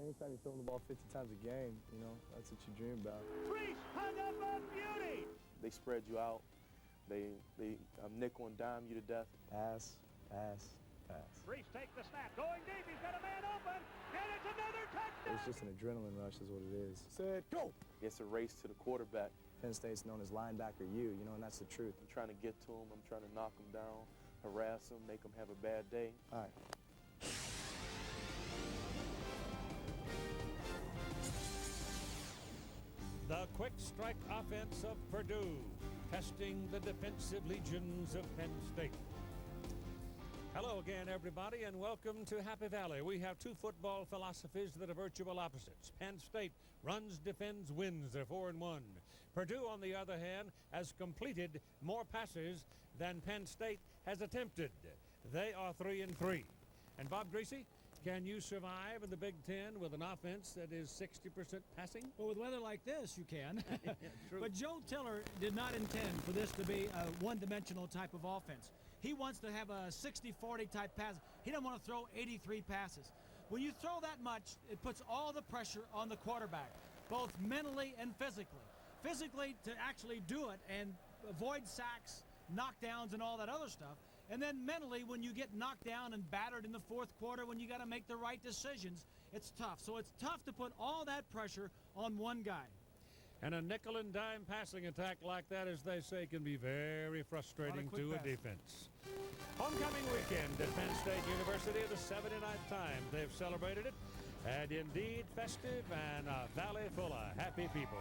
Anytime you throw the ball 50 times a game, you know, that's what you dream about. Reese hung up a beauty. They spread you out. They nickel and dime you to death. Pass, pass, pass. Reese takes the snap. Going deep. He's got a man open. And it's another touchdown. It's just an adrenaline rush is what it is. Said, go! It's a race to the quarterback. Penn State's known as linebacker you know, and that's the truth. I'm trying to get to him. I'm trying to knock him down, harass him, make him have a bad day. All right. The quick strike offense of Purdue, testing the defensive legions of Penn State. Hello again, everybody, and welcome to Happy Valley. We have two football philosophies that are virtual opposites. Penn State runs, defends, wins. They're 4-1. Purdue, on the other hand, has completed more passes than Penn State has attempted. They are 3-3. And Bob Greasy, can you survive in the Big Ten with an offense that is 60% passing? Well, with weather like this, you can. True. But Joe Tiller did not intend for this to be a one-dimensional type of offense. He wants to have a 60-40 type pass. He doesn't want to throw 83 passes. When you throw that much, it puts all the pressure on the quarterback, both mentally and physically. Physically, to actually do it and avoid sacks, knockdowns, and all that other stuff. And then mentally, when you get knocked down and battered in the fourth quarter, when you got to make the right decisions, it's tough. So it's tough to put all that pressure on one guy. And a nickel and dime passing attack like that, as they say, can be very frustrating to a defense. Homecoming weekend at Penn State University, the 79th time they've celebrated it. And indeed festive and a valley full of happy people.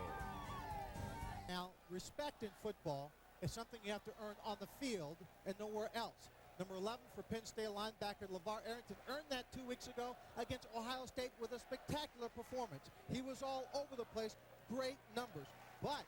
Now, respect in football is something you have to earn on the field and nowhere else. Number 11 for Penn State linebacker LeVar Arrington earned that 2 weeks ago against Ohio State with a spectacular performance. He was all over the place, great numbers. But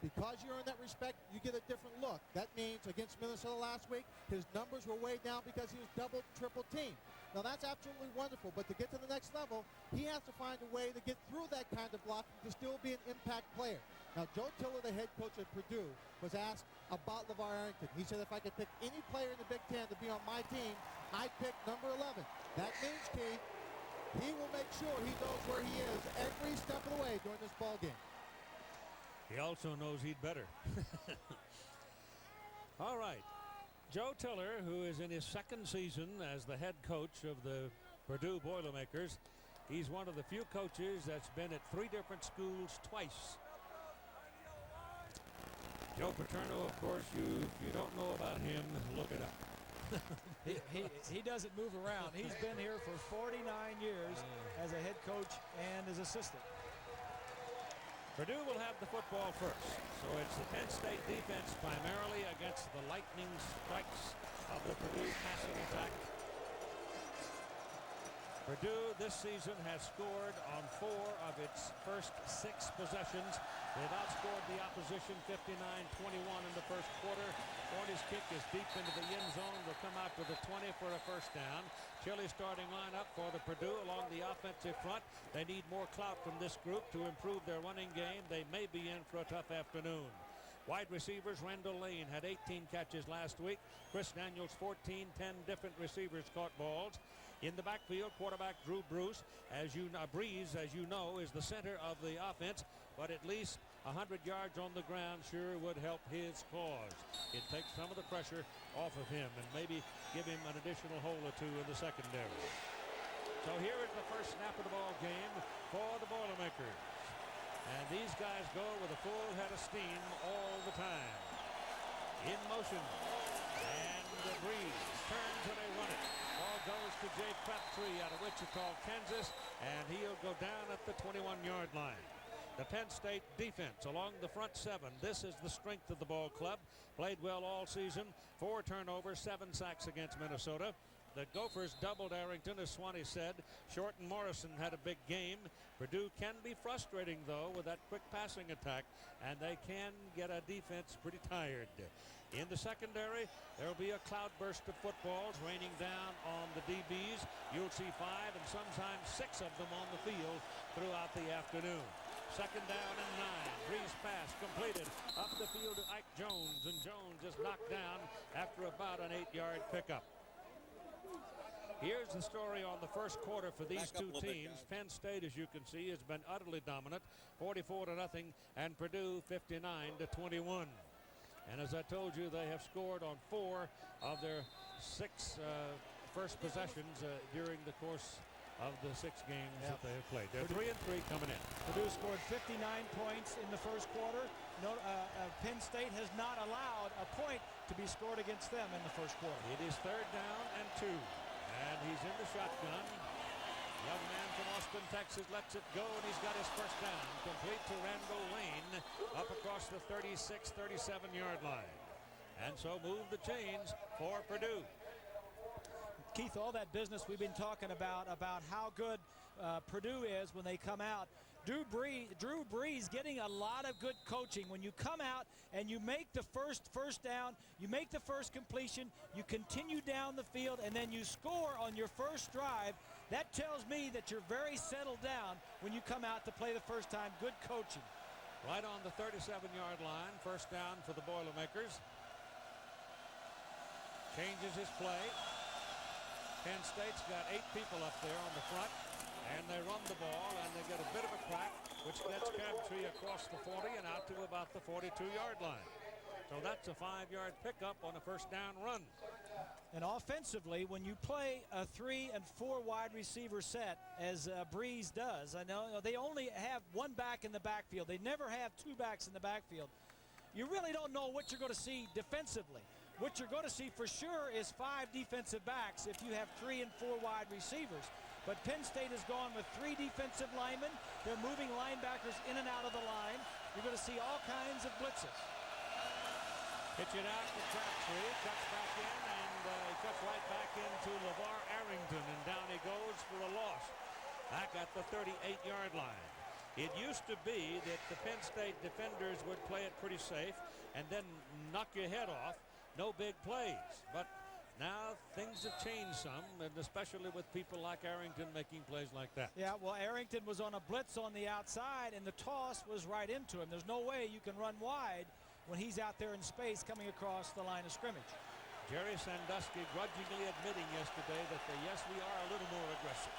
because you earn that respect, you get a different look. That means against Minnesota last week, his numbers were way down because he was double, triple teamed. Now that's absolutely wonderful, but to get to the next level, he has to find a way to get through that kind of blocking to still be an impact player. Now, Joe Tiller, the head coach at Purdue, was asked about LeVar Arrington. He said, if I could pick any player in the Big Ten to be on my team, I'd pick number 11. That means, Keith, he will make sure he knows where he is every step of the way during this ball game. He also knows he'd better. All right. Joe Tiller, who is in his second season as the head coach of the Purdue Boilermakers, he's one of the few coaches that's been at 3 different schools twice. Joe Paterno, of course, you don't know about him, look it up. He doesn't move around. He's been here for 49 years as a head coach and as assistant. Purdue will have the football first. So it's the Penn State defense primarily against the lightning strikes of the Purdue passing attack. Purdue this season has scored on 4 of its first 6 possessions. They've outscored the opposition 59-21 in the first quarter. Forney's kick is deep into the end zone. They'll come out to the 20 for a first down. Chilly starting lineup for the Purdue along the offensive front. They need more clout from this group to improve their running game. They may be in for a tough afternoon. Wide receivers, Randall Lane had 18 catches last week. Chris Daniels 14, 10 different receivers caught balls. In the backfield, quarterback Drew Bruce, Breeze, as you know, is the center of the offense, but at least 100 yards on the ground sure would help his cause. It takes some of the pressure off of him and maybe give him an additional hole or 2 in the secondary. So here is the first snap of the ball game for the Boilermakers. And these guys go with a full head of steam all the time. In motion. And the Breeze turns and they run it. Ball goes to Jay Crabtree out of Wichita, Kansas, and he'll go down at the 21-yard line. The Penn State defense along the front 7. This is the strength of the ball club. Played well all season. 4 turnovers, 7 sacks against Minnesota. The Gophers doubled Arrington, as Swanee said. Short and Morrison had a big game. Purdue can be frustrating, though, with that quick passing attack, and they can get a defense pretty tired. In the secondary, there will be a cloudburst of footballs raining down on the DBs. You'll see 5 and sometimes 6 of them on the field throughout the afternoon. Second down and 9. Breeze pass completed up the field to Ike Jones, and Jones is knocked down after about an 8-yard pickup. Here's the story on the first quarter for these two teams. Penn State, as you can see, has been utterly dominant, 44-0, and Purdue 59-21. And as I told you, they have scored on 4 of their 6 first possessions during the course of the 6 games that they have played. They're 3-3 coming in. Purdue scored 59 points in the first quarter. Penn State has not allowed a point to be scored against them in the first quarter. It is 3rd down and 2. And he's in the shotgun. Young man from Austin, Texas, lets it go, and he's got his first down. Complete to Randall Lane up across the 36, 37-yard line. And so move the chains for Purdue. Keith, all that business we've been talking about how good Purdue is when they come out. Drew Brees getting a lot of good coaching. When you come out and you make the first down, you make the first completion, you continue down the field, and then you score on your first drive, that tells me that you're very settled down when you come out to play the first time. Good coaching. Right on the 37-yard line, first down for the Boilermakers. Changes his play. Penn State's got 8 people up there on the front. And they run the ball, and they get a bit of a crack, which gets Crabtree across the 40 and out to about the 42-yard line. So that's a 5-yard pickup on a first down run. And offensively, when you play a 3 and 4 wide receiver set, as Breeze does, I know they only have 1 back in the backfield. They never have 2 backs in the backfield. You really don't know what you're going to see defensively. What you're going to see for sure is 5 defensive backs if you have 3 and 4 wide receivers. But Penn State has gone with 3 defensive linemen. They're moving linebackers in and out of the line. You're going to see all kinds of blitzes. Pitch it out to Crabtree, cuts back in, and he cuts right back into LeVar Arrington, and down he goes for a loss. Back at the 38-yard line. It used to be that the Penn State defenders would play it pretty safe and then knock your head off. No big plays. But now things have changed some, and especially with people like Arrington making plays like that. Yeah, well, Arrington was on a blitz on the outside, and the toss was right into him. There's no way you can run wide when he's out there in space coming across the line of scrimmage. Jerry Sandusky grudgingly admitting yesterday that, yes, we are a little more aggressive.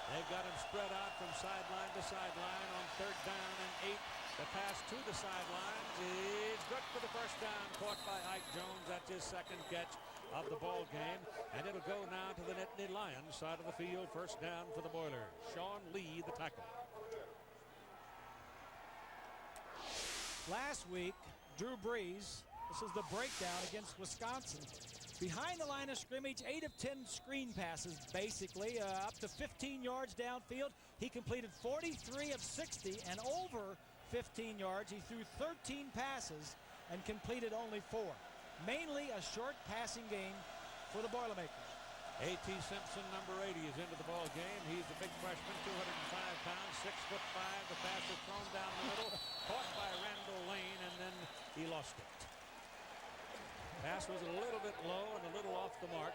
They've got him spread out from sideline to sideline on 3rd down and 8. The pass to the sidelines is good for the first down, caught by Ike Jones. That's his 2nd catch of the ball game, and it'll go now to the Nittany Lions side of the field. First down for the Boilers. Sean Lee, the tackle. Last week, Drew Brees, this is the breakdown against Wisconsin. Behind the line of scrimmage, 8 of 10 screen passes, basically, up to 15 yards downfield. He completed 43 of 60 and over 15 yards. He threw 13 passes and completed only 4. Mainly a short passing game for the Boilermakers. A.T. Simpson, number 80, is into the ball game. He's a big freshman, 205 pounds, 6'5". The pass is thrown down the middle, caught by Randall Lane, and then he lost it. Pass was a little bit low and a little off the mark.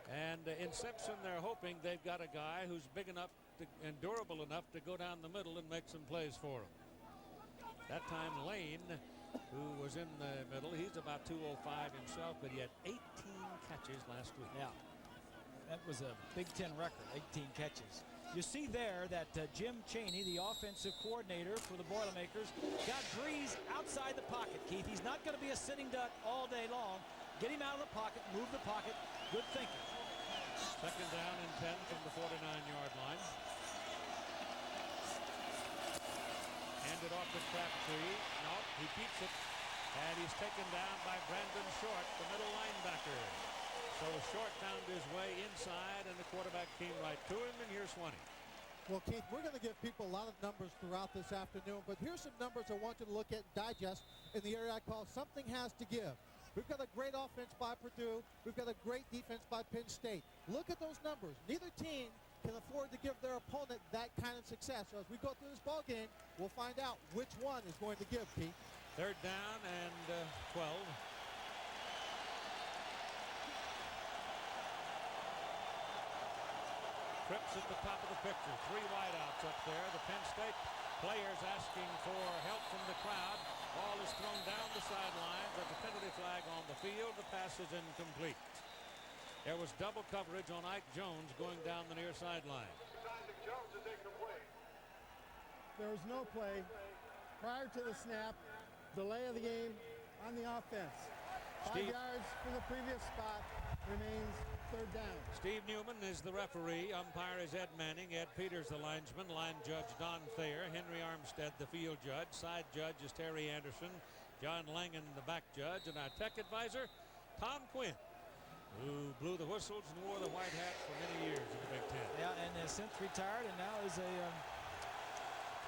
And in Simpson, they're hoping they've got a guy who's big enough and durable enough to go down the middle and make some plays for him. That time Lane, who was in the middle, he's about 205 himself, but he had 18 catches last week. Yeah, that was a Big Ten record, 18 catches. You see there that Jim Chaney, the offensive coordinator for the Boilermakers, got Brees outside the pocket, Keith. He's not going to be a sitting duck all day long. Get him out of the pocket, move the pocket. Good thinking. 2nd down and 10 from the 49-yard line. Handed off to Crabtree. No, he keeps it. And he's taken down by Brandon Short, the middle linebacker. So Short found his way inside, and the quarterback came right to him, and here's Swanee. Well, Keith, we're going to give people a lot of numbers throughout this afternoon, but here's some numbers I want you to look at and digest in the area I call Something Has to Give. We've got a great offense by Purdue. We've got a great defense by Penn State. Look at those numbers. Neither team can afford to give their opponent that kind of success. So as we go through this ball game, we'll find out which one is going to give, Keith. 3rd down and 12. Trips at the top of the picture. 3 wideouts up there. The Penn State players asking for help from the crowd. Ball is thrown down the sidelines. There's a penalty flag on the field. The pass is incomplete. There was double coverage on Ike Jones going down the near sideline. There was no play prior to the snap. Delay of the game on the offense. 5 yards from the previous spot remains third down. Steve Newman is the referee. Umpire is Ed Manning. Ed Peters the linesman. Line judge Don Thayer. Henry Armstead the field judge. Side judge is Terry Anderson. John Langan the back judge. And our tech advisor, Tom Quinn, who blew the whistles and wore the white hat for many years in the Big Ten. Yeah, and has since retired and now is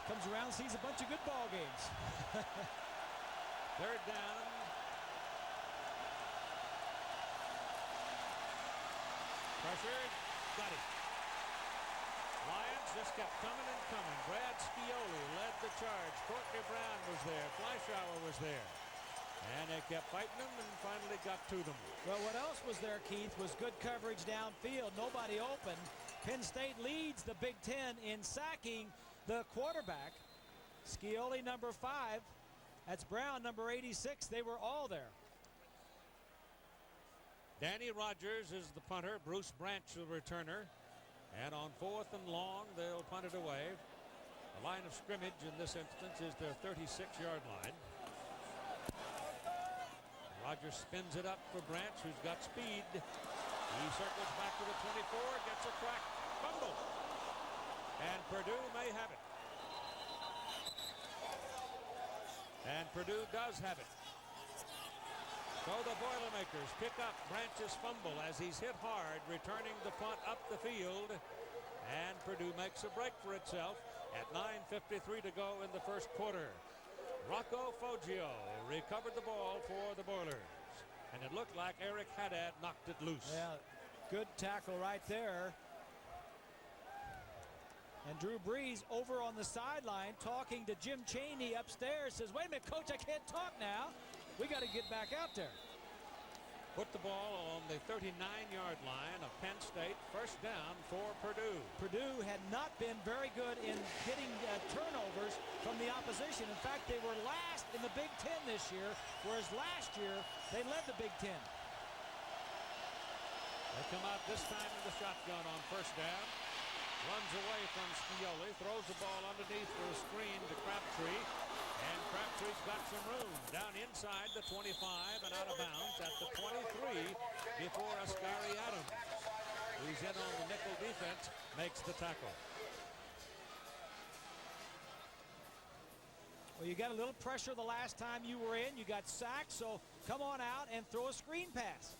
comes around and sees a bunch of good ball games. Third down. Pressured. Got it. Lions just kept coming and coming. Brad Scioli led the charge. Courtney Brown was there. Fleischauer was there. And they kept fighting them and finally got to them. Well, what else was there, Keith, was good coverage downfield. Nobody open. Penn State leads the Big Ten in sacking the quarterback. Scioli, number 5. That's Brown, number 86. They were all there. Danny Rogers is the punter. Bruce Branch the returner. And on 4th and long, they'll punt it away. The line of scrimmage in this instance is their 36-yard line. Rogers spins it up for Branch, who's got speed. He circles back to the 24, gets a crack, fumble. And Purdue may have it. And Purdue does have it. So the Boilermakers pick up Branch's fumble as he's hit hard, returning the punt up the field. And Purdue makes a break for itself at 9:53 to go in the first quarter. Rocco Foggio recovered the ball for the Boilers. And it looked like Eric Haddad knocked it loose. Yeah, good tackle right there. And Drew Brees over on the sideline talking to Jim Chaney upstairs. Says, wait a minute, Coach, I can't talk now. We got to get back out there. Put the ball on the 39-yard line of Penn State. First down for Purdue. Purdue had not been very good in getting turnovers from the opposition. In fact, they were last in the Big Ten this year, whereas last year they led the Big Ten. They come out this time in the shotgun on first down. Runs away from Scioli, throws the ball underneath for a screen to Crabtree. And Crabtree's got some room down inside the 25 and out of bounds at the 23 before Ascari Adams, who's in on the nickel defense, makes the tackle. Well, you got a little pressure the last time you were in. You got sacked, so come on out and throw a screen pass.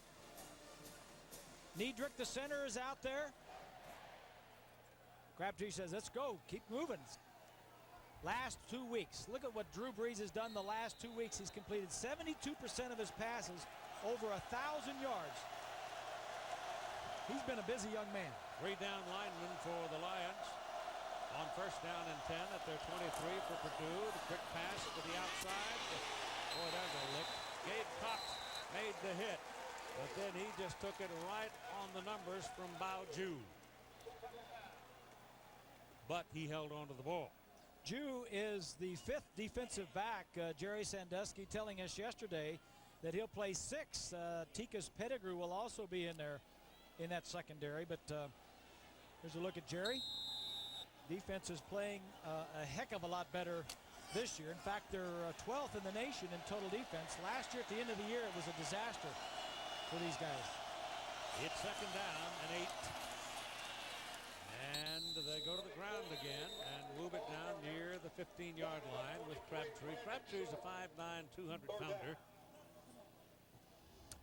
Niedrich, the center, is out there. Crabtree says, let's go, keep moving. Last 2 weeks, look at what Drew Brees has done the last 2 weeks. He's completed 72% of his passes, over 1,000 yards. He's been a busy young man. 3 down linemen for the Lions. On first down and 10 at their 23 for Purdue. The quick pass to the outside. Boy, there's a lick. Gabe Cox made the hit, but then he just took it right on the numbers from Bao Ju. But he held on to the ball. Ju is the 5th defensive back. Jerry Sandusky telling us yesterday that he'll play 6. Tikas Pettigrew will also be in there in that secondary. But here's a look at Jerry. Defense is playing a heck of a lot better this year. In fact, they're 12th in the nation in total defense. Last year at the end of the year, it was a disaster for these guys. It's second down and 8. And they go to the ground again and move it down near the 15-yard line with Crabtree. Crabtree's a 5'9", 200-pounder.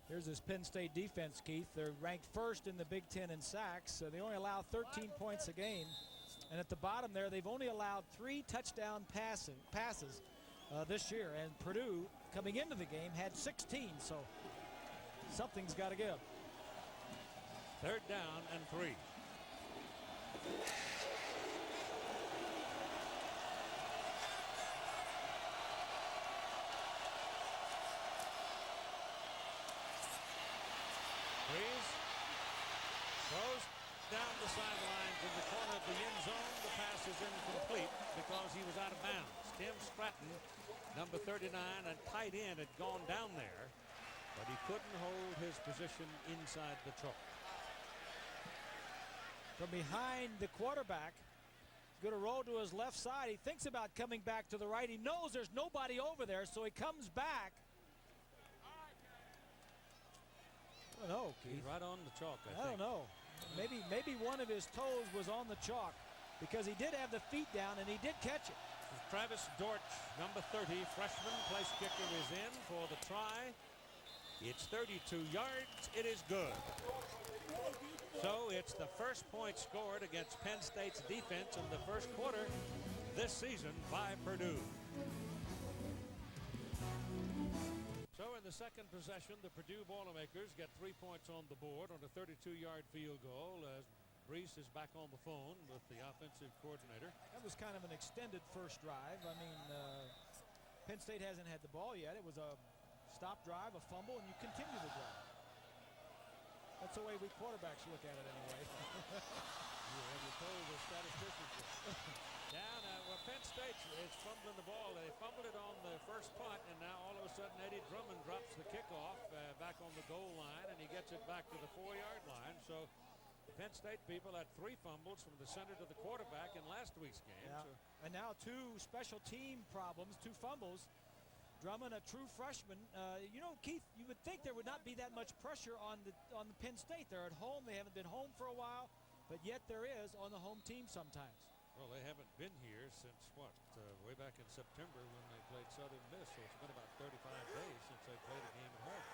Here's this Penn State defense, Keith. They're ranked first in the Big Ten in sacks. They only allow 13 points a game. And at the bottom there, they've only allowed 3 touchdown passes this year. And Purdue, coming into the game, had 16. So something's got to give. Third down and 3. Brees throws down the sidelines in the corner of the end zone. The pass is incomplete because he was out of bounds. Tim Stratton, number 39, a tight end, had gone down there, but he couldn't hold his position inside the chalk. from behind the quarterback. Going to roll to his left side. He thinks about coming back to the right. He knows there's nobody over there, so he comes back. I don't know, Keith. He's right on the chalk, I think. I don't know. Maybe one of his toes was on the chalk because he did have the feet down and he did catch it. Travis Dortch, number 30, freshman, place kicker, is in for the try. It's 32 yards. It is good. So it's the first point scored against Penn State's defense in the first quarter this season by Purdue. So in the second possession, the Purdue Boilermakers get 3 points on the board on a 32-yard field goal as Brees is back on the phone with the offensive coordinator. That was kind of an extended first drive. I mean, Penn State hasn't had the ball yet. It was a stop drive, a fumble, and you continue the drive. That's the way we quarterbacks look at it anyway. You told the statisticians. Down, well, Penn State is fumbling the ball. They fumbled it on the first punt, and now all of a sudden Eddie Drummond drops the kickoff back on the goal line, and he gets it back to the 4-yard line. So the Penn State people had 3 fumbles from the center to the quarterback in last week's game. Yeah. So. And now 2 special team problems, 2 fumbles. Drummond, a true freshman. You know, Keith, you would think there would not be that much pressure on the Penn State. They're at home. They haven't been home for a while, but yet there is on the home team sometimes. Well, they haven't been here since, what, way back in September when they played Southern Miss, so it's been about 35 days since they played a game at home.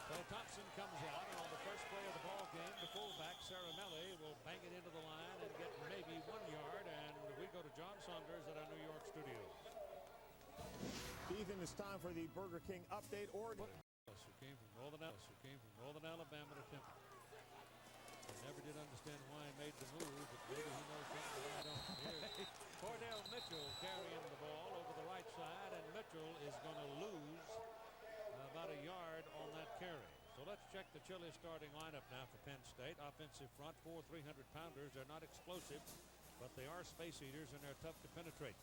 So Thompson comes out, and on the first play of the ball game, the fullback, Saramelli, will bang it into the line and get maybe 1 yard, and we go to John Saunders at our New York studios. Ethan, it's time for the Burger King update. Oregon. Who came from Northern Alabama to Temple. I never did understand why he made the move, but maybe he knows something that I don't. Here's Cordell Mitchell carrying the ball over the right side, and Mitchell is going to lose about a yard on that carry. So let's check the Chili starting lineup now for Penn State. Offensive front, 4 300-pounders. They're not explosive, but they are space eaters, and they're tough to penetrate.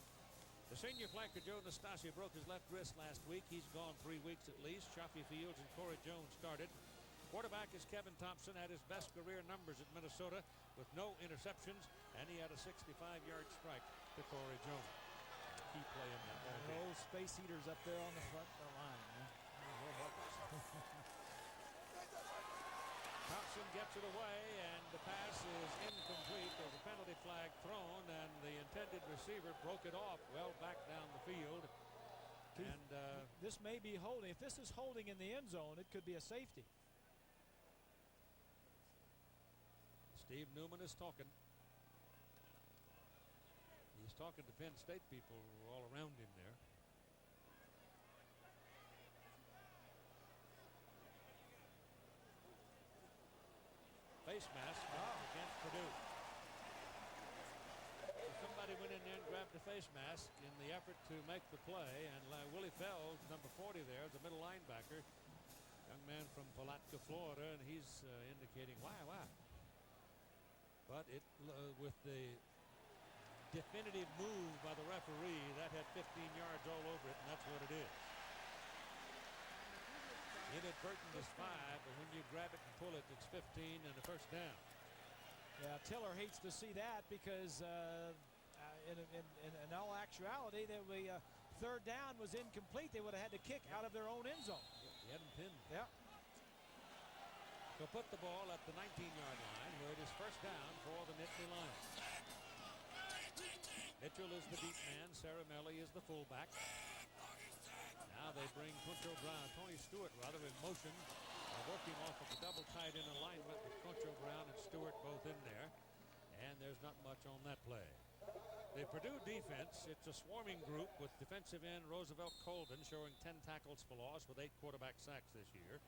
The senior flanker, Joe Nastasi, broke his left wrist last week. He's gone 3 weeks at least. Chaffee Fields and Corey Jones started. Quarterback is Kevin Thompson, had his best career numbers at Minnesota with no interceptions, and he had a 65-yard strike to Corey Jones. Key play in that ball game. Those space eaters up there on the front line. Thompson gets it away, and the pass is incomplete. There's a penalty flag thrown, and the intended receiver broke it off well back down the field. Keith, and this may be holding. If this is holding in the end zone, it could be a safety. Steve Newman is talking. He's talking to Penn State people all around him there. Face mask against Purdue. So somebody went in there and grabbed the face mask in the effort to make the play, and Willie Fells, number 40 there, the middle linebacker, young man from Palatka, Florida, and he's indicating why. But it with the definitive move by the referee, that had 15 yards all over it, and that's what it is. Inadvertent is 5, but when you grab it and pull it, it's 15 and a first down. Yeah, Tiller hates to see that because in all actuality, the third down was incomplete. They would have had to kick out of their own end zone. He had him pinned. Yeah. So put the ball at the 19-yard line where it is first down for the Nittany Lions. Mitchell is the deep man. Saramelli is the fullback. Now they bring Tony Stewart in motion, working off of the double tight end alignment with Concho Brown and Stewart both in there. And there's not much on that play. The Purdue defense, it's a swarming group with defensive end Roosevelt Colvin showing 10 tackles for loss with 8 quarterback sacks this year.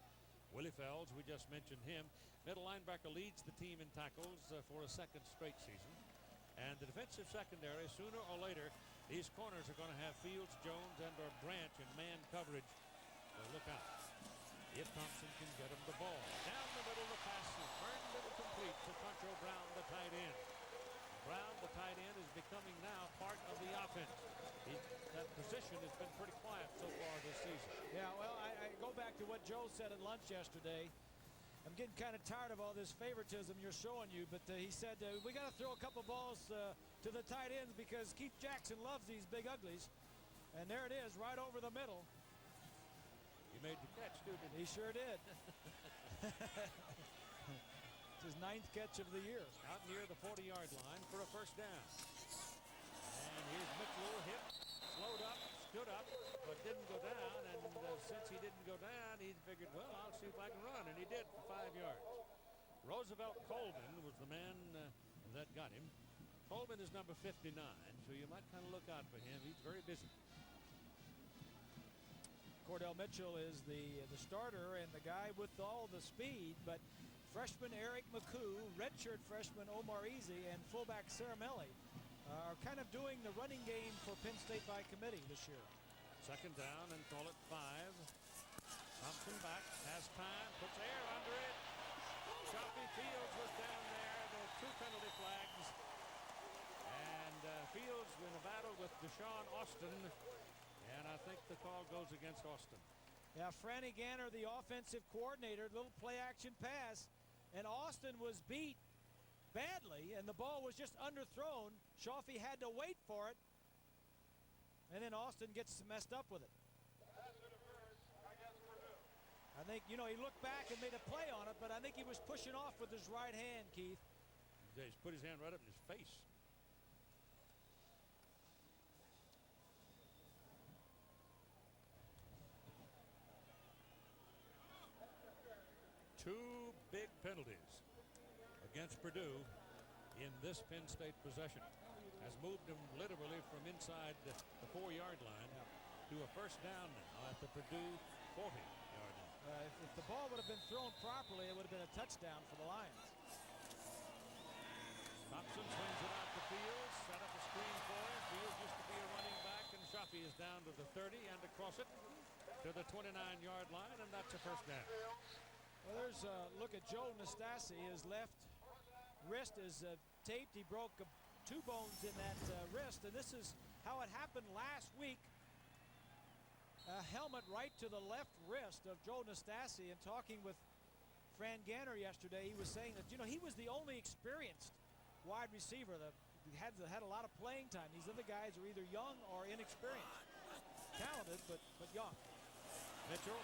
Willie Fells, we just mentioned him. Middle linebacker leads the team in tackles for a second straight season. And the defensive secondary, sooner or later, these corners are going to have Fields, Jones, and or Branch in man coverage. So look out. If Thompson can get him the ball. Down the middle, the pass is burned and complete to Concho Brown, the tight end. Brown, the tight end, is becoming now part of the offense. That position has been pretty quiet so far this season. Yeah, well, I go back to what Joe said at lunch yesterday. I'm getting kind of tired of all this favoritism you're showing you, but he said we got to throw a couple balls to the tight ends because Keith Jackson loves these big uglies. And there it is, right over the middle. He made the catch, too, didn't he? He sure did. It's his 9th catch of the year. Out near the 40-yard line for a first down. And here's Mitchell hit, slowed up, stood up, but didn't go down. And since he didn't go down, he figured, well, I'll see if I can run. And he did for 5 yards. Roosevelt Colvin was the man that got him. Colvin is number 59, so you might kind of look out for him. He's very busy. Cordell Mitchell is the starter and the guy with all the speed, but freshman Eric McCoo, redshirt freshman Omar Easy, and fullback Caramelli are kind of doing the running game for Penn State by committee this year. Second down and call it 5. Thompson back, has time, puts air under it. Choppy Fields was down there. There were 2 penalty flags. And Fields in a battle with Deshaun Austin. And I think the call goes against Austin. Yeah, Franny Ganner, the offensive coordinator, little play-action pass, and Austin was beat badly, and the ball was just underthrown. Chaffee had to wait for it, and then Austin gets messed up with it. I think, he looked back and made a play on it, but I think he was pushing off with his right hand, Keith. He's put his hand right up in his face. Two big penalties against Purdue in this Penn State possession has moved them literally from inside the 4-yard line to a first down now at the Purdue 40-yard line. If the ball would have been thrown properly, it would have been a touchdown for the Lions. Thompson swings it out to Fields, set up a screen for him. Fields used to be a running back, and Chaffee is down to the 30 and across it to the 29-yard line, and that's a first down. Well, there's a look at Joe Nastasi. His left wrist is taped. He broke 2 bones in that wrist, and this is how it happened last week. A helmet right to the left wrist of Joe Nastasi. And talking with Fran Ganner yesterday, he was saying that, he was the only experienced wide receiver that had a lot of playing time. These other guys are either young or inexperienced. Talented, but young. Mitchell.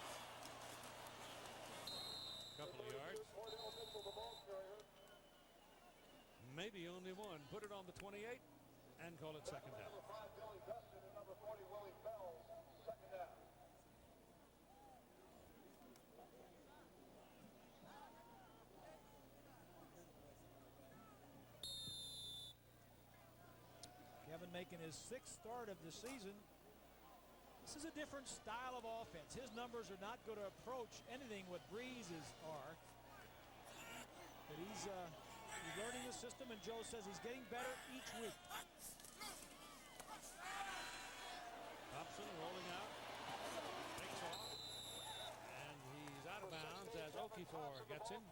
Couple of yards. Maybe only one. Put it on the 28 and call it second down. Kevin making his 6th start of the season. This is a different style of offense. His numbers are not going to approach anything what Breeze's are. But he's learning the system, and Joe says he's getting better each week. Thompson rolling out, takes off, and he's out of bounds as Okafor gets him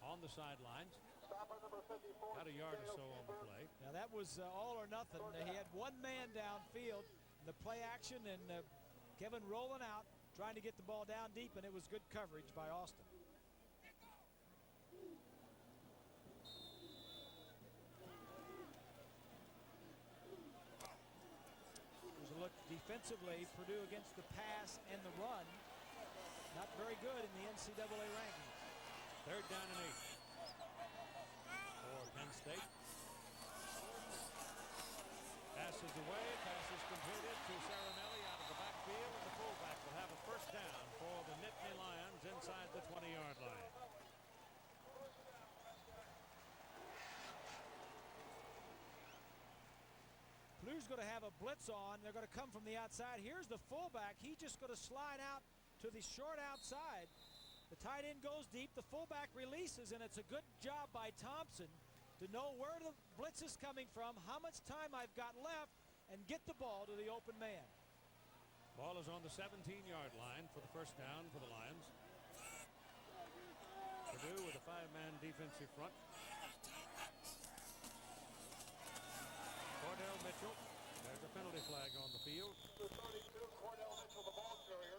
on the sidelines. Got a yard or so on the play. Now that was all or nothing. He had one man downfield. The play action, and Kevin rolling out, trying to get the ball down deep, and it was good coverage by Austin. There's a look defensively. Purdue against the pass and the run. Not very good in the NCAA rankings. Third down and 8 for Penn State. Passes away, passes completed to Caramelli out of the backfield, and the fullback will have a first down for the Nittany Lions inside the 20-yard line. Purdue's going to have a blitz on. They're going to come from the outside. Here's the fullback. He's just going to slide out to the short outside. The tight end goes deep. The fullback releases, and it's a good job by Thompson to know where the blitz is coming from, how much time I've got left, and get the ball to the open man. Ball is on the 17-yard line for the first down for the Lions. Purdue with a 5-man defensive front. field. The 32, Cordell Mitchell, the ball carrier.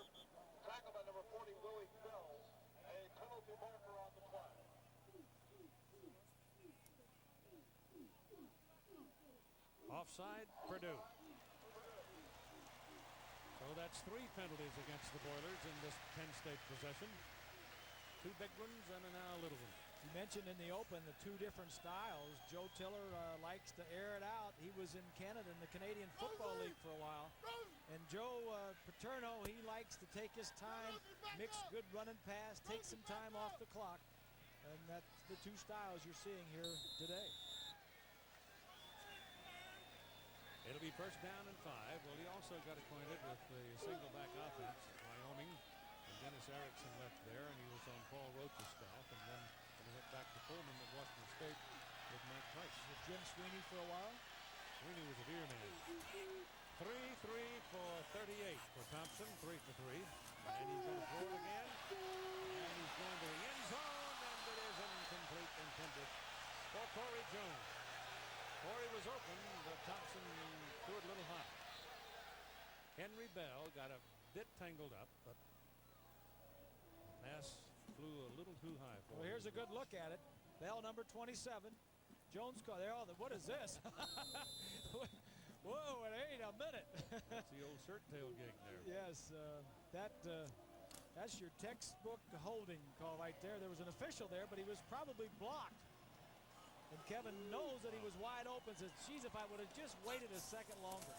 Tackled by number 40, Willie Fells. A penalty marker on the play. Offside, Purdue. So that's 3 penalties against the Boilers in this Penn State possession. 2 big ones and now a little one. You mentioned in the open the 2 different styles. Joe Tiller likes to air it out. He was in Canada in the Canadian Football League for a while. And Joe Paterno, he likes to take his time, mix good run and pass, take some time off the clock. And that's the 2 styles you're seeing here today. It'll be first down and 5. Well, he also got acquainted with the single back offense at Wyoming. And Dennis Erickson left there, and he was on Paul Roach's staff. And then when he went back to Pullman at Washington State with Mike Price. With Jim Sweeney for a while. Sweeney was a deer man. 3 for 38 for Thompson, 3 for 3. And he's going to throw it again. And he's going to the end zone, and it is incomplete, intended for Corey Jones. Corey was open, but Thompson threw it a little high. Henry Bell got a bit tangled up, but pass flew a little too high for him. Well, here's a good look at it. Bell, number 27. Jones caught there. What is this? Whoa, it ain't a minute. That's the old shirt tail gig there. Yes, that's your textbook holding call right there. There was an official there, but he was probably blocked. And Kevin knows that he was wide open. Says, geez, if I would have just waited a second longer.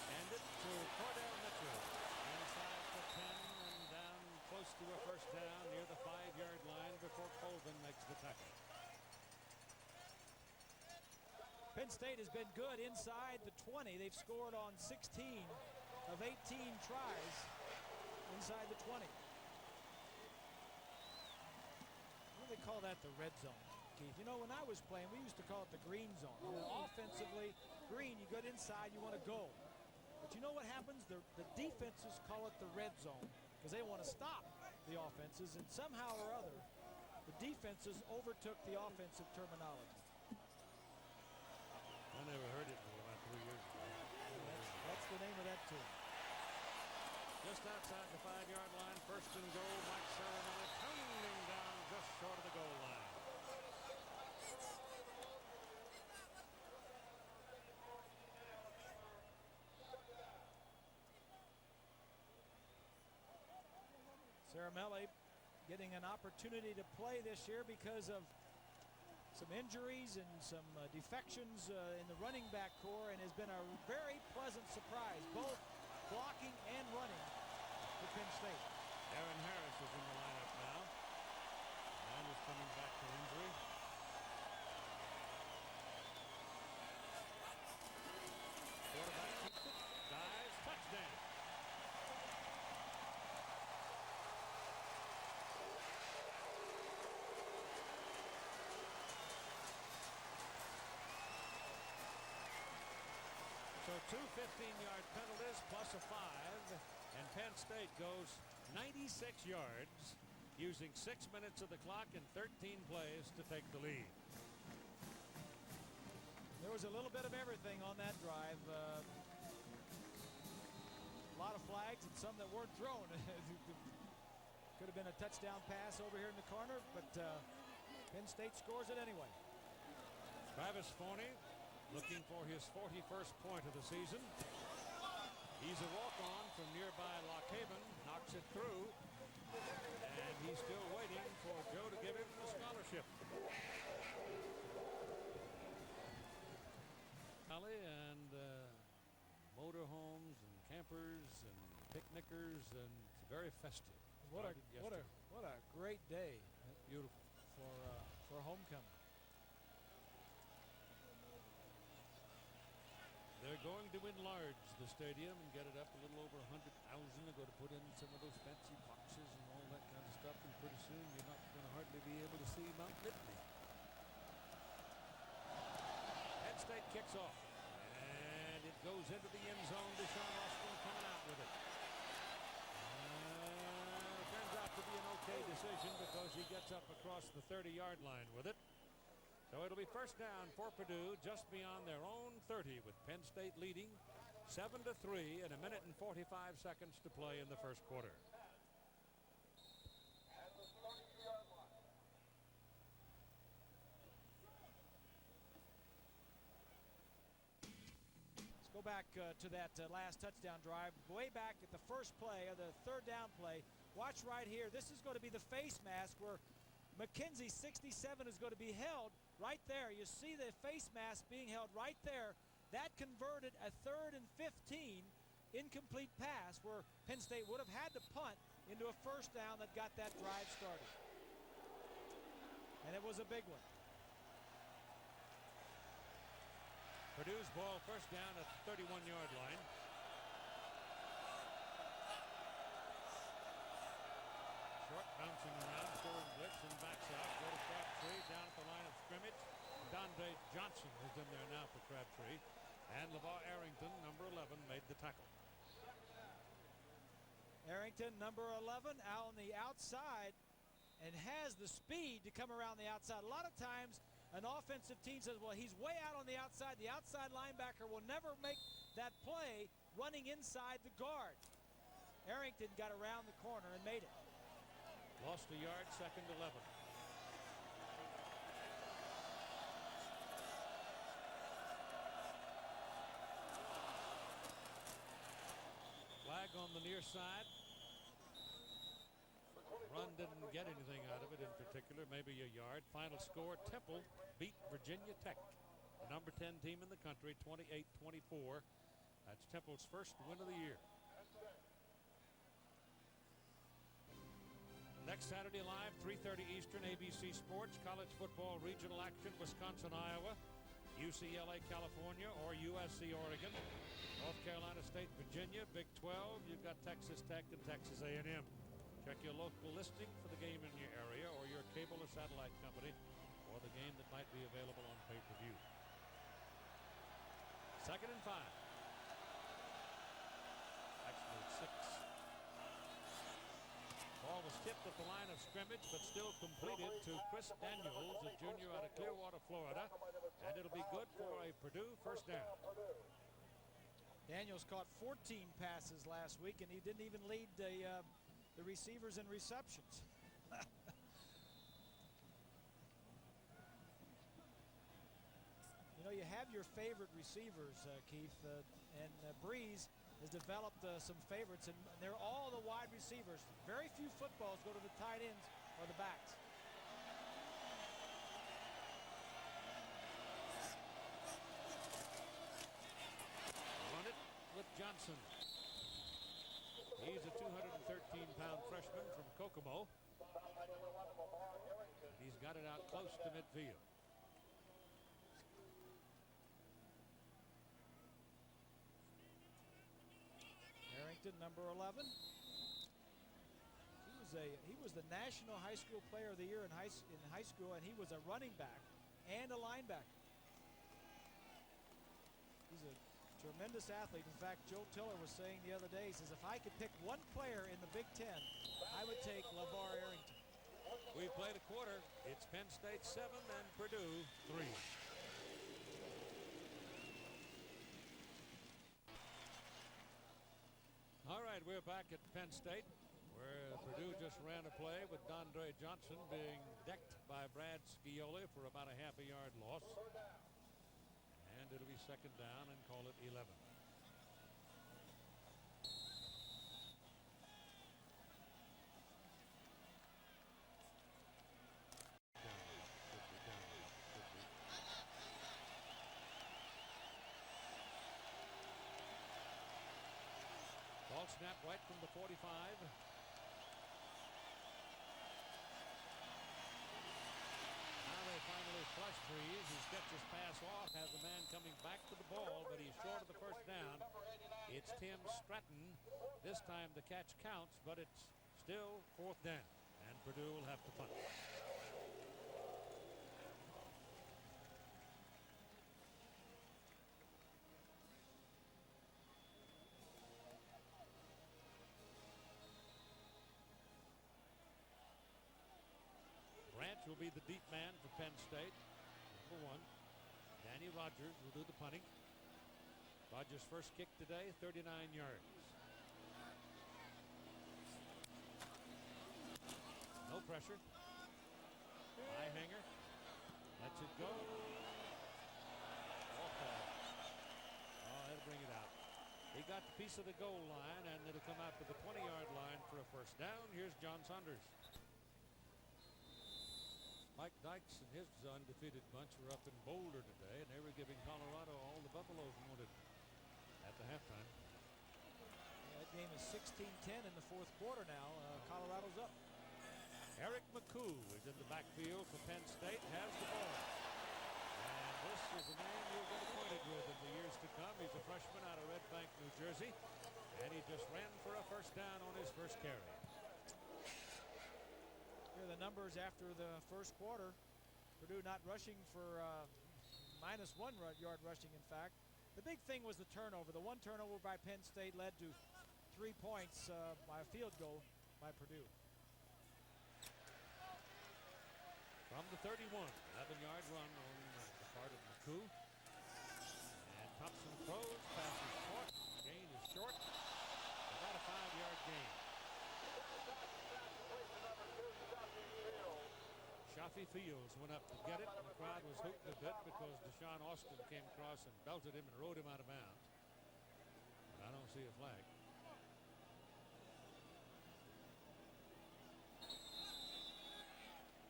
And it to Cordell Mitchell. Inside for 10 and down close to a first down near the 5-yard line before Colvin makes the tackle. Penn State has been good inside the 20. They've scored on 16 of 18 tries inside the 20. What do they call that? The red zone. You know, when I was playing, we used to call it the green zone. You know, offensively, green, you get inside, you want to go. But you know what happens? The defenses call it the red zone because they want to stop the offenses, and somehow or other, the defenses overtook the offensive terminology. I never heard it until about 3 years ago. That's the name of that tune. Just outside the 5-yard line, first and goal, Mike Ceremony pounding down just short of the goal line. Caramelli getting an opportunity to play this year because of some injuries and some defections in the running back core, and has been a very pleasant surprise, both blocking and running for Penn State. Aaron Harris is in the lineup now. And is coming back to injury. Quarterback keeps it, dives, touchdown. So 2 15-yard penalties plus a 5, and Penn State goes 96 yards using 6 minutes of the clock and 13 plays to take the lead. There was a little bit of everything on that drive. A lot of flags and some that weren't thrown. Could have been a touchdown pass over here in the corner, but Penn State scores it anyway. Travis Forney looking for his 41st point of the season. He's a walk-on from nearby Lock Haven, knocks it through, and he's still waiting for Joe to give him the scholarship. Alley and motorhomes and campers and picnickers, and it's very festive. What a great day. Beautiful for homecoming. They're going to enlarge the stadium and get it up a little over 100,000. They're going to put in some of those fancy boxes and all that kind of stuff, and pretty soon you're not going to hardly be able to see Mount Nittany. Penn State kicks off, and it goes into the end zone. Deshaun Austin coming out with it. Turns out to be an okay decision because he gets up across the 30-yard line with it. So it'll be first down for Purdue just beyond their own 30 with Penn State leading 7-3 and 1 minute and 45 seconds to play in the first quarter. At the 42-yard line. Let's go back to that last touchdown drive. Way back at the first play, or the third down play. Watch right here. This is going to be the face mask where McKenzie, 67, is going to be held right there. You see the face mask being held right there. That converted a 3rd and 15 incomplete pass where Penn State would have had to punt into a first down that got that drive started. And it was a big one. Purdue's ball first down at the 31-yard line. Short, bouncing around, throwing blitz and backs out. Go to Crabtree down at the line of scrimmage. Dondre Johnson is in there now for Crabtree. And LeVar Arrington, number 11, made the tackle. Arrington, number 11, out on the outside and has the speed to come around the outside. A lot of times an offensive team says, well, he's way out on the outside. The outside linebacker will never make that play running inside the guard. Arrington got around the corner and made it. Lost a yard, 2nd 11. Flag on the near side. Run didn't get anything out of it in particular, maybe a yard. Final score, Temple beat Virginia Tech, the number 10 team in the country, 28-24. That's Temple's first win of the year. Next Saturday live, 3:30 Eastern, ABC Sports, college football regional action, Wisconsin, Iowa, UCLA, California, or USC, Oregon. North Carolina State, Virginia, Big 12. You've got Texas Tech and Texas A&M. Check your local listing for the game in your area or your cable or satellite company or the game that might be available on pay-per-view. 2nd and 5. Actually, it's 6. Ball was tipped at the line of scrimmage, but still completed to Chris Daniels, a junior out of Clearwater, Florida. And it'll be good for a Purdue first down. Daniels caught 14 passes last week, and he didn't even lead the receivers in receptions. You know, you have your favorite receivers, Keith, and Breeze has developed some favorites, and they're all the wide receivers. Very few footballs go to the tight ends or the backs. Run it with Johnson. He's a 213-pound freshman from Kokomo. He's got it out close to midfield. Arrington, number 11. He was the National High School Player of the Year in high school, and he was a running back and a linebacker. He's a tremendous athlete. In fact, Joe Tiller was saying the other day, he says, if I could pick one player in the Big Ten, I would take LeVar Arrington. We played a quarter. It's Penn State 7 and Purdue 3. All right, we're back at Penn State, where Purdue just ran a play with Dondre Johnson being decked by Brad Scioli for about a half a yard loss. And it'll be 2nd down and call it 11. Ball snap right from the 45. Now they finally flush Breeze. He gets his pass off, has a man coming back to the ball, but he's short of the first down. It's Tim Stratton. This time the catch counts, but it's still 4th down, and Purdue will have to punt. Branch will be the deep man for Penn State. Number 1. Danny Rogers will do the punting. Rogers' first kick today, 39 yards. No pressure. High hanger. Lets it go. Oh, that'll bring it out. He got the piece of the goal line, and it'll come out to the 20-yard line for a first down. Here's John Saunders. Mike Dykes and his undefeated bunch were up in Boulder today, and they were giving Colorado all the Buffaloes wanted at the halftime. That game is 16-10 in the fourth quarter now. Colorado's up. Eric McCoo is in the backfield for Penn State, has the ball. And this is a man you'll get acquainted with in the years to come. He's a freshman out of Red Bank, New Jersey, and he just ran for a first down on his first carry. Here are the numbers after the first quarter. Purdue not rushing for -1 yard rushing, in fact. The big thing was the turnover. The one turnover by Penn State led to 3 points by a field goal by Purdue. From the 31, 11-yard run on the part of McCoo. And Thompson throws, pass is short, gain is short. About a 5-yard gain. Shafi Fields went up to get it. The crowd was hooting a bit because Deshaun Austin came across and belted him and rode him out of bounds. But I don't see a flag.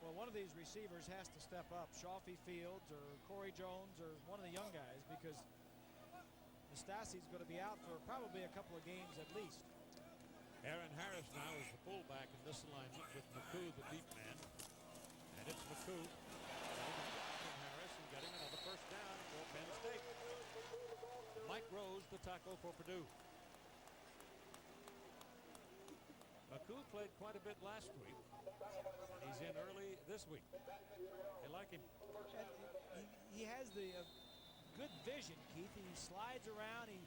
Well, one of these receivers has to step up. Shafi Fields or Corey Jones or one of the young guys, because Nastasi's going to be out for probably a couple of games at least. Aaron Harris now is the fullback in this alignment with McCoo, the deep man. And it's McCoo from Harris and getting another first down for Penn State. Mike Rose, the tackle for Purdue. McCoo played quite a bit last week, and he's in early this week. They like him. And he has the good vision, Keith. He slides around. He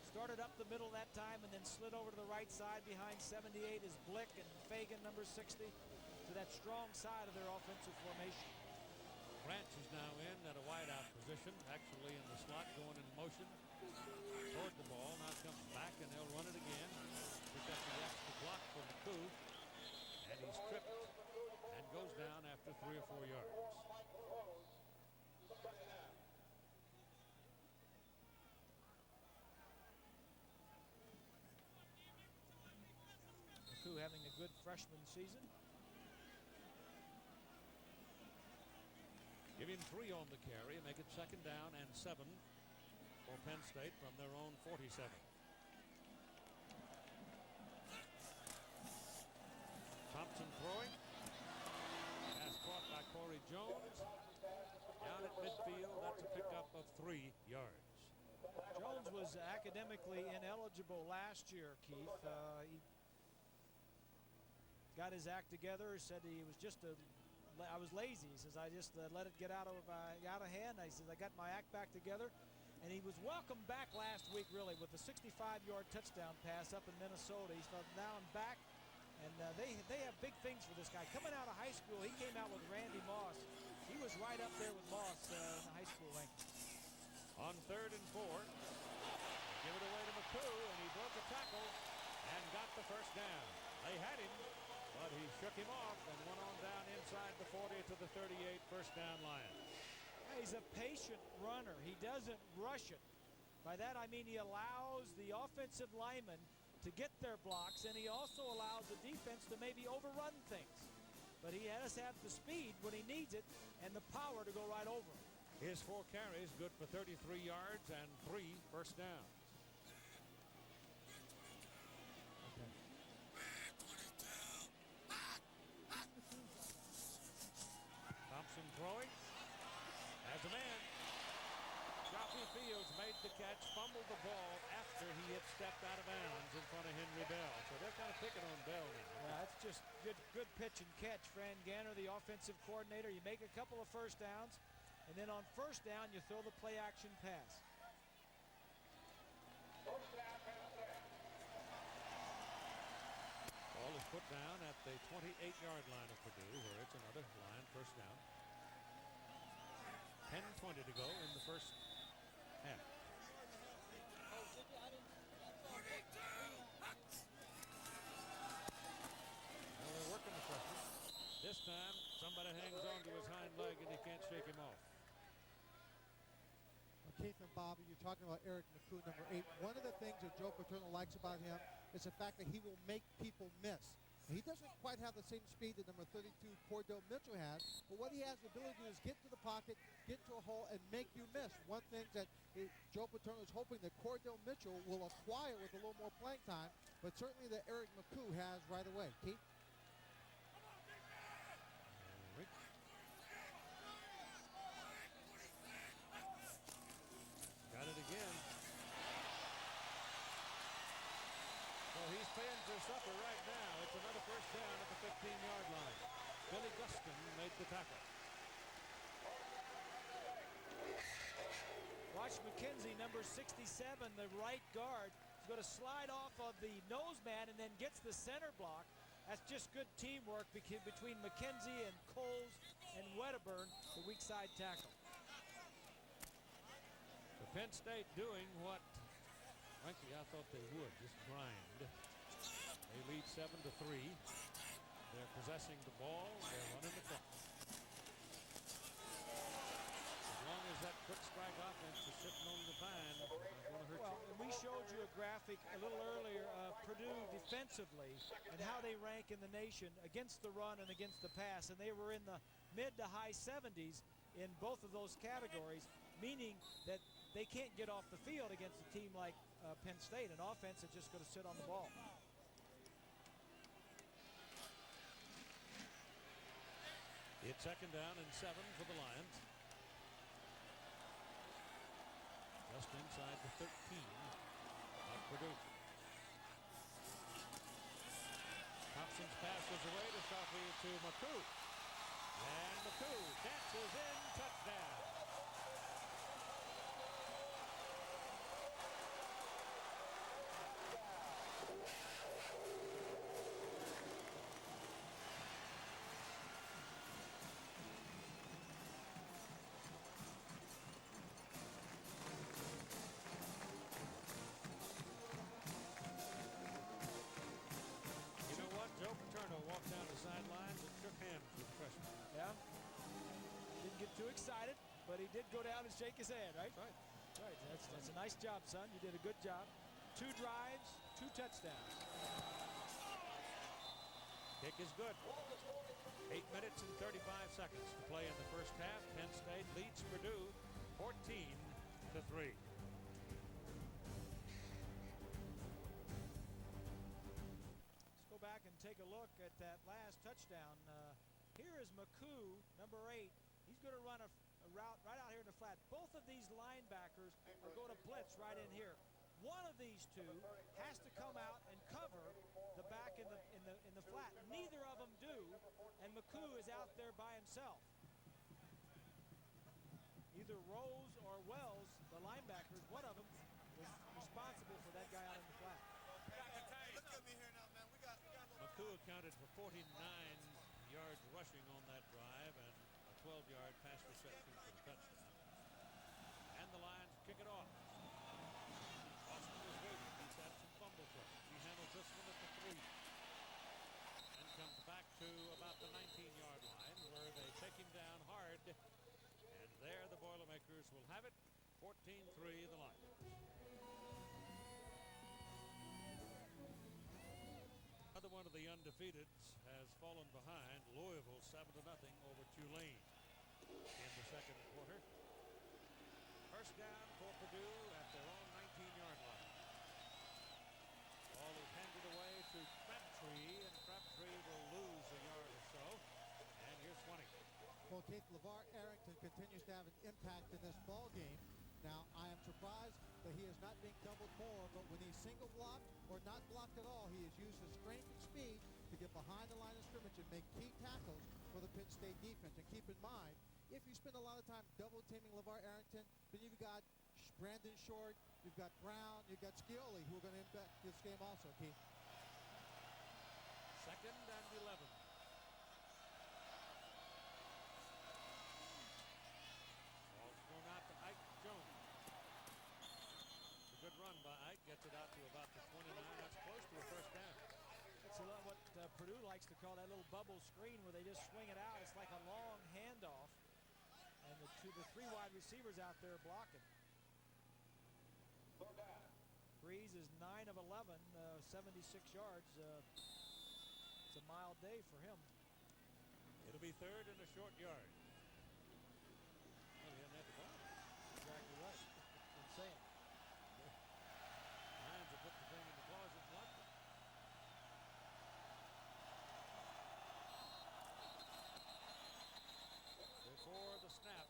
started up the middle that time and then slid over to the right side behind 78 is Blick and Fagan, number 60, to that strong side of their offensive formation. Branch is now in at a wideout position, actually in the slot, going in motion toward the ball. Now comes back, and they'll run it again. Pick up the extra block for McCoo, and he's tripped and goes down after 3 or 4 yards. McCoo having a good freshman season. Give him 3 on the carry, make it second down and 7 for Penn State from their own 47. Thompson throwing. Pass caught by Corey Jones. Down at midfield, that's a pickup of 3 yards. Jones was academically ineligible last year, Keith. He got his act together. He said he was just I was lazy. He says, I just let it get out of hand. He says, I got my act back together. And he was welcomed back last week, really, with a 65-yard touchdown pass up in Minnesota. He's now back, and they have big things for this guy. Coming out of high school, he came out with Randy Moss. He was right up there with Moss in the high school ranks. On 3rd and 4, give it away to McCoo, and he broke a tackle and got the first down. They had him, but he shook him off and went on down inside the 40 to the 38, first down Lions. He's a patient runner. He doesn't rush it. By that I mean he allows the offensive linemen to get their blocks, and he also allows the defense to maybe overrun things. But he has to have the speed when he needs it and the power to go right over him. His 4 carries, good for 33 yards and 3 first downs. Thompson throwing. As a man. Shafi Fields made the catch, fumbled the ball after he had stepped out of bounds in front of Henry Bell. So they're kind of picking on Bell now. Yeah, that's just good pitch and catch. Fran Ganner, the offensive coordinator. You make a couple of first downs, and then on first down, you throw the play action pass. Ball is put down at the 28-yard line of Purdue, where it's another line first down. 10:20 to go in the first half. of hangs on to his hind leg, and he can't shake him off. Keith and Bobby, you're talking about Eric McCoo, number 8. One of the things that Joe Paterno likes about him is the fact that he will make people miss. He doesn't quite have the same speed that number 32 Cordell Mitchell has, but what he has the ability to do is get to the pocket, get to a hole, and make you miss. One thing that Joe Paterno is hoping that Cordell Mitchell will acquire with a little more playing time, but certainly that Eric McCoo has right away. Keith? Got it again. So he's paying for supper right now. It's another first down at the 15-yard line. Billy Gustin made the tackle. Watch McKenzie, number 67, the right guard. He's going to slide off of the nose man and then gets the center block. That's just good teamwork between McKenzie and Coles and Wedderburn, the weak side tackle. So Penn State doing what, frankly, I thought they would, just grind. They lead 7-3. They're possessing the ball. They're running the clock. As long as that quick strike offense is sitting on the vine, it's going to hurt you. And we showed you a graphic a little earlier of Purdue defensively and how they rank in the nation against the run and against the pass. And they were in the mid to high 70s in both of those categories, meaning that they can't get off the field against a team like Penn State, an offense that's just going to sit on the ball. It's 2nd down and 7 for the Lions. Just inside the 13 of Purdue. Thompson's pass was away to Southfield to McCoo. And McCoo dances in, touchdown. Joe Paterno walked down the sidelines and shook hands with the freshman. Yeah. Didn't get too excited, but he did go down and shake his hand, right? Right. Right. That's a nice job, son. You did a good job. 2 drives, 2 touchdowns. Kick is good. 8 minutes and 35 seconds to play in the first half. Penn State leads Purdue 14-3. Back and take a look at that last touchdown. Here is McCoo, number 8. He's going to run a route right out here in the flat. Both of these linebackers are going to blitz right in here. One of these two has to come out and cover the back in the flat. Neither of them do, and McCoo is out there by himself. Either Rose or Wells, the linebackers, one of them was responsible for that guy out in the flat. McCoo accounted for 49 yards rushing on that drive and a 12-yard pass reception for the touchdown. And the Lions kick it off. Austin was waiting. He's had some fumble trouble. He handles this one at the 3. And comes back to about the 19-yard line where they take him down hard. And there the Boilermakers will have it. 14-3 the Lions. Another one of the undefeateds has fallen behind. Louisville 7-0 over Tulane in the second quarter. First down for Purdue at their own 19-yard line. Ball is handed away to Crabtree, and Crabtree will lose a yard or so. And here's 20. Well, Keith, LeVar Arrington continues to have an impact in this ball game. Now, I am surprised that he is not being doubled more, but when he's single blocked or not blocked at all, he has used his strength and speed to get behind the line of scrimmage and make key tackles for the Penn State defense. And keep in mind, if you spend a lot of time double teaming LeVar Arrington, then you've got Brandon Short, you've got Brown, you've got Scioli, who are going to impact this game also, Keith. 2nd and 11. Ball's thrown out to Ike Jones. A good run by Ike, gets it out to about the 29. That's close to a first down. That's a lot what Purdue likes to call that little bubble screen where they just swing it out. It's like a long handoff. And the three wide receivers out there blocking. Breeze is 9 of 11, 76 yards. It's a mild day for him. It'll be third and a short yard. Well, he hadn't had the ball. Exactly right. Insane. Lions have put the thing in the closet and locked it. Before the snap.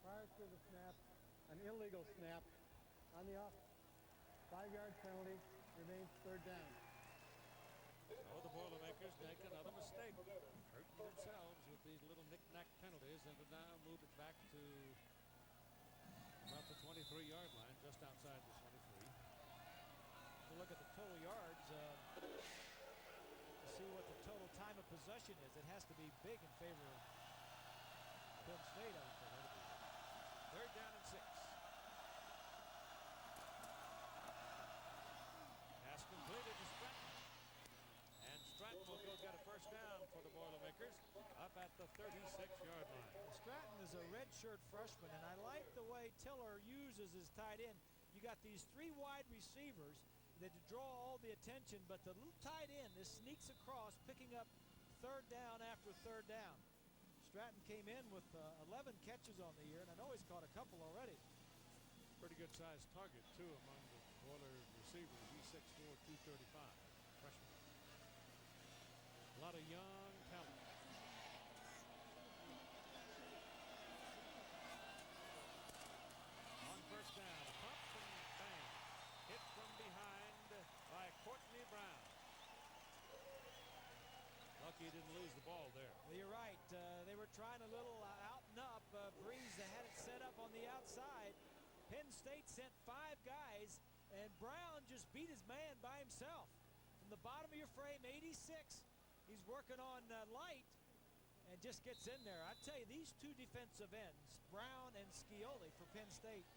Prior to the snap, an illegal snap on the off. 5-yard penalty, remains third down. So the Boilermakers make another mistake. Hurting themselves with these little knick-knack penalties, and to now move it back to about the 23-yard line, just outside the 23. To look at the total yards, to see what the total time of possession is, it has to be big in favor of Penn State. Third down and 6. Pass completed to Stratton. And Stratton will go get a first down for the Boilermakers up at the 36-yard line. Stratton is a redshirt freshman, and I like the way Tiller uses his tight end. You got these 3 wide receivers that draw all the attention, but the little tight end just sneaks across, picking up third down after third down. Stratton came in with 11 catches on the year, and I know he's caught a couple already. Pretty good sized target, too, among the Boiler receivers. He's 6'4", 235, freshman. A lot of young talent. On first down, a pump and bang. Hit from behind by Courtney Brown. Lucky he didn't lose the ball there. Well, you're right. They were trying a little out and up. Breeze had it set up on the outside. Penn State sent 5 guys, and Brown just beat his man by himself. From the bottom of your frame, 86. He's working on Light and just gets in there. I tell you, these 2 defensive ends, Brown and Scioli for Penn State.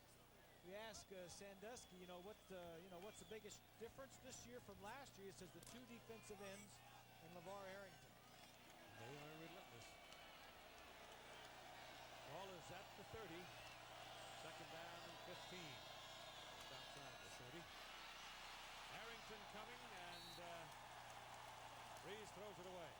We ask Sandusky, what's the biggest difference this year from last year? He says the 2 defensive ends and LeVar Arrington. They are relentless. Ball is at the 30. Second down and 15. Just outside the 30. Arrington coming, and Breeze throws it away.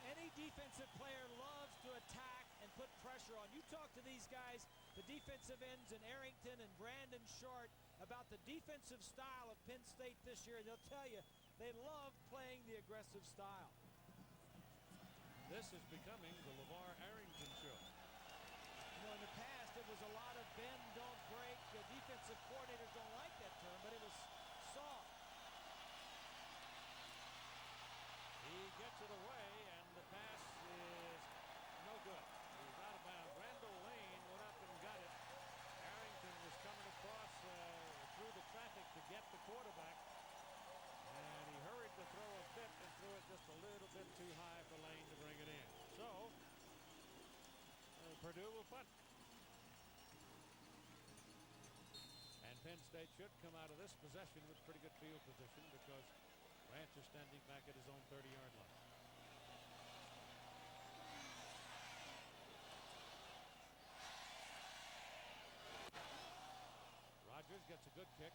Any defensive player loves to attack and put pressure on. You talk to these guys, the defensive ends in Arrington and Brandon Short, about the defensive style of Penn State this year, and they'll tell you they love playing the aggressive style. This is becoming the LeVar Arrington show. In the past, it was a lot of bend, don't break. The defensive coordinators don't like that term, but it was soft. He gets it away, and the pass is no good. He's out of bounds. Randall Lane went up and got it. Arrington was coming across through the traffic to get the quarterback, and he hurried to throw a bit and threw it just a little bit too high for Lane to bring it in. So Purdue will punt. And Penn State should come out of this possession with pretty good field position because Ranch is standing back at his own 30-yard line. Rogers gets a good kick.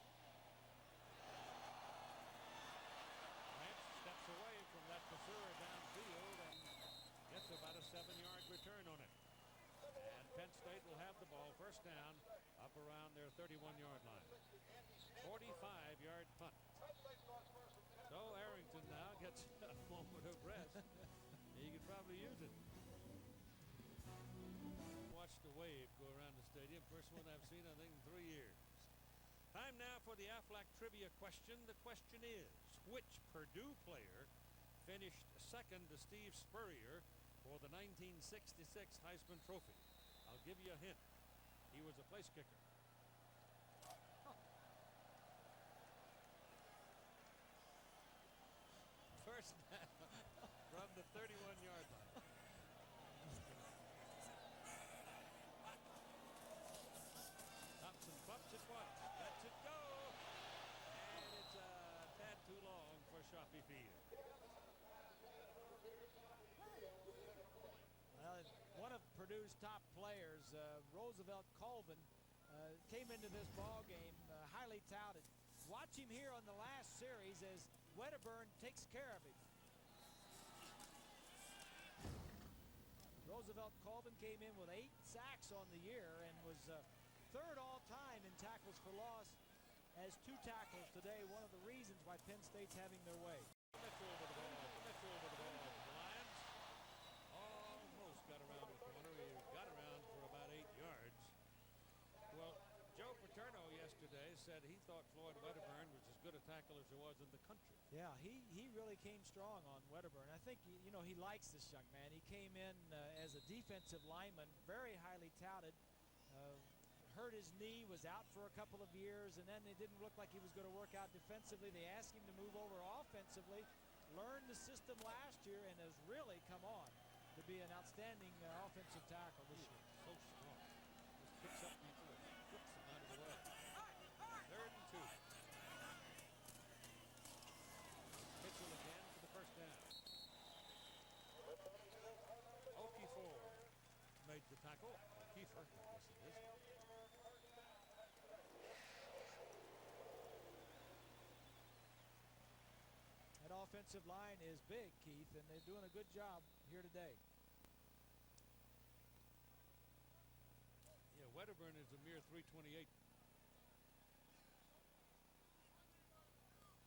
Ranch steps away from that pursuer downfield and gets about a 7-yard return on it. And Penn State will have the ball first down up around their 31-yard line. 45-yard punt. So Arrington now gets a moment of rest. He could probably use it. Watch the wave go around the stadium. game. First one I've seen, I think, in 3 years. Time now for the Aflac trivia question. The question is, which Purdue player finished second to Steve Spurrier for the 1966 Heisman Trophy? I'll give you a hint. He was a place kicker. First down from the 31-yard line. Thompson bumps it once, lets it go, and it's a tad too long for Shoppy Field. Well, one of Purdue's top players, Roosevelt Colvin, came into this ball game highly touted. Watch him here on the last series as Wedderburn takes care of him. Roosevelt Colvin came in with 8 sacks on the year and was third all-time in tackles for loss, as 2 tackles today. One of the reasons why Penn State's having their way. Mitchell with the ball. Mitchell with the ball. The Lions almost got around the corner. He got around for about 8 yards. Well, Joe Paterno yesterday said he thought Floyd Wedderburn was as good a tackle as there was in the country. Yeah, he really came strong on Wedderburn. I think, you know, he likes this young man. He came in as a defensive lineman, very highly touted. Hurt his knee, was out for a couple of years, and then it didn't look like he was going to work out defensively. They asked him to move over offensively, learned the system last year, and has really come on to be an outstanding offensive tackle this year. So strong. Just picks up people and flips them out of the way. 3rd and 2. Mitchell again for the first down. Okafor made the tackle. O'Keefer, I guess it is. That offensive line is big, Keith, and they're doing a good job here today. Yeah, Wedderburn is a mere 328.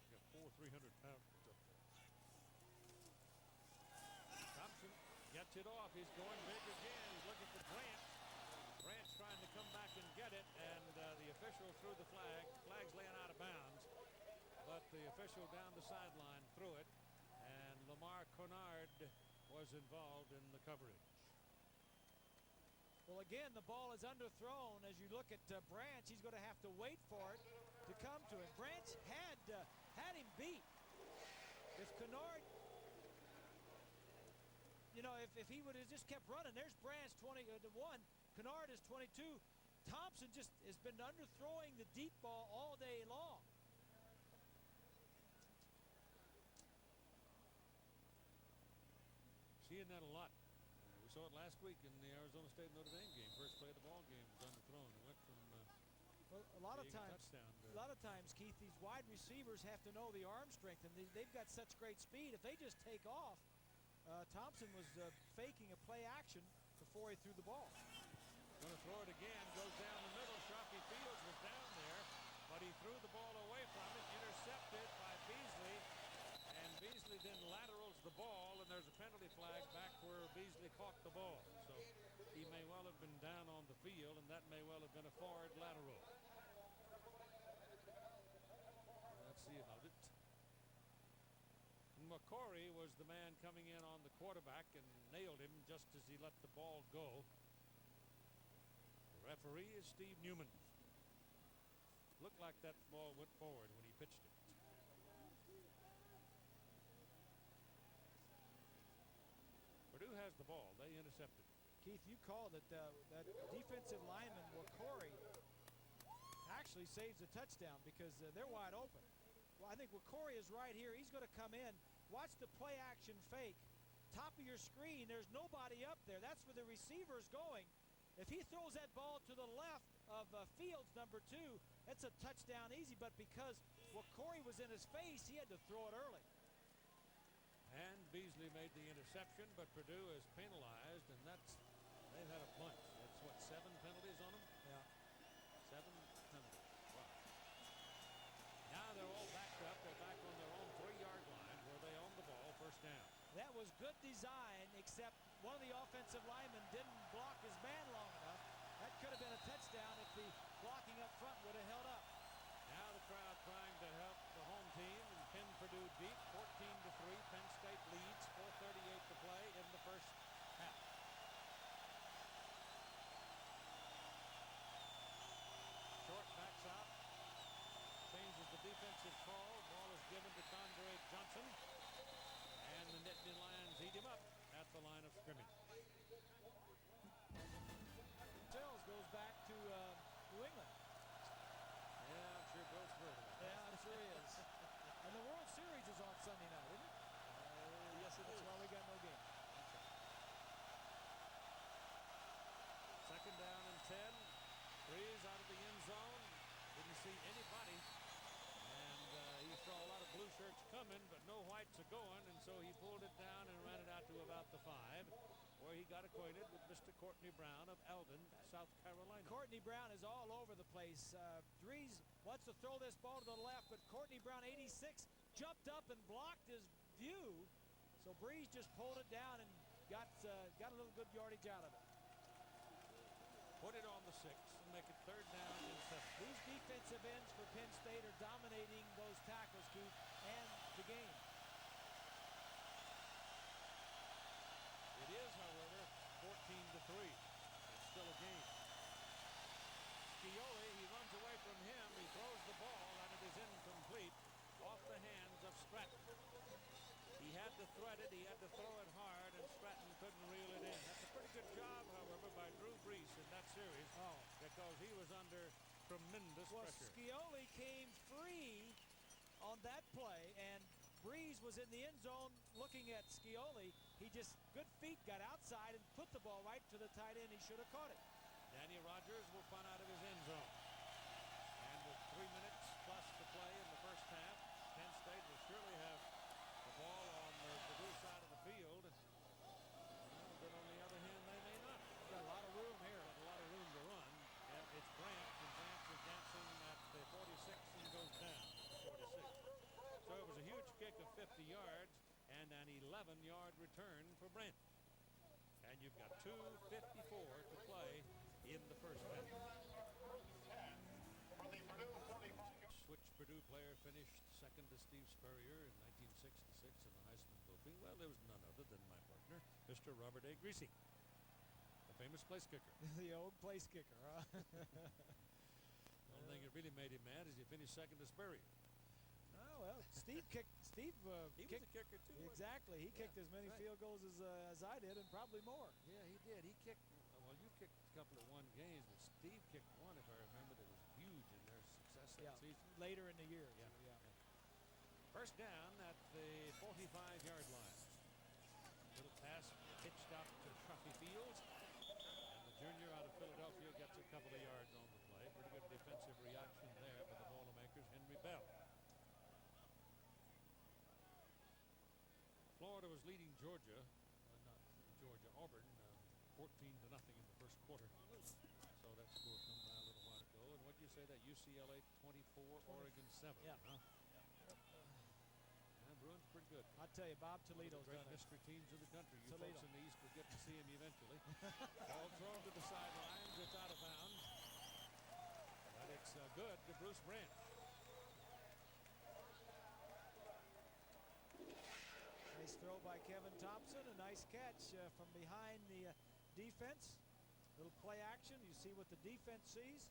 Got 4 300-pound up there. Thompson gets it off. He's going big again. He's looking for Branch. Branch trying to come back and get it, and the official threw the flag. Flag's laying out of bounds, but the official down the sideline threw it, and Lamar Kennard was involved in the coverage. Well, again, the ball is underthrown. As you look at Branch, he's going to have to wait for it to come to him. Branch had him beat. If Kennard, you know, if he would have just kept running, there's Branch 21. Kennard is 22. Thompson just has been underthrowing the deep ball all day long. Seeing that a lot. We saw it last week in the Arizona State Notre Dame game. First play of the ball game was underthrown. It went from well, a lot of times, Keith, these wide receivers have to know the arm strength, and they've got such great speed. If they just take off, Thompson was faking a play action before he threw the ball. Going to throw it again. Goes down the middle. Shockey Fields was down there, but he threw the ball away from it. Intercepted by Beasley. And Beasley then laterals the ball, and there's a penalty flag back where Beasley caught the ball. So he may well have been down on the field, and that may well have been a forward lateral. Let's see about it. McCory was the man coming in on the quarterback and nailed him just as he let the ball go. The referee is Steve Newman. Looked like that ball went forward when he pitched it. Purdue has the ball. They intercepted it. Keith, you called it. That defensive lineman, Wakori, actually saves a touchdown because they're wide open. Well, I think Wakori is right here. He's going to come in. Watch the play action fake. Top of your screen, there's nobody up there. That's where the receiver's going. If he throws that ball to the left of Fields, number 2, that's a touchdown easy. But because Wakori was in his face, he had to throw it early. And Beasley made the interception, but Purdue is penalized, and they've had a bunch. That's what, 7 penalties on them? Yeah. 7 penalties. Wow. Now they're all backed up. They're back on their own 3-yard line where they own the ball, first down. That was good design, except one of the offensive linemen didn't block his man long enough, That could have been a touchdown if the blocking up front would have held up. Now the crowd trying to help the home team and pin Purdue deep, 14-3. Penn State leads, 4:38 to play in the first half. Short backs out, changes the defensive call. Ball is given to Condre Johnson, and the Nittany Lions eat him up at the line of scrimmage. Sills goes back to New England. Yeah, I'm sure Bill's thrilled about that. Yeah, I'm sure he is. And the World Series is on Sunday night, isn't it? Yes, it is. Well, we got no game. Second down and 10. Breeze out of the end zone. Didn't see anybody. And he saw a lot of blue shirts coming, but no whites are going. And so he pulled it down and ran it out to about the 5, where he got acquainted with Mr. Courtney Brown of Eldon, South Carolina. Courtney Brown is all over the place. Breeze wants to throw this ball to the left, but Courtney Brown, 86, jumped up and blocked his view. So Breeze just pulled it down and got a little good yardage out of it. Put it on the 6 and make it third down and 7. These defensive ends for Penn State are dominating those tackles, Keith, and the game. It is, however, 14-3. It's still a game. Scioli, he runs away from him. He throws the ball, and it is incomplete off the hands of Stratton. He had to thread it. He had to throw it hard, and Stratton couldn't reel it in. That's a pretty good job, however, by Drew Brees in that series because he was under tremendous pressure. Scioli came free on that play, and Breeze was in the end zone looking at Scioli. He just, good feet, got outside and put the ball right to the tight end. He should have caught it. Danny Rogers will punt out of his end zone. And with 3 minutes plus to play in the first half, Penn State will surely have the ball on the Purdue side of the field. But on the other hand, they may not. Got a lot of room here. Got a lot of room to run. Yeah, it's Grant, and Grant is dancing at the 46 and goes down to 46. So it was a huge kick of 50 yards and an 11-yard return for Brent. And you've got 2:54 to play in the first half. Switch Purdue player finished second to Steve Spurrier in 1966 in the Heisman Trophy. Well, there was none other than my partner, Mr. Robert A. Greasy, the famous place kicker. The old place kicker, huh? The only thing that really made him mad is he finished second to Spurrier. Oh, well, Steve kicked. He was a kicker, too. Exactly. He kicked as many field goals as I did, and probably more. Yeah, he did. He kicked, well, you kicked a couple of one games, but Steve kicked one, if I remember, that was huge in their success that season. Later in the year. Yeah. First down at the 45-yard line. Little pass pitched out to Truffy Fields. And the junior out of Philadelphia gets a couple of yards on the play. Pretty good defensive reaction there by the Boilermakers. Henry Bell. Florida was leading Georgia, Auburn, 14-0 in the first quarter. So that score come by a little while ago. And what did you say, that UCLA 24, Oregon 7? Yeah. Huh? Bruins pretty good. I'll tell you, Bob Toledo's great done it. mystery teams in the country. You Toledo. folks in the East will get to see him eventually. Ball thrown to the sidelines. It's out of bounds. But it's good to Bruce Branch. Nice throw by Kevin Thompson. A nice catch from behind the defense. Little play action. You see what the defense sees.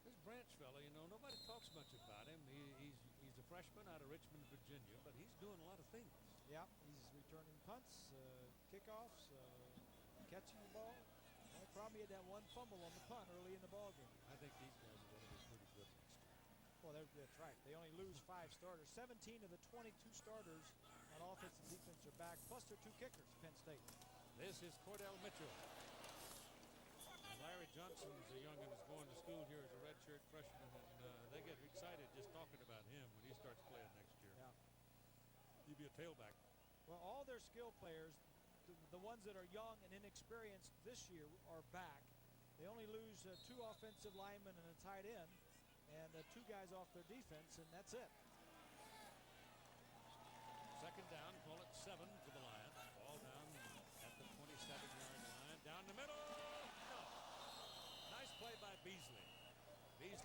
This Branch fella, you know, nobody talks much about him. He's a freshman out of Richmond, Virginia, but he's doing a lot of things. Yeah, he's returning punts, kickoffs, catching the ball. Only problem, he had that one fumble on the punt early in the ball game. I think these guys are going to be pretty good next year. Well, that's right. They only lose 5 starters. 17 of the 22 starters on offense and defense are back, plus their 2 kickers, Penn State. This is Cordell Mitchell. And Larry Johnson's a young'un who's going to school here as a redshirt freshman, and they get excited just talking about him when he starts playing next year. Yeah. He'd be a tailback. Well, all their skill players, the ones that are young and inexperienced this year, are back. They only lose 2 offensive linemen and a tight end, and 2 guys off their defense, and that's it. Second down, call it 7 for the Lions. Ball down at the 27-yard line. Down the middle.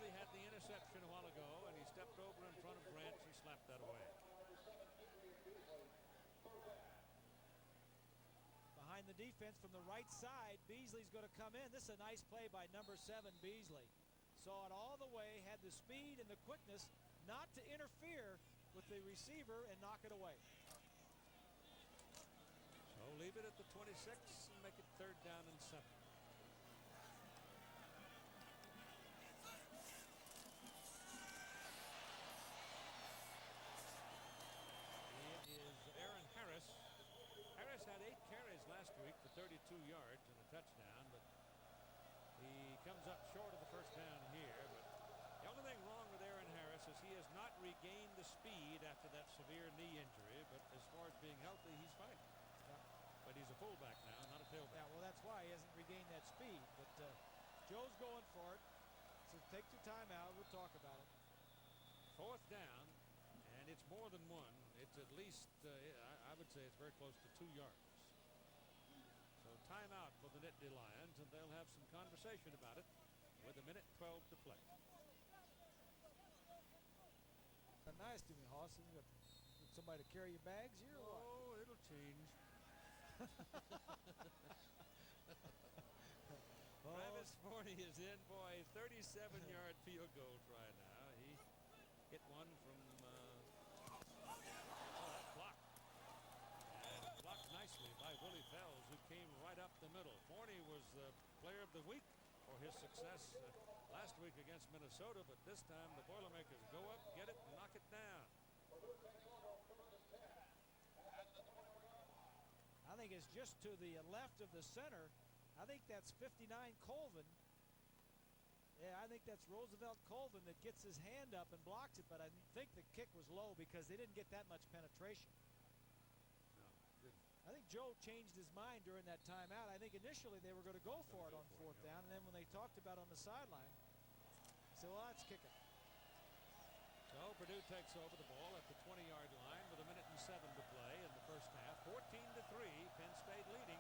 Beasley had the interception a while ago, and he stepped over in front of Branch and slapped that away. Behind the defense from the right side, Beasley's going to come in. This is a nice play by number 7, Beasley. Saw it all the way, had the speed and the quickness not to interfere with the receiver and knock it away. So leave it at the 26 and make it 3rd down and 7. It is Aaron Harris. Harris had 8 carries last week for 32 yards and a touchdown, but he comes up short of the first down here. But the only thing wrong with Aaron Harris is he has not regained the speed after that severe knee injury, but as far as being healthy, he's fine. But he's a fullback now, not a tailback. Yeah, well, that's why he hasn't regained that speed. But Joe's going for it. So take your time out. We'll talk about it. 4th down, and it's more than 1. It's at least, I would say it's very close to 2 yards. So timeout for the Nittany Lions, and they'll have some conversation about it with 1:12 to play. Not nice to me, Hoss. You got somebody to carry your bags here or what? Oh, it'll change. Travis Forney is in, boy. 37-yard field goal try now. He hit one from that blocked. And blocked nicely by Willie Fells, who came right up the middle. Forney was the player of the week for his success last week against Minnesota, but this time the Boilermakers go up, get it, and knock it down. I think it's just to the left of the center. I think that's 59 Colvin. Yeah, I think that's Roosevelt Colvin that gets his hand up and blocks it, but I think the kick was low because they didn't get that much penetration. No, I think Joe changed his mind during that timeout. I think initially they were going to go for it on 4th down, and then when they talked about it on the sideline, they said, well, let's kick it. So Purdue takes over the ball at the 20-yard line with 1:07 to play in the first half. 14-3, Penn State leading.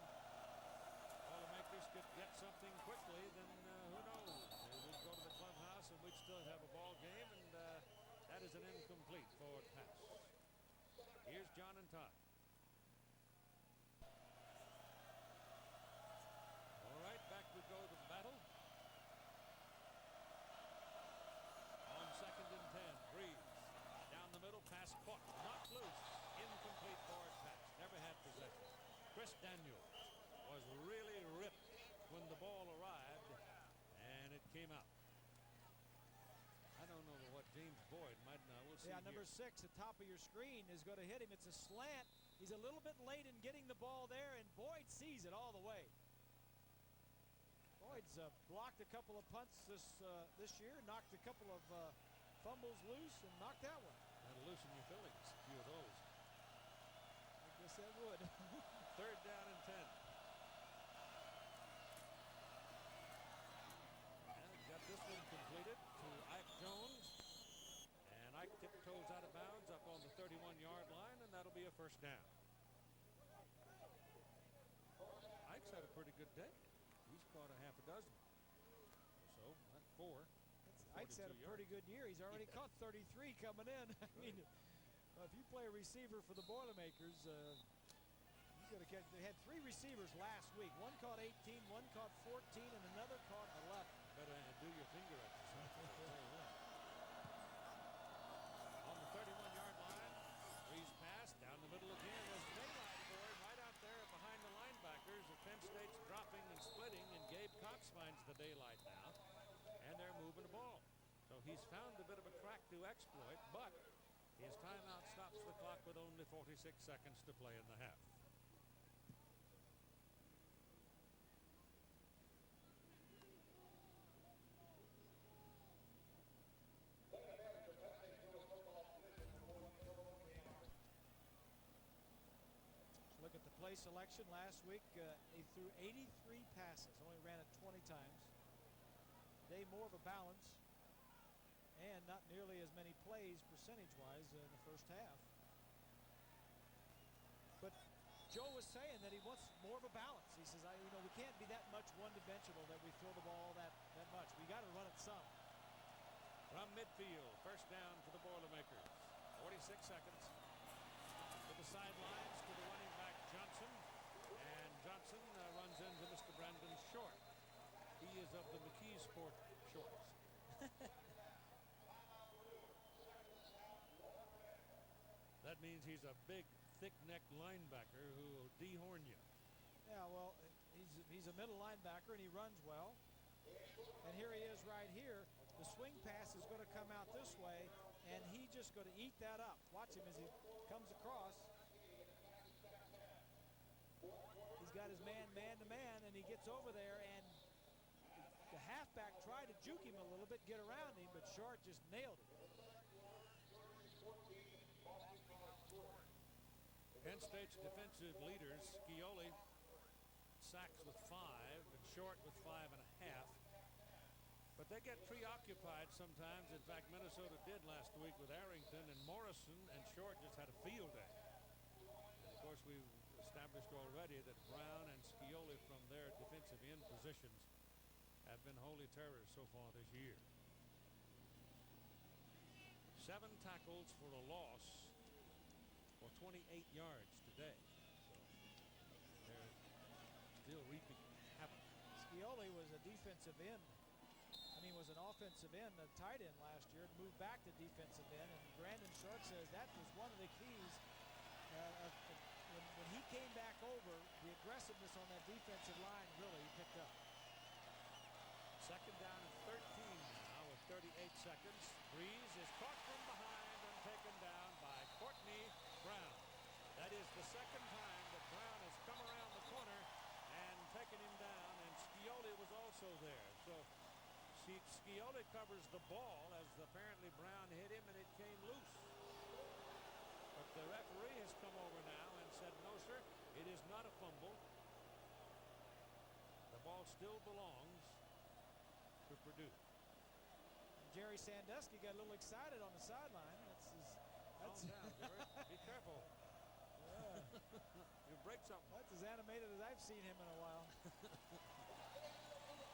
Boilermakers could get something quickly, then who knows? We'd go to the clubhouse and we'd still have a ball game, and that is an incomplete forward pass. Here's John and Todd. All right, back we go to the battle. On 2nd and 10, Breeze. Down the middle, pass caught, knocked loose. Incomplete forward pass, never had possession. Chris Daniels was really ripped when the ball arrived, and it came out. I don't know what James Boyd might know. We'll see. Yeah, number here. 6, the top of your screen is going to hit him. It's a slant. He's a little bit late in getting the ball there, and Boyd sees it all the way. Boyd's blocked a couple of punts this year, knocked a couple of fumbles loose, and knocked that one. That'll loosen your Phillies, a few of those. I guess that would. 3rd down and 10. And got this one completed to Ike Jones. And Ike tiptoes out of bounds up on the 31-yard line, and that'll be a first down. Ike's had a pretty good day. He's caught a half a dozen or so, not 4. Ike's had a pretty good year. He's already caught 33 coming in. I mean, if you play a receiver for the Boilermakers, you got to catch. They had 3 receivers last week. One caught 18, one caught 14, and another caught 11. Better do your finger exercise. On the 31-yard line, Breeze pass down the middle again. There's daylight for him right out there behind the linebackers. And Penn State's dropping and splitting, and Gabe Cox finds the daylight now. And they're moving the ball. So he's found a bit of a crack to exploit, but his timeout stops the clock with only 46 seconds to play in the half. Look at the play selection last week. He threw 83 passes, only ran it 20 times. Today, more of a balance, and not nearly as many plays percentage-wise in the first half. But Joe was saying that he wants more of a balance. He says, we can't be that much one-dimensional that we throw the ball that much. We got to run it some. From midfield, first down for the Boilermakers. 46 seconds. To the sidelines to the running back Johnson. And Johnson runs into Mr. Brandon Short. He is of the McKee Sport shorts. That means he's a big, thick-necked linebacker who will dehorn you. Yeah, well, he's a middle linebacker, and he runs well. And here he is right here. The swing pass is going to come out this way, and he's just going to eat that up. Watch him as he comes across. He's got his man to man, and he gets over there, and the halfback tried to juke him a little bit, get around him, but Short just nailed it. Penn State's defensive leaders, Scioli sacks with 5 and Short with 5.5. But they get preoccupied sometimes. In fact, Minnesota did last week with Arrington and Morrison, and Short just had a field day. And of course, we've established already that Brown and Scioli from their defensive end positions have been holy terrors so far this year. 7 tackles for a loss for 28 yards today. So they're still reaping havoc. Scioli was a defensive end. Was an offensive end, a tight end last year, and moved back to defensive end. And Brandon Short says that was one of the keys. When he came back over, the aggressiveness on that defensive line really picked up. Second down and 13 now with 38 seconds. Breeze is caught from behind and taken down by Courtney Brown. That is the second time that Brown has come around the corner and taken him down, and Scioli was also there. So Scioli covers the ball as apparently Brown hit him and it came loose. But the referee has come over now and said, no, sir, it is not a fumble. The ball still belongs to Purdue. And Jerry Sandusky got a little excited on the sideline. Calm down, Jerry. Be careful. Yeah. You break something. That's as animated as I've seen him in a while.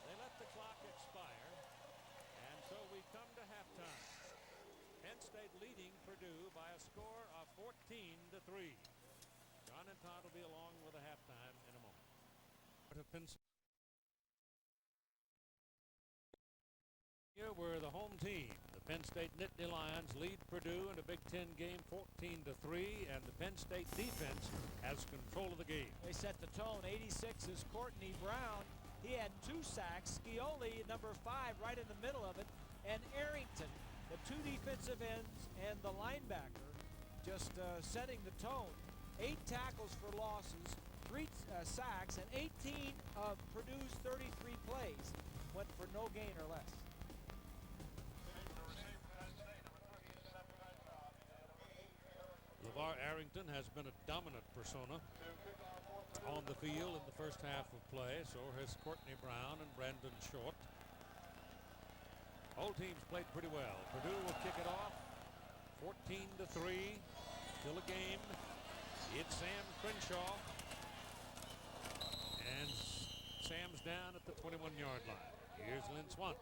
They let the clock expire, and so we come to halftime. Penn State leading Purdue by a score of 14-3. John and Todd will be along with the halftime in a moment. Here we're the home team. The Penn State Nittany Lions lead Purdue in a Big Ten game 14-3, and the Penn State defense has control of the game. They set the tone. 86 is Courtney Brown. He had 2 sacks. Scioli, number 5, right in the middle of it. And Arrington, the 2 defensive ends and the linebacker, just setting the tone. 8 tackles for losses, 3 sacks, and 18 of Purdue's 33 plays went for no gain or less. LeVar Arrington has been a dominant persona on the field in the first half of play. So has Courtney Brown and Brandon Short. Both teams played pretty well. Purdue will kick it off. 14-3. Still a game. It's Sam Crenshaw. And Sam's down at the 21-yard line. Here's Lynn Swann.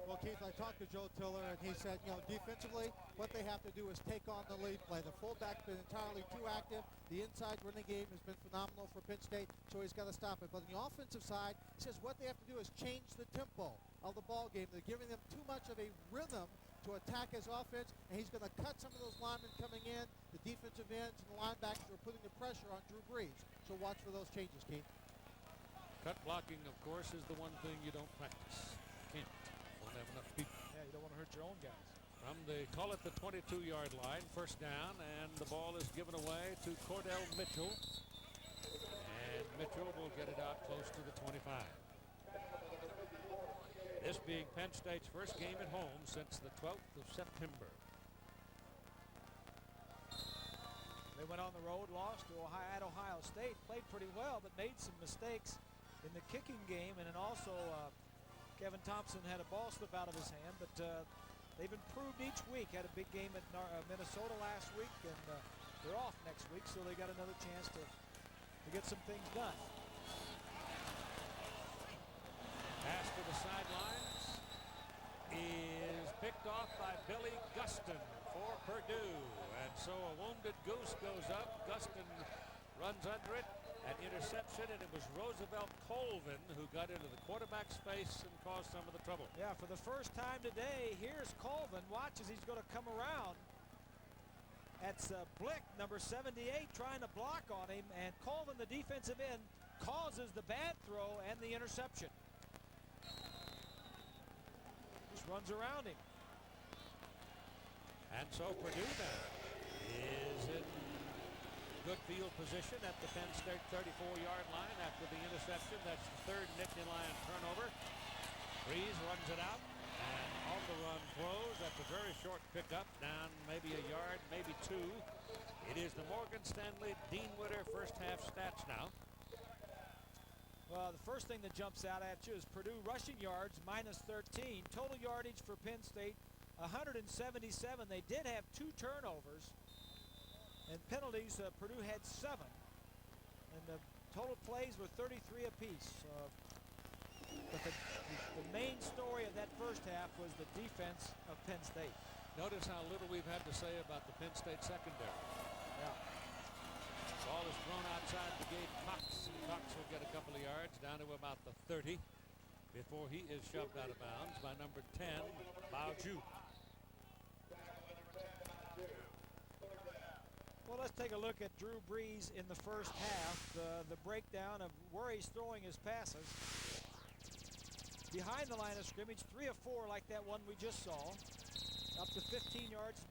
Well, Keith, I talked to Joe Tiller, and he said, defensively, what they have to do is take on the lead play. The fullback's been entirely too active. The inside running game has been phenomenal for Penn State, so he's got to stop it. But on the offensive side, he says what they have to do is change the tempo of the ball game. They're giving them too much of a rhythm to attack his offense, and he's going to cut some of those linemen coming in. The defensive ends and the linebackers are putting the pressure on Drew Brees. So watch for those changes, Keith. Cut blocking, of course, is the one thing you don't practice. Can't. Don't have enough people. Yeah, you don't want to hurt your own guys. From the call it the 22-yard line, first down, and the ball is given away to Cordell Mitchell. And Mitchell will get it out close to the 25. This being Penn State's first game at home since the 12th of September. They went on the road, lost to Ohio State, played pretty well, but made some mistakes in the kicking game, and then also Kevin Thompson had a ball slip out of his hand, but they've improved each week. Had a big game at Minnesota last week, and they're off next week, so they got another chance to get some things done. Pass to the sidelines is picked off by Billy Gustin for Purdue. And so a wounded goose goes up. Gustin runs under it. An interception, and it was Roosevelt Colvin who got into the quarterback's face and caused some of the trouble. Yeah, for the first time today, here's Colvin. Watch as he's going to come around. That's Blick, number 78, trying to block on him, and Colvin, the defensive end, causes the bad throw and the interception. Just runs around him. And so Purdue now is in good field position at the Penn State 34-yard line after the interception. That's the third Nittany Lion turnover. Breeze runs it out, and on the run throws. That's a very short pickup, down maybe a yard, maybe two. It is the Morgan Stanley Dean Witter first half stats now. Well, the first thing that jumps out at you is Purdue rushing yards, -13. Total yardage for Penn State, 177. They did have 2 turnovers. And penalties, Purdue had 7. And the total plays were 33 apiece. But the main story of that first half was the defense of Penn State. Notice how little we've had to say about the Penn State secondary. Yeah. Ball is thrown outside to Gabe Cox. Cox will get a couple of yards down to about the 30 before he is shoved out of bounds by number 10, Bao Ju. Well, let's take a look at Drew Brees in the first half. The breakdown of where he's throwing his passes. Behind the line of scrimmage, 3 of 4 like that one we just saw. Up to 15 yards,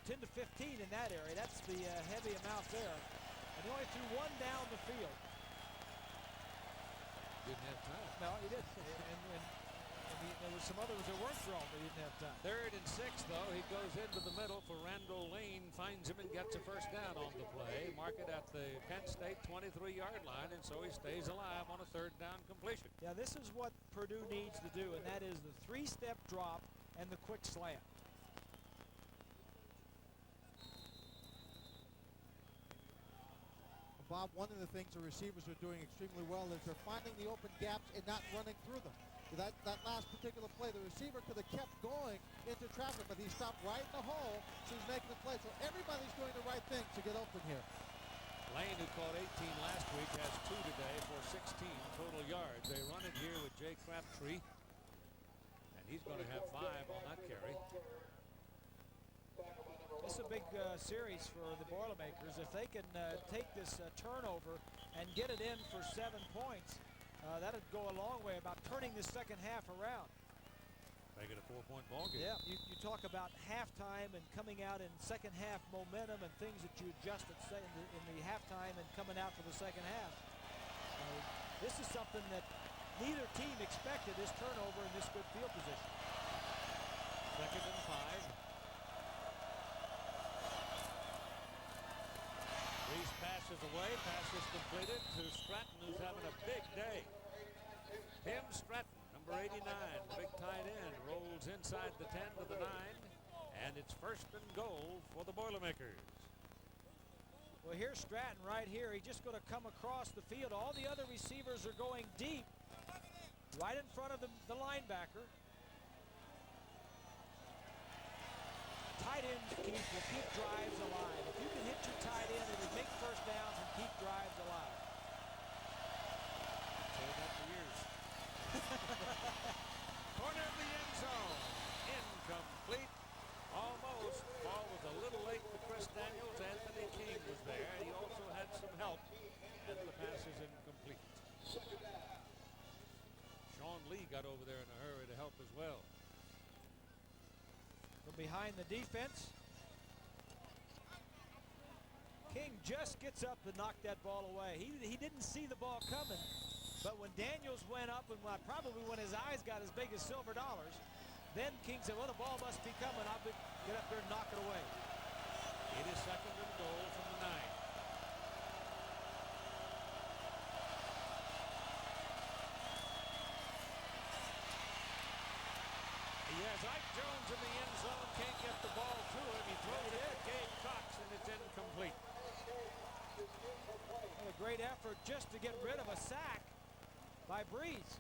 10 to 15 in that area. That's the heavy amount there. And he only threw 1 down the field. Didn't have time. No, he didn't. There was some others that weren't thrown, but he didn't have time. 3rd and 6, though. He goes into the middle for Randall Lane, finds him and gets a first down on the play. Mark it at the Penn State 23-yard line, and so he stays alive on a 3rd down completion. Yeah, this is what Purdue needs to do, and that is the 3-step drop and the quick slant. Bob, one of the things the receivers are doing extremely well is they're finding the open gaps and not running through them. That last particular play, the receiver could have kept going into traffic, but he stopped right in the hole, so he's making the play. So everybody's doing the right thing to get open here. Lane, who caught 18 last week, has 2 today for 16 total yards. They run it here with Jay Crabtree, and he's going to have 5 on that carry. This is a big series for the Boilermakers. If they can take this turnover and get it in for 7 points, that would go a long way about turning this second half around. Make it a 4-point ball game. Yeah, you talk about halftime and coming out in second half momentum and things that you adjust in the halftime and coming out for the second half. This is something that neither team expected, this turnover in this good field position. 2nd and 5. Reese passes away, pass is completed to Stratton, who's having a big day. Tim Stratton, number 89, big tight end, rolls inside the 10 to the 9, and it's 1st and goal for the Boilermakers. Well, here's Stratton right here. He's just going to come across the field. All the other receivers are going deep, right in front of the linebacker. Tight ends, Keith, will keep drives alive. If you can hit your tight end, it will make first downs and keep drives alive. I've told that for years. Corner of the end zone. Incomplete. Almost. Ball was a little late for Chris Daniels. Anthony King was there. He also had some help, and the pass is incomplete. Sean Lee got over there in a hurry to help as well. From behind the defense, King just gets up to knock that ball away. He didn't see the ball coming, but when Daniels went up, and probably when his eyes got as big as silver dollars, then King said, well, the ball must be coming. I'll get up there and knock it away. It is 2nd and goal from the 9. He has Ike Jones in the end zone, can't get the ball to him. He throws it to Gabe Cox, and it's incomplete. What a great effort just to get rid of a sack by Breeze.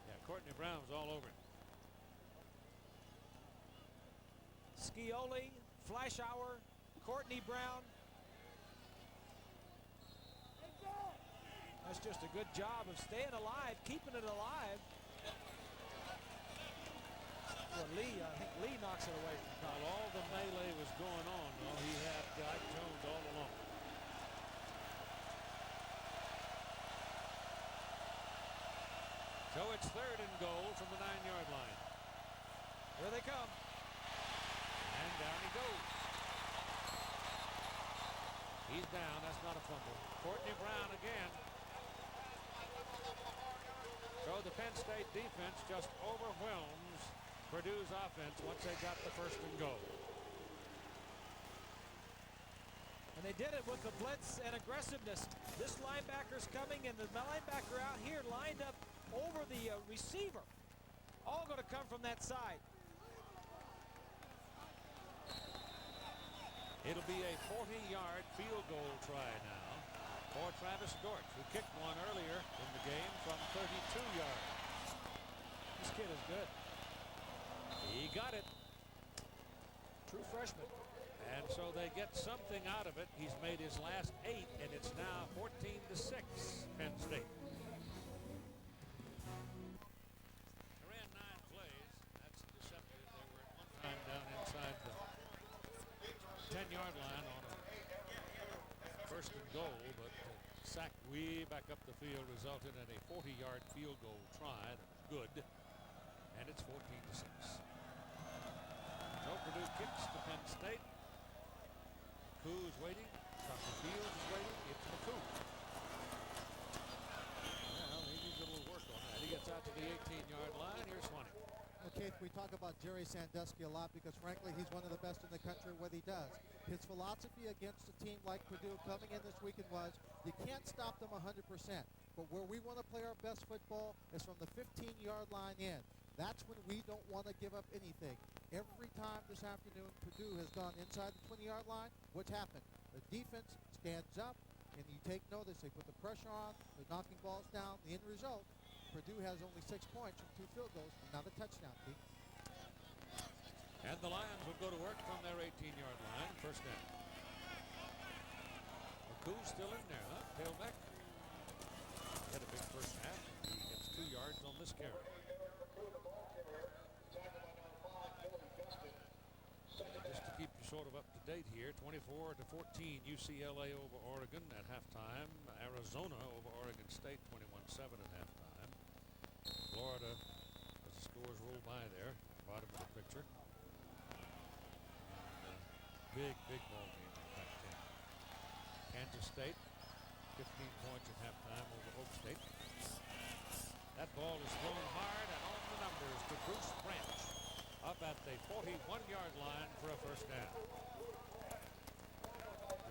Yeah, Courtney Brown's all over him. Scioli, Fleischauer, Courtney Brown. That's just a good job of staying alive, keeping it alive. Well, Lee, I think Lee knocks it away from Powell. While all the melee was going on, though, he had Ike Jones all along. So it's 3rd and goal from the 9-yard line. Here they come. And down he goes. He's down. That's not a fumble. Courtney Brown again. So the Penn State defense just overwhelms Purdue's offense once they got the 1st and goal. And they did it with the blitz and aggressiveness. This linebacker's coming, and the linebacker out here lined up over the receiver. All going to come from that side. It'll be a 40-yard field goal try now for Travis Dortch, who kicked one earlier in the game from 32 yards. This kid is good. He got it. True freshman. And so they get something out of it. He's made his last 8, and it's now 14-6, Penn State. They ran 9 plays. That's deceptive. They were at one time down inside the 10-yard line on a 1st and goal, but sack way back up the field resulted in a 40-yard field goal try. That was good, and it's 14-6. So Purdue kicks to Penn State. McCool's waiting. Dr. Fields is waiting. It's McCool. Well, he needs a little work on that. He gets out to the 18-yard line. Here's Swanee. Okay, we talk about Jerry Sandusky a lot because, frankly, he's one of the best in the country at what he does. His philosophy against a team like Purdue coming in this weekend was you can't stop them 100%. But where we want to play our best football is from the 15-yard line in. That's when we don't want to give up anything. Every time this afternoon Purdue has gone inside the 20-yard line, what's happened? The defense stands up, and you take notice. They put the pressure on. They're knocking balls down. The end result, Purdue has only 6 points from 2 field goals and not a touchdown, Pete. And the Lions will go to work from their 18-yard line. 1st down. McCool's still in there, huh? Tailback. Had a big first half. He gets 2 yards on this carry. Just to keep you sort of up to date here, 24-14 UCLA over Oregon at halftime. Arizona over Oregon State 21-7 at halftime. Florida, as the scores roll by there, bottom of the picture. And, big ball game in Pac-10. Kansas State 15 points at halftime over Oak State. That ball is thrown hard and on the numbers to Bruce Branch up at the 41-yard line for a 1st down.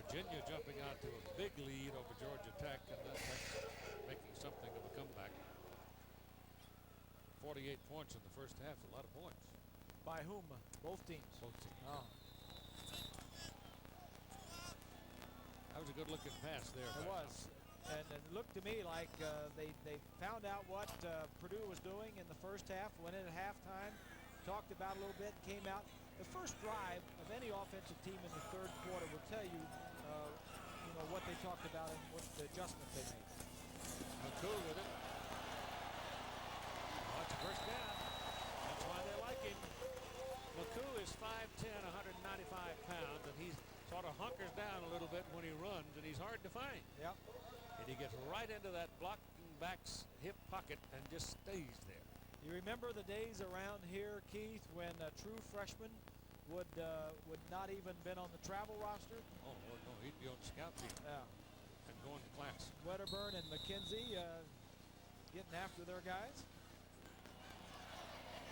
Virginia jumping out to a big lead over Georgia Tech, and that's making something of a comeback. 48 points in the first half is a lot of points. By whom? Both teams. Both teams. Oh. That was a good-looking pass there. It was. And it looked to me like they found out what Purdue was doing in the first half, went in at halftime, talked about it a little bit, came out. The first drive of any offensive team in the 3rd quarter will tell you, what they talked about and what the adjustment they made. McCool with it. Oh, it's a 1st down. That's why they like him. McCool is 5'10", 195 pounds, and he sort of hunkers down a little bit when he runs, and he's hard to find. Yep. And he gets right into that blocking back's hip pocket and just stays there. You remember the days around here, Keith, when a true freshman would not even been on the travel roster? Oh, Lord, no. He'd be on the scout team. Yeah. And going to class. Wedderburn and McKenzie getting after their guys.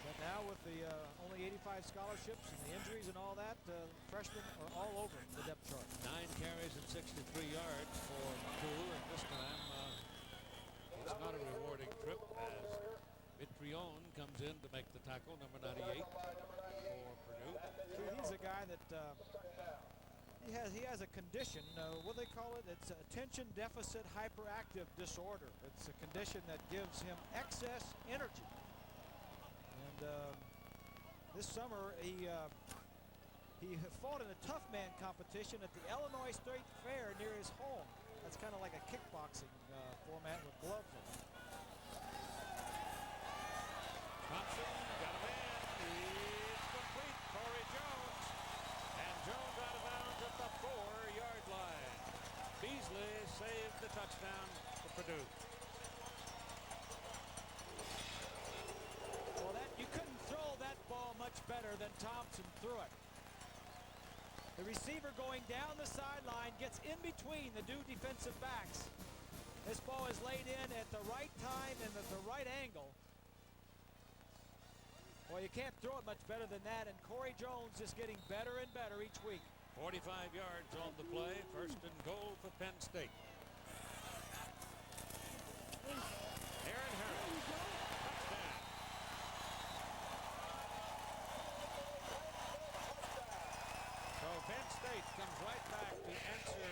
But now with the only 85 scholarships and the injuries and all that, freshmen are all over the depth chart. 9 carries and 63 yards for McCool, and this time it's not a rewarding trip as Mitrione comes in to make the tackle, number 98 for Purdue. He's a guy that he has a condition. What do they call it? It's attention deficit hyperactive disorder. It's a condition that gives him excess energy. And this summer he He fought in a tough man competition at the Illinois State Fair near his home. That's kind of like a kickboxing format with gloves on. Thompson got a man. It's complete. Corey Jones. And Jones out of bounds at the 4-yard line. Beasley saved the touchdown for Purdue. Well, you couldn't throw that ball much better than Thompson threw it. The receiver going down the sideline gets in between the two defensive backs. This ball is laid in at the right time and at the right angle. Well, you can't throw it much better than that, and Corey Jones is getting better and better each week. 45 yards on the play. First and goal for Penn State. Aaron Harris. Touchdown. So Penn State comes right back to answer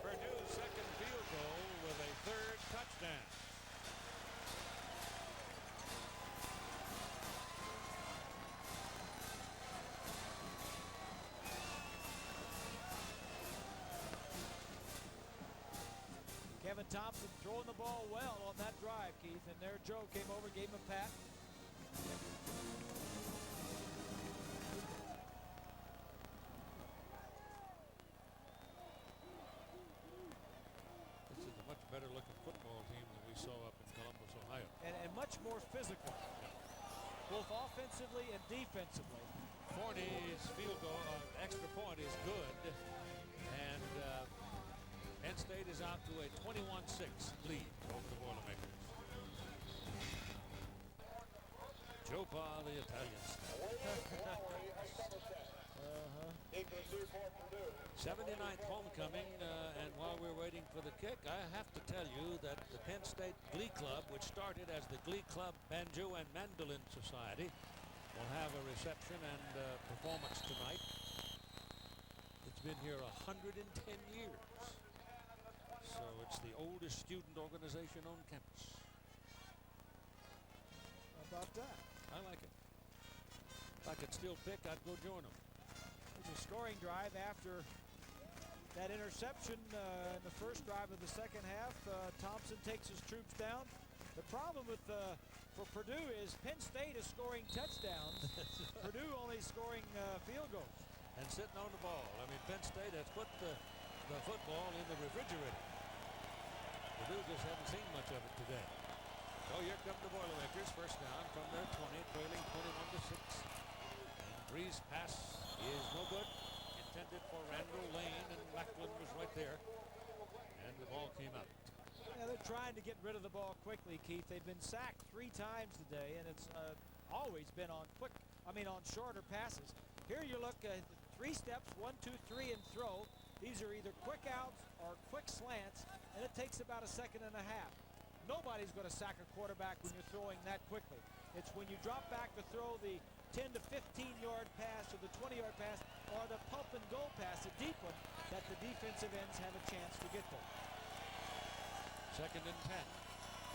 Purdue's second field goal with a third touchdown. Kevin Thompson throwing the ball well on that drive, Keith, and there Joe came over, gave him a pat. This is a much better looking football team than we saw up in Columbus, Ohio. And much more physical, both offensively and defensively. Forney's field goal, extra point is good, and Penn State is out to a 21-6 lead over the Boilermakers. Joe Pa, the Italian star. 79th homecoming, and while we're waiting for the kick, I have to tell you that the Penn State Glee Club, which started as the Glee Club Banjo and Mandolin Society, will have a reception and performance tonight. It's been here 110 years. So it's the oldest student organization on campus. How about that? I like it. If I could still pick, I'd go join them. There's a scoring drive after that interception in the first drive of the second half. Thompson takes his troops down. The problem with for Purdue is Penn State is scoring touchdowns. Purdue only scoring field goals. And sitting on the ball. I mean, Penn State has put the football in the refrigerator. Purdue just haven't seen much of it today. So here come the Boilermakers. First down from their 20, trailing 21-6. And Bree's pass is no good. Intended for Randall Lane, and Lackland was right there. And the ball came out. Yeah, they're trying to get rid of the ball quickly, Keith. They've been sacked 3 times today, and it's always been on shorter passes. Here you look at 3 steps, 1, 2, 3, and throw. These are either quick outs or quick slants, and it takes about a second and a half. Nobody's going to sack a quarterback when you're throwing that quickly. It's when you drop back to throw the 10 to 15-yard pass or the 20-yard pass or the pump and go pass, a deep one, that the defensive ends have a chance to get there. Second and 10.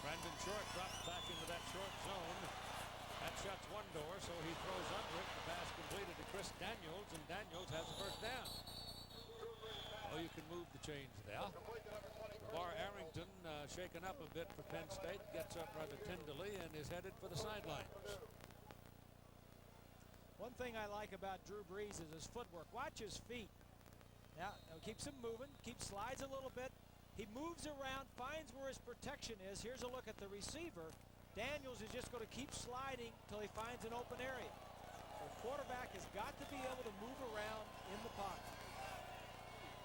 Brandon Short drops back into that short zone. That shuts one door, so he throws under it. The pass completed to Chris Daniels, and Daniels has the first down. Oh, you can move the chains there. LeVar Arrington shaken up a bit for Penn State, gets up rather tenderly and is headed for the sideline. One thing I like about Drew Brees is his footwork. Watch his feet. Now keeps him moving, slides a little bit. He moves around, finds where his protection is. Here's a look at the receiver. Daniels is just going to keep sliding till he finds an open area. The quarterback has got to be able to move around in the pocket.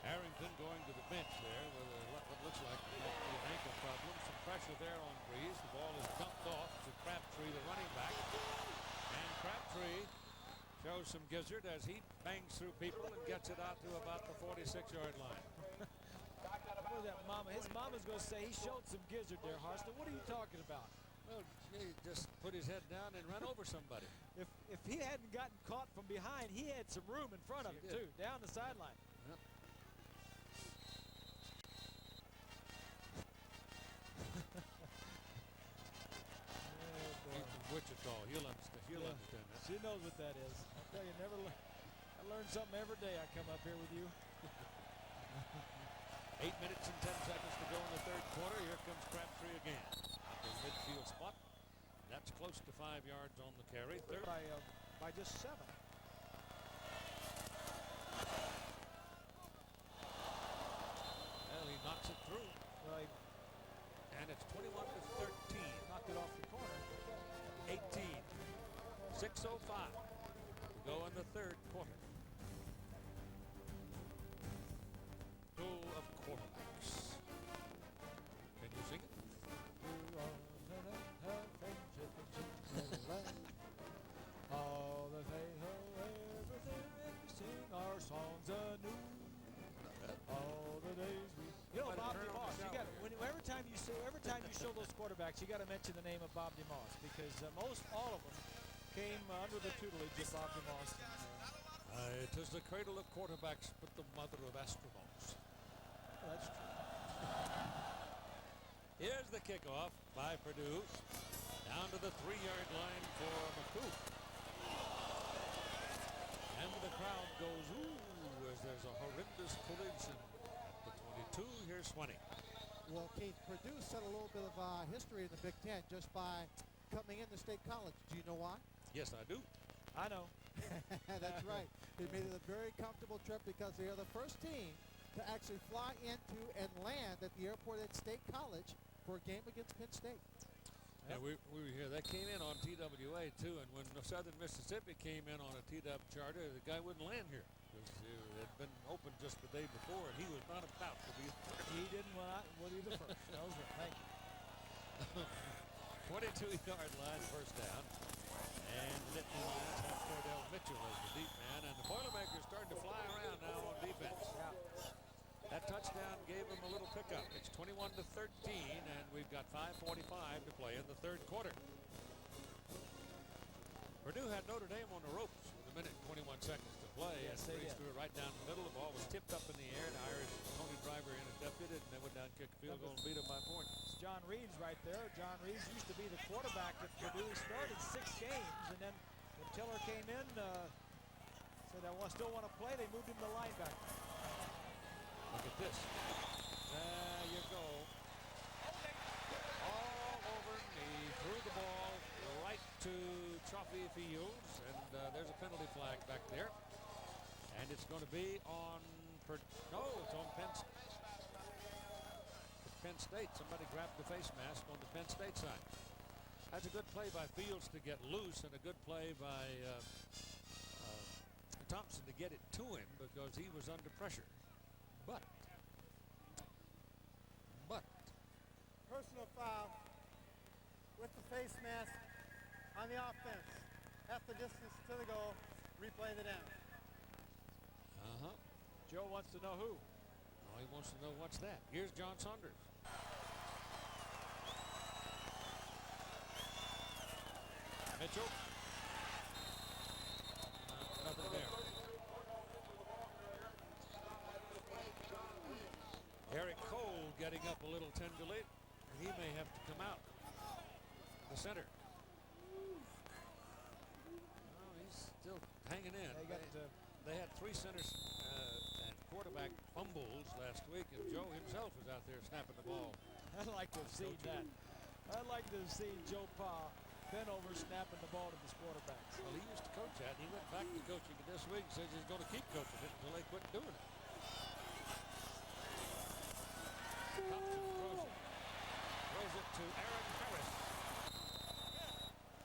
Arrington going to the bench there with what looks like an ankle problem. Some pressure there on Brees. The ball is dumped off to Crabtree, the running back. And Crabtree shows some gizzard as he bangs through people and gets it out to about the 46-yard line. What was that mama? His mama's going to say he showed some gizzard there, Harston. What are you talking about? Well, he just put his head down and ran over somebody. If he hadn't gotten caught from behind, he had some room in front of him, too, down the sideline. Yep. Oh, Wichita, you'll understand that. She knows what that is. I tell you, never learn something every day I come up here with you. 8 minutes and 10 seconds to go in the third quarter. Here comes Crabtree again. At the midfield spot. That's close to 5 yards on the carry. Third. By just 7. Well, he knocks it through. Well, he And it's 21 to 13. knocked it off the corner. 18. 6:05 to go in the third quarter. Full of quarterbacks. Can you sing it? All the hey-ho, everything we sing our songs anew. All the days we. You know, Might have Bob turned on DeMoss. the You got shower. every time you show those quarterbacks, you got to mention the name of Bob DeMoss because all of them came under the tutelage of Bob DeMoss. It is the cradle of quarterbacks, but the mother of astronauts. That's true. Here's the kickoff by Purdue. Down to the 3-yard line for McCool. And the crowd goes, ooh, as there's a horrendous collision at the 22. Here's Swanee. Well, Keith, Purdue set a little bit of history in the Big Ten just by coming into State College. Do you know why? Yes, I do. I know. That's right. They made it a very comfortable trip because they are the first team to actually fly into and land at the airport at State College for a game against Penn State. Yeah, we were here. That came in on TWA, too. And when Southern Mississippi came in on a TW charter, the guy wouldn't land here because it had been open just the day before, and he was not about to be the first. He didn't want to be the first. That was right. Thank you. 22-yard line, first down. And the Nittany Lions have Cordell Mitchell as the deep man. And the Boilermakers starting to fly around now on defense. That touchdown gave them a little pickup. It's 21 to 13, and we've got 5:45 to play in the third quarter. Purdue had Notre Dame on the ropes with a minute and 21 seconds to play. Yes, and they Breeze did. threw it right down the middle. The ball was tipped up in the air. The Irish Tony Driver intercepted it, and they went down, kicked the field goal, and beat them by a point. It's John Reeves right there. John Reeves used to be the quarterback at Purdue. He started 6 games, and then when Tiller came in, said, I still want to play. They moved him to linebacker. Look at this. There you go. All over. He threw the ball right to Chaffee Fields, and there's a penalty flag back there. And it's going to be on it's on Penn State. Somebody grabbed the face mask on the Penn State side. That's a good play by Fields to get loose, and a good play by Thompson to get it to him because he was under pressure. But Personal foul with the face mask on the offense. Half the distance to the goal. Replay the down. Joe wants to know who. Oh, he wants to know what's that. Here's John Saunders. Mitchell. Nothing there. Eric Cole getting up a little tenderly. He may have to come out. The center. Oh, he's still hanging in. They had 3 centers and quarterback fumbles last week, and Joe himself was out there snapping the ball. I'd like to have seen that. I'd like to have seen Joe Pa bent over snapping the ball to his quarterbacks. Well, he used to coach that, and he went back to coaching it this week and says he's going to keep coaching it until they quit doing it. Thompson throws it to Aaron Harris.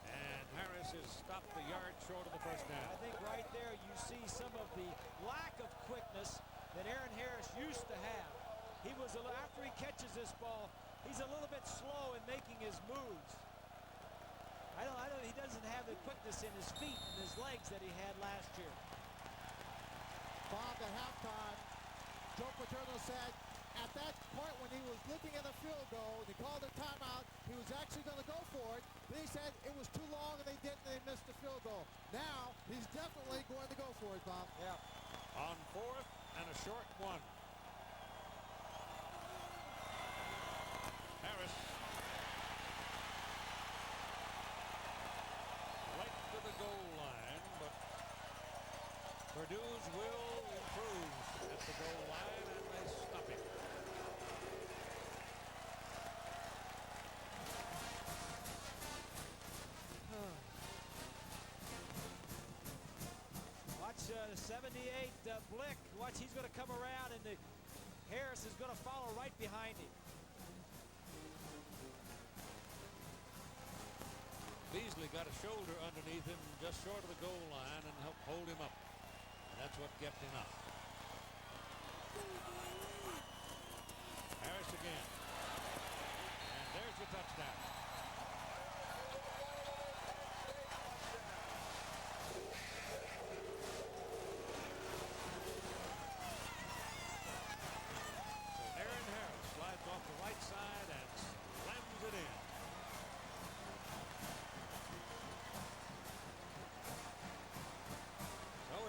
And Harris has stopped the yard short of the first down. I think right there you see some of the lack of quickness that Aaron Harris used to have. He was, after he catches this ball, he's a little bit slow in making his moves. He doesn't have the quickness in his feet and his legs that he had last year. Bob, at halftime, Joe Paterno said at that point when he was looking at the field goal, they called a timeout. He was actually going to go for it. Then he said it was too long and they didn't. They missed the field goal. Now he's definitely going to go for it, Bob. Yeah. On 4th and a short one. Harris. Right to the goal line, but Purdue's will improve at the goal line, and they stop it. Watch 78 Blick. Watch, he's going to come around, and Harris is going to follow right behind him. Beasley got a shoulder underneath him just short of the goal line and helped hold him up. And that's what kept him out. Harris again. And there's the touchdown. So Aaron Harris slides off the right side and slams it in.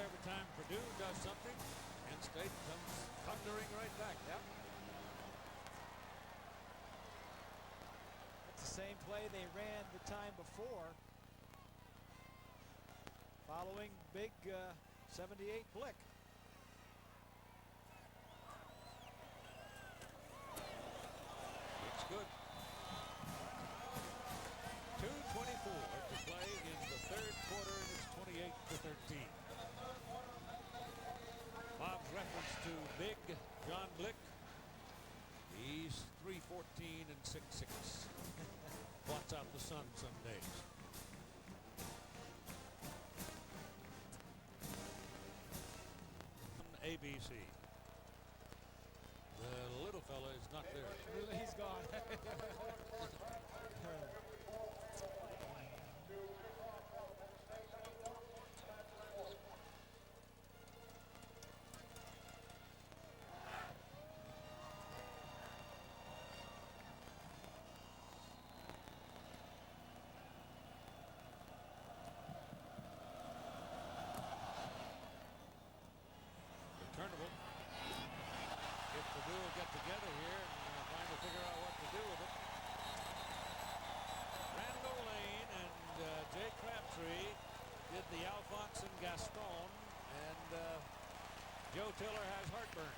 Every time Purdue does something, Penn State comes thundering right back. Yep. That's the same play they ran the time before, following big 78 Blick. It's good. 2:24 to play in the third quarter, and it's 28-13. Bob's reference to big John Blick. He's 3'14" and 6'6". Blots out the sun some days. ABC. The little fella is not there. He's gone. Returnable. If Purdue will get together here and trying to figure out what to do with it. Randall Lane and Jay Crabtree did the Alphonse and Gaston, and Joe Tiller has heartburn.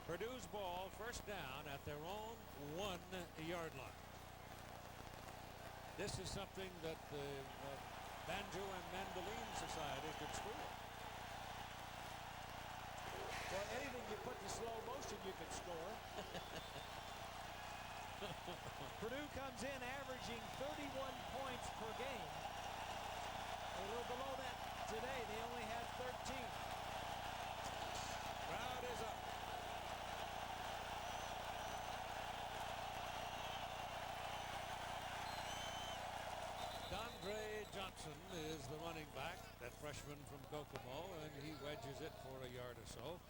Purdue's ball, first down at their own 1-yard line. This is something that the Banjo and Mandolin Society could score. Well, anything you put to slow motion, you can score. Purdue comes in averaging 31 points per game. A little below that today. They only had 13. Crowd is up. Dondre Johnson is the running back, that freshman from Kokomo, and he wedges it for a yard or so.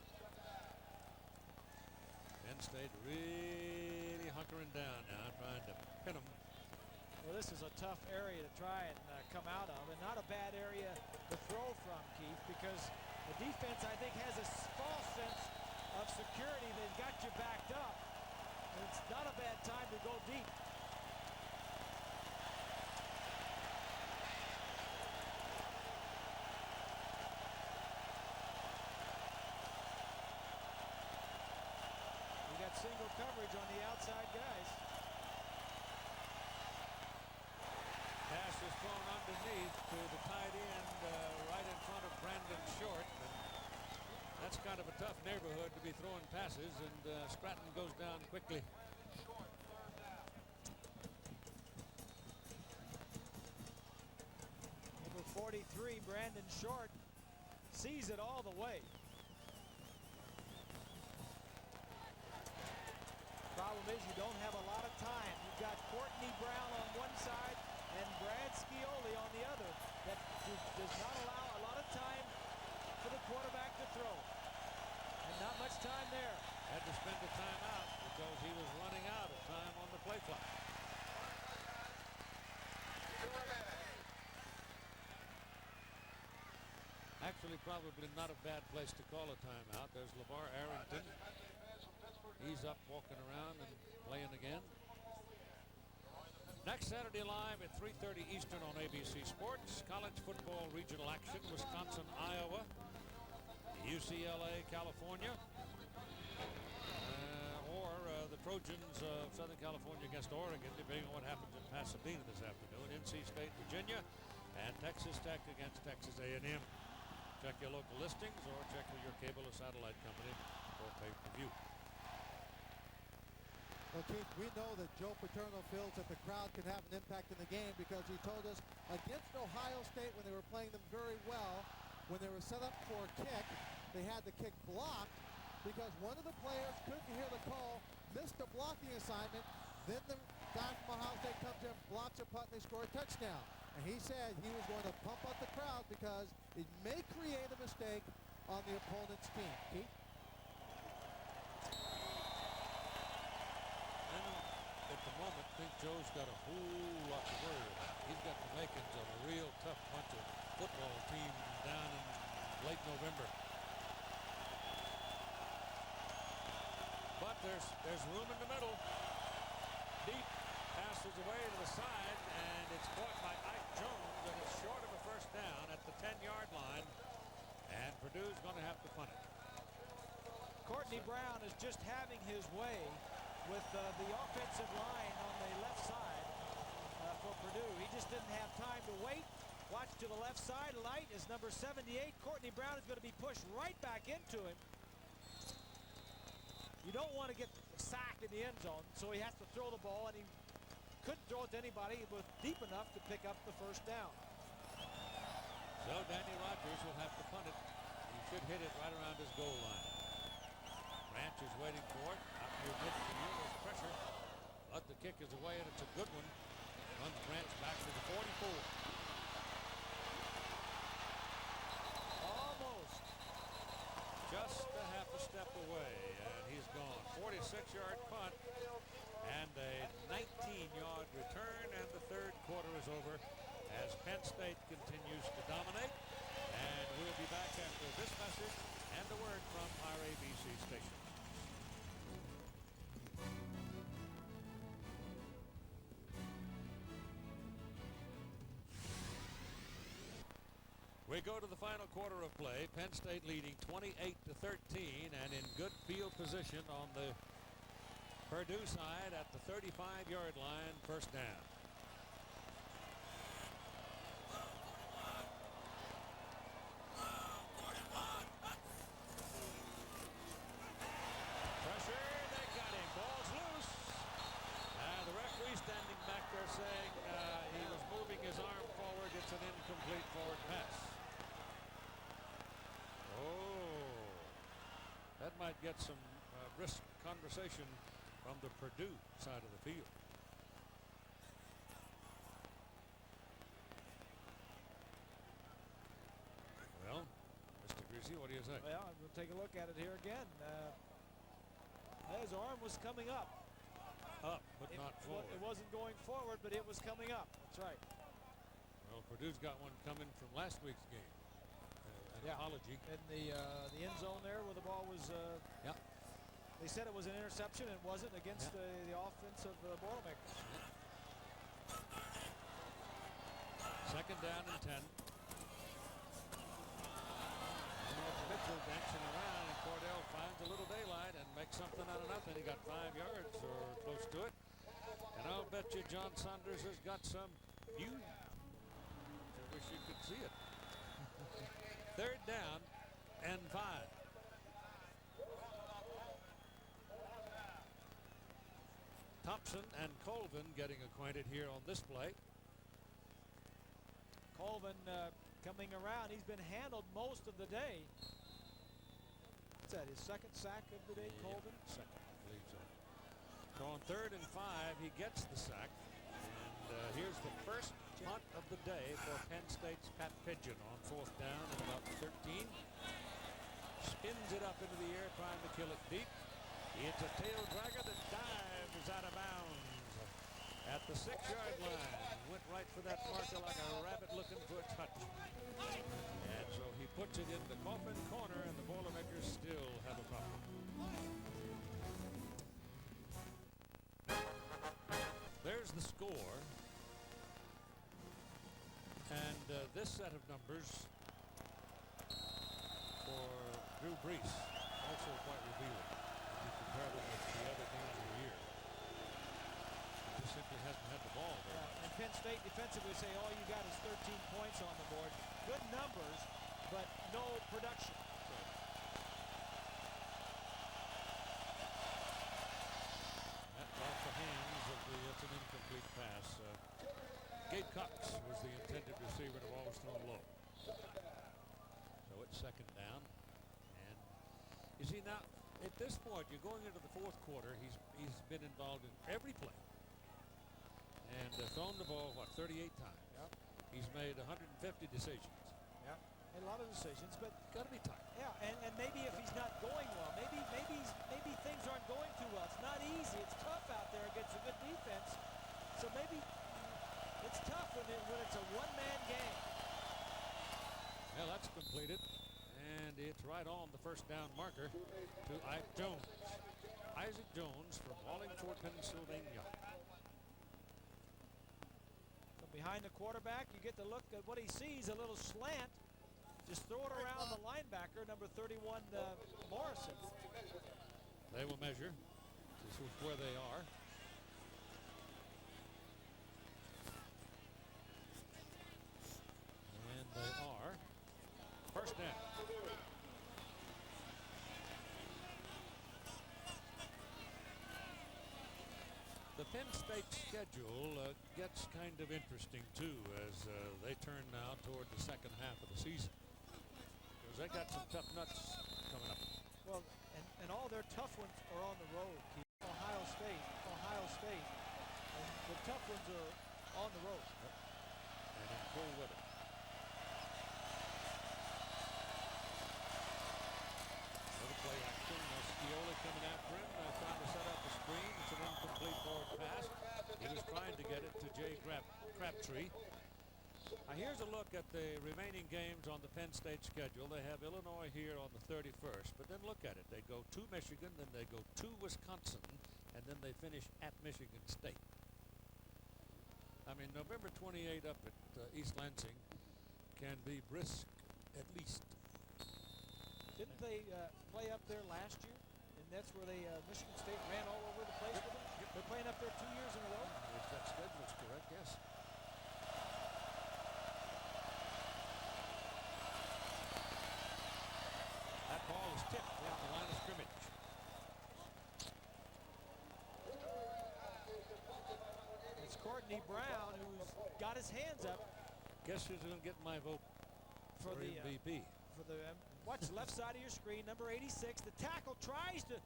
Penn State really hunkering down now, trying to pin them. Well, this is a tough area to try and come out of, and not a bad area to throw from, Keith, because the defense, I think, has a false sense of security. They've got you backed up. And it's not a bad time to go deep. We got single coverage on the outside guys. Pass is thrown underneath to the tight end right in front of Brandon Short. And that's kind of a tough neighborhood to be throwing passes, and Stratton goes down quickly. Number 43, Brandon Short, sees it all the way. Problem is you don't have a lot of time. You've got Courtney Brown on one side and Brad Scioli on the other. That does not allow a lot of time for the quarterback to throw. And not much time there. Had to spend the time out because he was running out of time on the play clock. Actually, probably not a bad place to call a timeout. There's LeVar Arrington. He's up walking around and playing again. Next Saturday live at 3:30 Eastern on ABC Sports. College football regional action. Wisconsin, Iowa. UCLA, California. Or the Trojans of Southern California against Oregon, depending on what happens in Pasadena this afternoon. NC State, Virginia. And Texas Tech against Texas A&M. Check your local listings or check with your cable or satellite company for pay-per-view. Well, Keith, we know that Joe Paterno feels that the crowd can have an impact in the game because he told us against Ohio State when they were playing them very well, when they were set up for a kick, they had the kick blocked because one of the players couldn't hear the call, missed the blocking assignment, then the guy from Ohio State comes in, blocks a punt, and they score a touchdown. And he said he was going to pump up the crowd because it may create a mistake on the opponent's team. Keith? I don't, at the moment, think Joe's got a whole lot to worry about. He's got the makings of a real tough bunch of football team down in late November. But there's room in the middle. Deep passes away to the side, and it's caught by Ike Jones, and it's short of a first down at the 10-yard line, and Purdue's going to have to punt it. Courtney Brown is just having his way with the offensive line on the left side for Purdue. He just didn't have time to wait. Watch to the left side. Light is number 78. Courtney Brown is going to be pushed right back into him. You don't want to get sacked in the end zone, so he has to throw the ball, and he couldn't throw it to anybody. It was deep enough to pick up the first down. So Danny Rogers will have to punt it. He should hit it right around his goal line. Branch is waiting for it. Out near midfield, there's pressure. But the kick is away, and it's a good one. Runs Branch back to the 44. Almost. Just a half a step away, and he's gone. 46-yard punt and a 19-yard return, and the third quarter is over as Penn State continues to dominate. And we'll be back after this message and a word from our ABC station. We go to the final quarter of play. Penn State leading 28-13 and in good field position on the Purdue side at the 35-yard line, first down. Pressure, they got him. Ball's loose. The referee standing back there saying he was moving his arm forward. It's an incomplete forward pass. That might get some brisk conversation from the Purdue side of the field. Well, Mr. Greasy, what do you say? Well, we'll take a look at it here again. His arm was coming up. Up, but not forward. It wasn't going forward, but it was coming up. That's right. Well, Purdue's got one coming from last week's game. Apology. In the end zone there where the ball was they said it was an interception. It wasn't against the offense of the Boilermakers. Second down and 10. Mitchell dancing around, and Cordell finds a little daylight and makes something out of nothing. He got 5 yards or close to it. And I'll bet you John Saunders has got some view. I wish you could see it. Third down and 5. Thompson and Colvin getting acquainted here on this play. Colvin coming around. He's been handled most of the day. What's that, his second sack of the day, Colvin? Second, I believe so. So on 3rd and 5, he gets the sack. And here's the first punt of the day for Penn State's Pat Pigeon on 4th down and about 13. Spins it up into the air, trying to kill it deep. It's a tail dragger that dives out of bounds at the 6-yard line. Went right for that marker like a rabbit looking for a touch. And so he puts it in the coffin corner, and the Boilermakers still have a problem. There's the score. this set of numbers for Drew Brees also quite revealing. If you compare them with the other games of the year. He just simply hasn't had the ball there. Yeah, and Penn State defensively say all you got is 13 points on the board. Good numbers, but no production. That's off the hands of it's an incomplete pass. Gabe Cox was the intended receiver to always throw low. So it's second down. And you see now, at this point, you're going into the fourth quarter. He's been involved in every play. And thrown the ball, 38 times. Yep. He's made 150 decisions. Yep. And a lot of decisions, but got to be tight. Yeah, and maybe if he's not going well, maybe things aren't going too well. It's not easy. It's tough out there against a good defense. So maybe it's tough when it's a one-man game. Well, that's completed, and it's right on the first down marker to Ike Jones. Isaac Jones from Wallingford, Pennsylvania. So behind the quarterback, you get to look at what he sees, a little slant. Just throw it around the linebacker, number 31, Morrison. They will measure. This is where they are. And they are. First down. The Penn State schedule gets kind of interesting, too, as they turn now toward the second half of the season. Because they got some tough nuts coming up. Well, and all their tough ones are on the road. Ohio State. And the tough ones are on the road. Yep. And in full weather. Another play action. Scioli coming after him, trying to set up a screen. It's an incomplete forward pass. He was trying to get it to Jay Crabtree. Now here's a look at the remaining games on the Penn State schedule. They have Illinois here on the 31st, but then look at it. They go to Michigan, then they go to Wisconsin, and then they finish at Michigan State. I mean, November 28 up at East Lansing can be brisk at least. Didn't they play up there last year? And that's where they Michigan State ran all over the place with them? Yep. They're playing up there 2 years in a row? If that schedule's correct, yes. That ball is tipped off the line of scrimmage. It's Courtney Brown who's got his hands up. Guess who's going to get my vote for the MVP? Watch the left side of your screen, number 86. The tackle tries to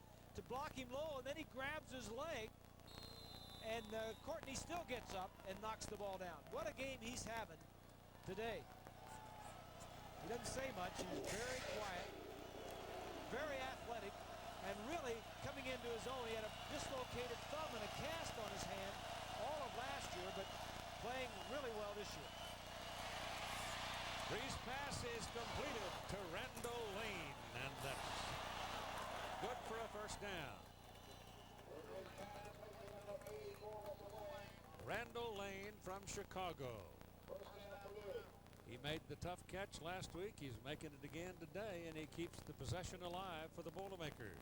block him low, and then he grabs his leg. And Courtney still gets up and knocks the ball down. What a game he's having today. He doesn't say much. He's very quiet, very athletic, and really coming into his own. He had a dislocated thumb and a cast on his hand all of last year, but playing really well this year. Brees' pass is completed to Randall Lane, and that's good for a first down. Randall Lane from Chicago. He made the tough catch last week. He's making it again today, and he keeps the possession alive for the Boilermakers.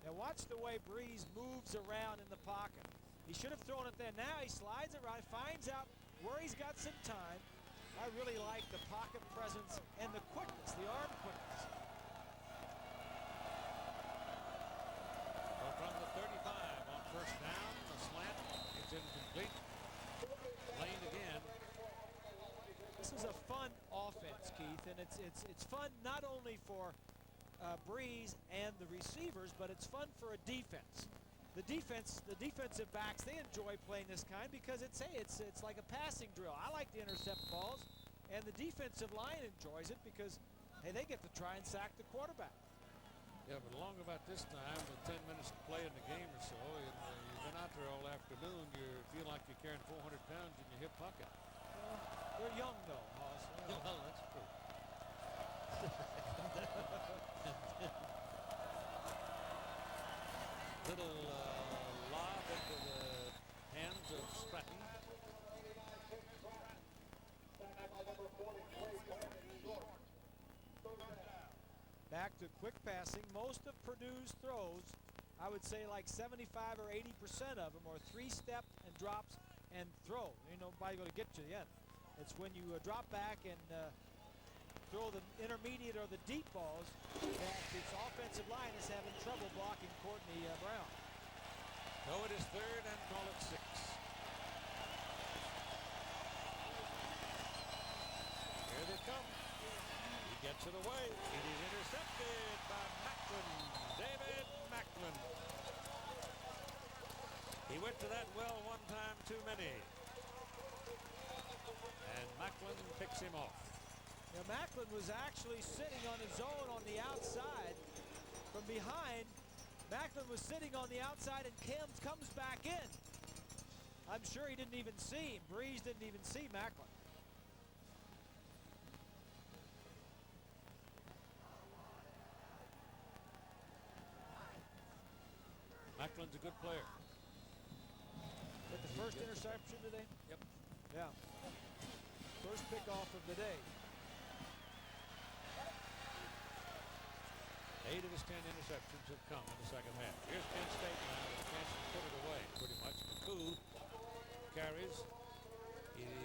Now watch the way Brees moves around in the pocket. He should have thrown it there. Now he slides it right, finds out where he's got some time. I really like the pocket presence and the quickness, the arm quickness. Well, from the 35 on first down, the slant, it's incomplete. Lane again. This is a fun offense, Keith, and it's fun not only for Brees and the receivers, but it's fun for a defense. The defensive backs, they enjoy playing this kind because it's like a passing drill. I like to intercept balls, and the defensive line enjoys it because, hey, they get to try and sack the quarterback. Yeah, but along about this time, with 10 minutes to play in the game or so, and you've been out there all afternoon, you feel like you're carrying 400 pounds in your hip pocket. Well, they're young, though, Hoss. Well, that's true. Little lob into the hands of Stratton. Back to quick passing. Most of Purdue's throws, I would say like 75 or 80% of them are three-step and drops and throw. Ain't nobody going to get you yet. It's when you drop back and throw the intermediate or the deep balls that this offensive line is having trouble blocking Courtney Brown. So it is third and call it 6. Here they come. He gets it away. It is intercepted by Macklin. David Macklin. He went to that well one time too many. And Macklin picks him off. Now, Macklin was actually sitting on his own on the outside. From behind, Macklin was sitting on the outside, and comes back in. I'm sure he didn't even see him. Breeze didn't even see Macklin. Macklin's a good player. With the first interception today? Yep. Yeah. First pickoff of the day. 8 of his 10 interceptions have come in the second half. Here's Penn State now with a chance to put it away pretty much. McCoo carries.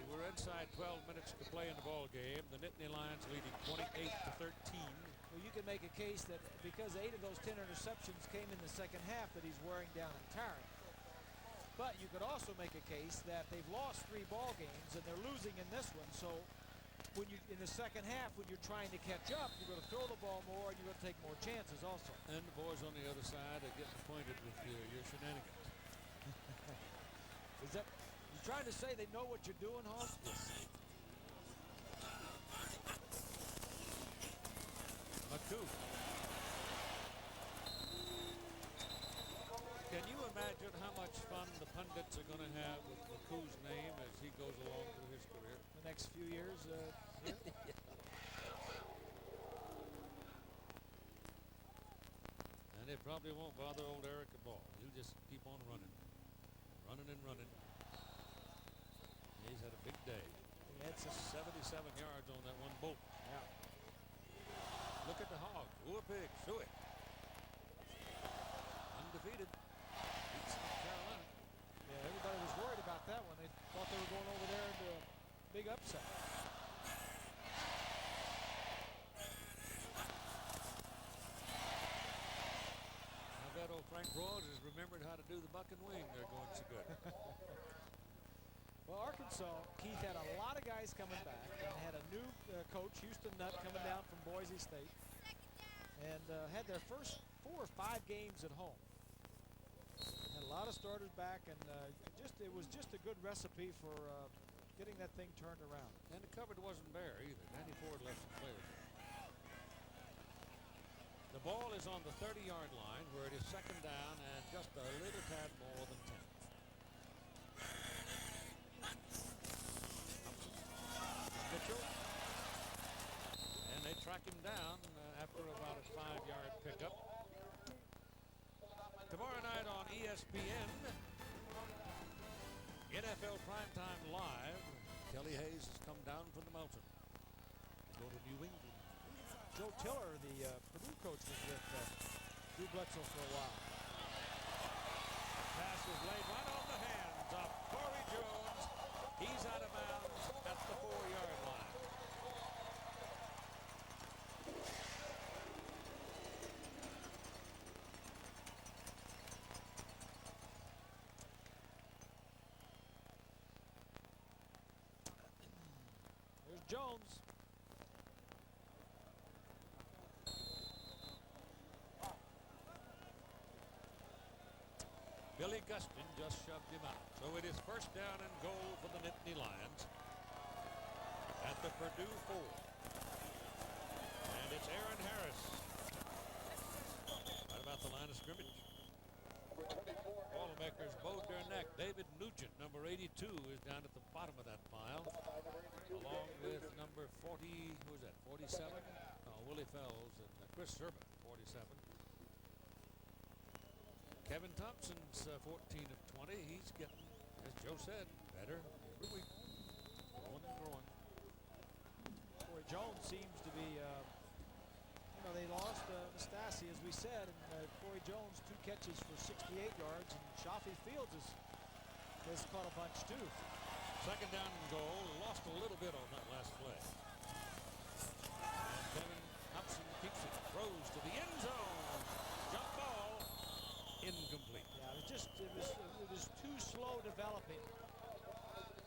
We're inside 12 minutes to play in the ball game. The Nittany Lions leading 28-13. Well, you can make a case that because 8 of those 10 interceptions came in the second half that he's wearing down and tiring. But you could also make a case that they've lost 3 ball games and they're losing in this one. So when you in the second half, when you're trying to catch up, you're going to throw the ball more and you're going to take more chances also. And the boys on the other side are getting acquainted with your shenanigans. Is that you trying to say they know what you're doing, Hoss? Yes. McCoo. Can you imagine how much fun the pundits are going to have with McCoo's name as he goes along through his career? The next few years, yeah. And it probably won't bother old Eric at all. He'll just keep on running. Running and running. He's had a big day. He had some 77 yards on that one bolt. Yeah. Look at the hog. Ooh, a pig. Show it. Undefeated. Beat South Carolina. Yeah, everybody was worried about that one. They thought they were going over there into a big upset. I bet old Frank Broad has remembered how to do the buck and wing. They're going so good. Well, Arkansas, Keith, had a lot of guys coming back and had a new coach, Houston Nutt, coming down from Boise State, and had their first 4 or 5 games at home. Had a lot of starters back, and it was just a good recipe for getting that thing turned around. And the cupboard wasn't bare either. Danny Ford left some players. The ball is on the 30-yard line where it is second down and just a little tad more than 10. Mitchell. And they track him down after about a 5-yard pickup. Tomorrow night on ESPN, NFL Primetime Live. Kelly Hayes has come down from the mountain to go to New England. Joe Tiller, the Purdue coach, was with Drew Bledsoe for a while. Pass was laid right on the hands of Corey Jones. He's out of bounds at the 4-yard line. There's Jones. Billy Gustin just shoved him out. So it is first down and goal for the Nittany Lions at the Purdue 4. And it's Aaron Harris right about the line of scrimmage. Boilermakers bowed their neck. David Nugent, number 82, is down at the bottom of that pile, along with number 40, who is that, 47? Willie Fells and Chris Serba, 47. Kevin Thompson's 14 of 20. He's getting, as Joe said, better every week. Growing and growing. Jones seems to be, you know, they lost Nastasi, as we said, and Corey Jones 2 catches for 68 yards, and Shafi Fields has caught a bunch too. Second down and goal. Lost a little bit on that last play. And Kevin Hobson keeps it. Throws to the end zone. Jump ball. Incomplete. Yeah, it was too slow developing.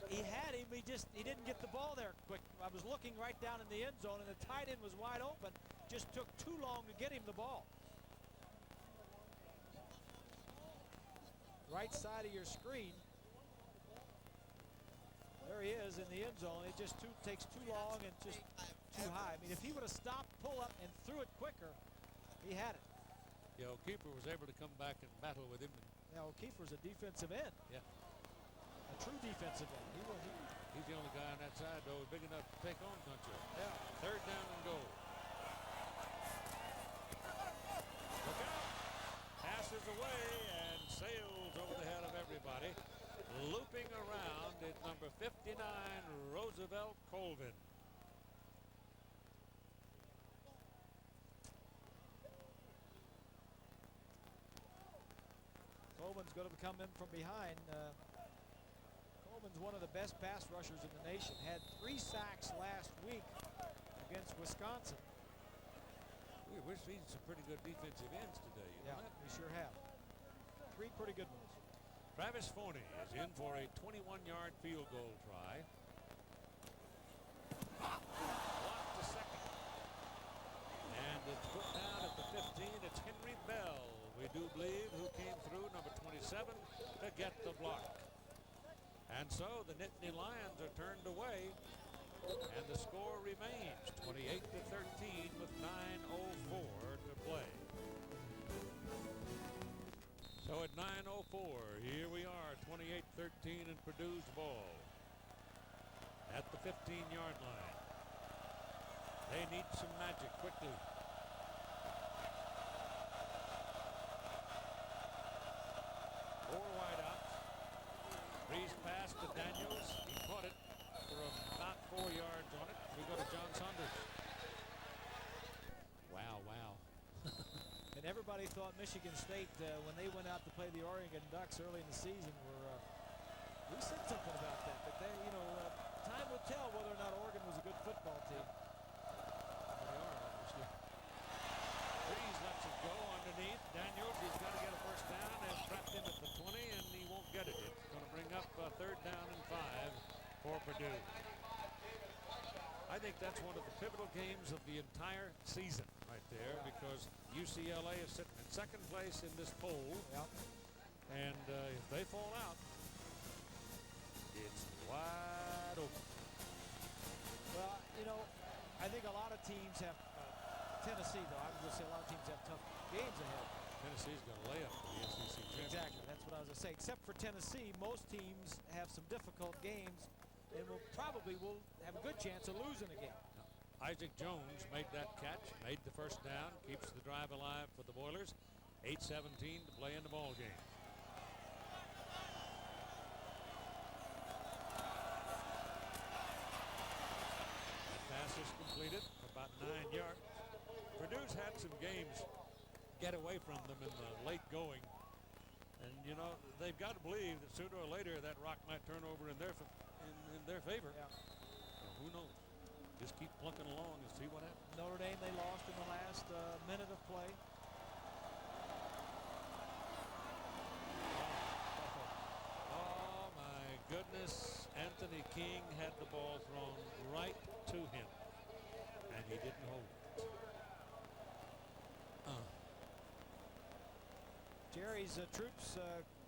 He had him, he didn't get the ball there quick. I was looking right down in the end zone, and the tight end was wide open. Just took too long to get him the ball. Right side of your screen. There he is in the end zone. It just takes too long and just too high. I mean, if he would have stopped, pull up, and threw it quicker, he had it. Yeah, O'Keefer was able to come back and battle with him. Now, O'Keefer's a defensive end. Yeah. A true defensive end. He's the only guy on that side, though, big enough to take on Concho. Yeah. Third down and goal. Look out. Passes away and sails over the head of everybody. Looping around is number 59, Roosevelt Colvin. Colvin's going to come in from behind. Colvin's one of the best pass rushers in the nation. Had 3 sacks last week against Wisconsin. We're seeing some pretty good defensive ends today. You know that? We sure have. 3 pretty good ones. Travis Forney is in for a 21-yard field goal try. Blocked to second. And it's put down at the 15. It's Henry Bell, we do believe, who came through, number 27, to get the block. And so the Nittany Lions are turned away, and the score remains 28-13 with 9:04 to play. So at 9:04, here we are, 28-13 in Purdue's ball at the 15-yard line. They need some magic quickly. Four wideouts. Breeze pass to Daniels. He caught it for about 4 yards on it. We go to John Saunders. Wow, wow. And everybody thought Michigan State, when they went out to play the Oregon Ducks early in the season, we said something about that. But then, you know, time will tell whether or not Oregon was a good football team. They are, obviously. Breeze lets it go underneath. Daniels, he's got to get a first down, and trapped him at the 20, and he won't get it. It's going to bring up third down and 5 for Purdue. I think that's one of the pivotal games of the entire season right there, because UCLA is sitting in second place in this poll. Yep. And if they fall out, it's wide open. Well, you know, I think a lot of teams have, Tennessee, though, I was going to say a lot of teams have tough games ahead. Tennessee's got a layup for the SEC championship. Exactly, that's what I was going to say. Except for Tennessee, most teams have some difficult games and will have a good chance of losing a game. Isaac Jones made that catch, made the first down, keeps the drive alive for the Boilers. 8:17 to play in the ball game. That pass is completed for about 9 yards. Purdue's had some games get away from them in the late going. And, you know, they've got to believe that sooner or later that rock might turn over in their favor. Yeah. So who knows? Just keep plunking along and see what happens. Notre Dame, they lost in the last minute of play. Oh, my goodness. Anthony King had the ball thrown right to him, and he didn't hold it. Jerry's troops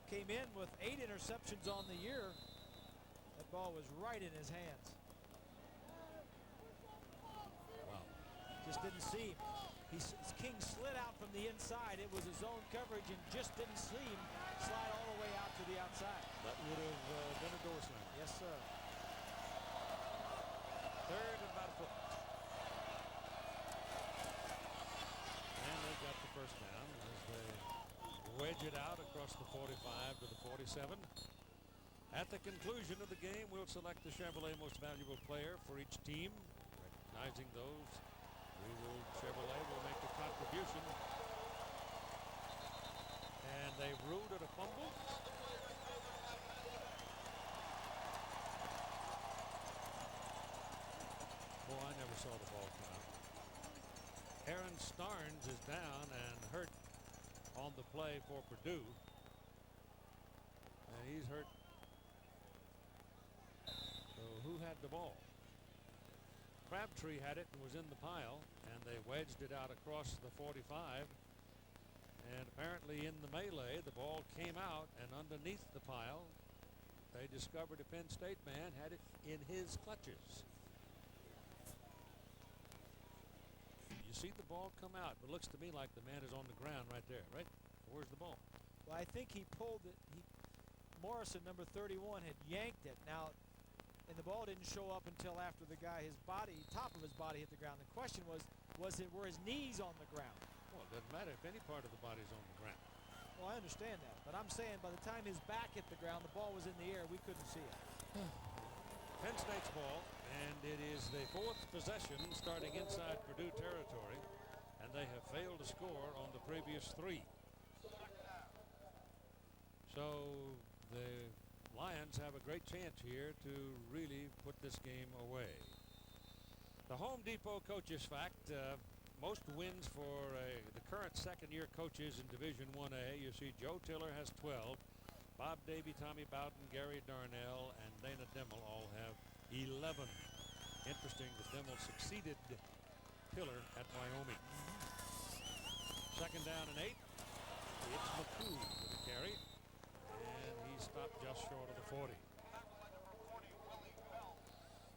came in with 8 interceptions on the year. That ball was right in his hands. Wow. Just didn't see him. King slid out from the inside. It was his own coverage and just didn't see him slide all the way out to the outside. That would have been a door slam. Yes, sir. Third and about a foot. And they got the first down as they wedge it out across the 45 to the 47. At the conclusion of the game, we'll select the Chevrolet Most Valuable Player for each team. recognizing those, Chevrolet will make a contribution. And they ruled it a fumble. Boy, I never saw the ball come out. Aaron Starnes is down and hurt on the play for Purdue. And he's hurt. So who had the ball? Crabtree had it and was in the pile, and they wedged it out across the 45. And apparently in the melee, the ball came out, and underneath the pile, they discovered a Penn State man had it in his clutches. You see the ball come out, but it looks to me like the man is on the ground right there, right? Where's the ball? Well, I think he pulled it. Morrison, number 31, had yanked it. Now, and the ball didn't show up until after the guy, top of his body hit the ground. The question were his knees on the ground? Well, it doesn't matter if any part of the body's on the ground. Well, I understand that, but I'm saying by the time his back hit the ground, the ball was in the air. We couldn't see it. Penn State's ball, and it is the 4th possession starting inside Purdue territory, and they have failed to score on the previous 3. So the Lions have a great chance here to really put this game away. The Home Depot coaches fact, most wins for the current second-year coaches in Division 1A. You see Joe Tiller has 12. Bob Davie, Tommy Bowden, Gary Darnell, and Dana Dimmel all have 11. Interesting that Dimmel succeeded Tiller at Wyoming. Second down and 8. It's McCoo with a carry. And he stopped just short of the 40.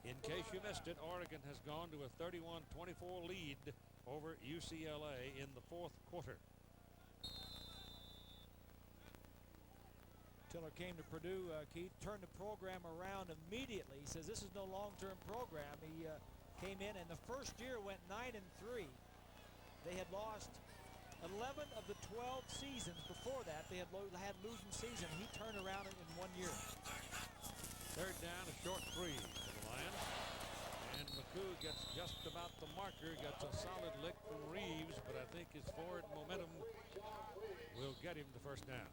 In case you missed it, Oregon has gone to a 31-24 lead over UCLA in the 4th quarter. Tiller came to Purdue, Keith, turned the program around immediately. He says this is no long-term program. He came in, and the first year went 9-3. They had lost 11 of the 12 seasons before that. They had losing season. He turned around in 1 year. Third down, a short 3 for the Lions. And McCoo gets just about the marker, gets a solid lick from Reeves, but I think his forward momentum will get him the first down.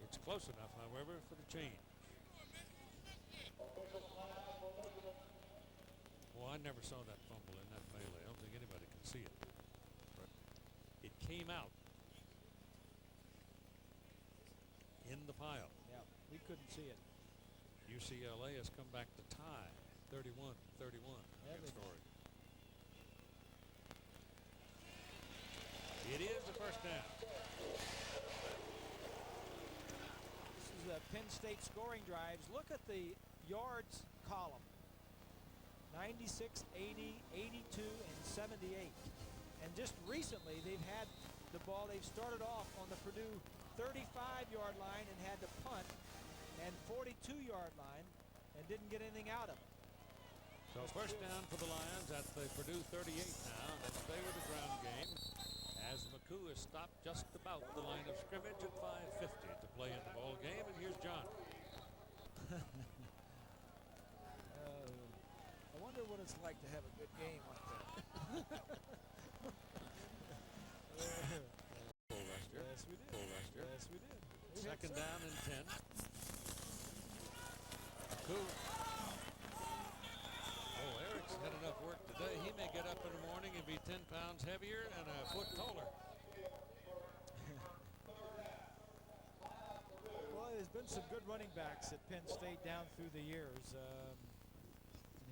It's close enough, however, for the change. Well, I never saw that fumble in that melee. I don't think anybody can see it. But it came out in the pile. Yeah, we couldn't see it. UCLA has come back to tie 31-31 against Oregon. It is the first down. This is Penn State scoring drives. Look at the yards column. 96, 80, 82, and 78. And just recently they've had the ball. They've started off on the Purdue 35-yard line and had to punt, and 42-yard line, and didn't get anything out of it. So first down for the Lions at the Purdue 38 now. They stay with the ground game as McCoo is stopped just about the line of scrimmage at 5:50 to play in the ball game. And here's John. I wonder what it's like to have a good game like that. Yes, we did. Yes, we did. Second down and 10. McCoo. Oh, Eric's had enough work today. He may get up in the morning and be 10 pounds heavier and a foot taller. Well, there's been some good running backs at Penn State down through the years. And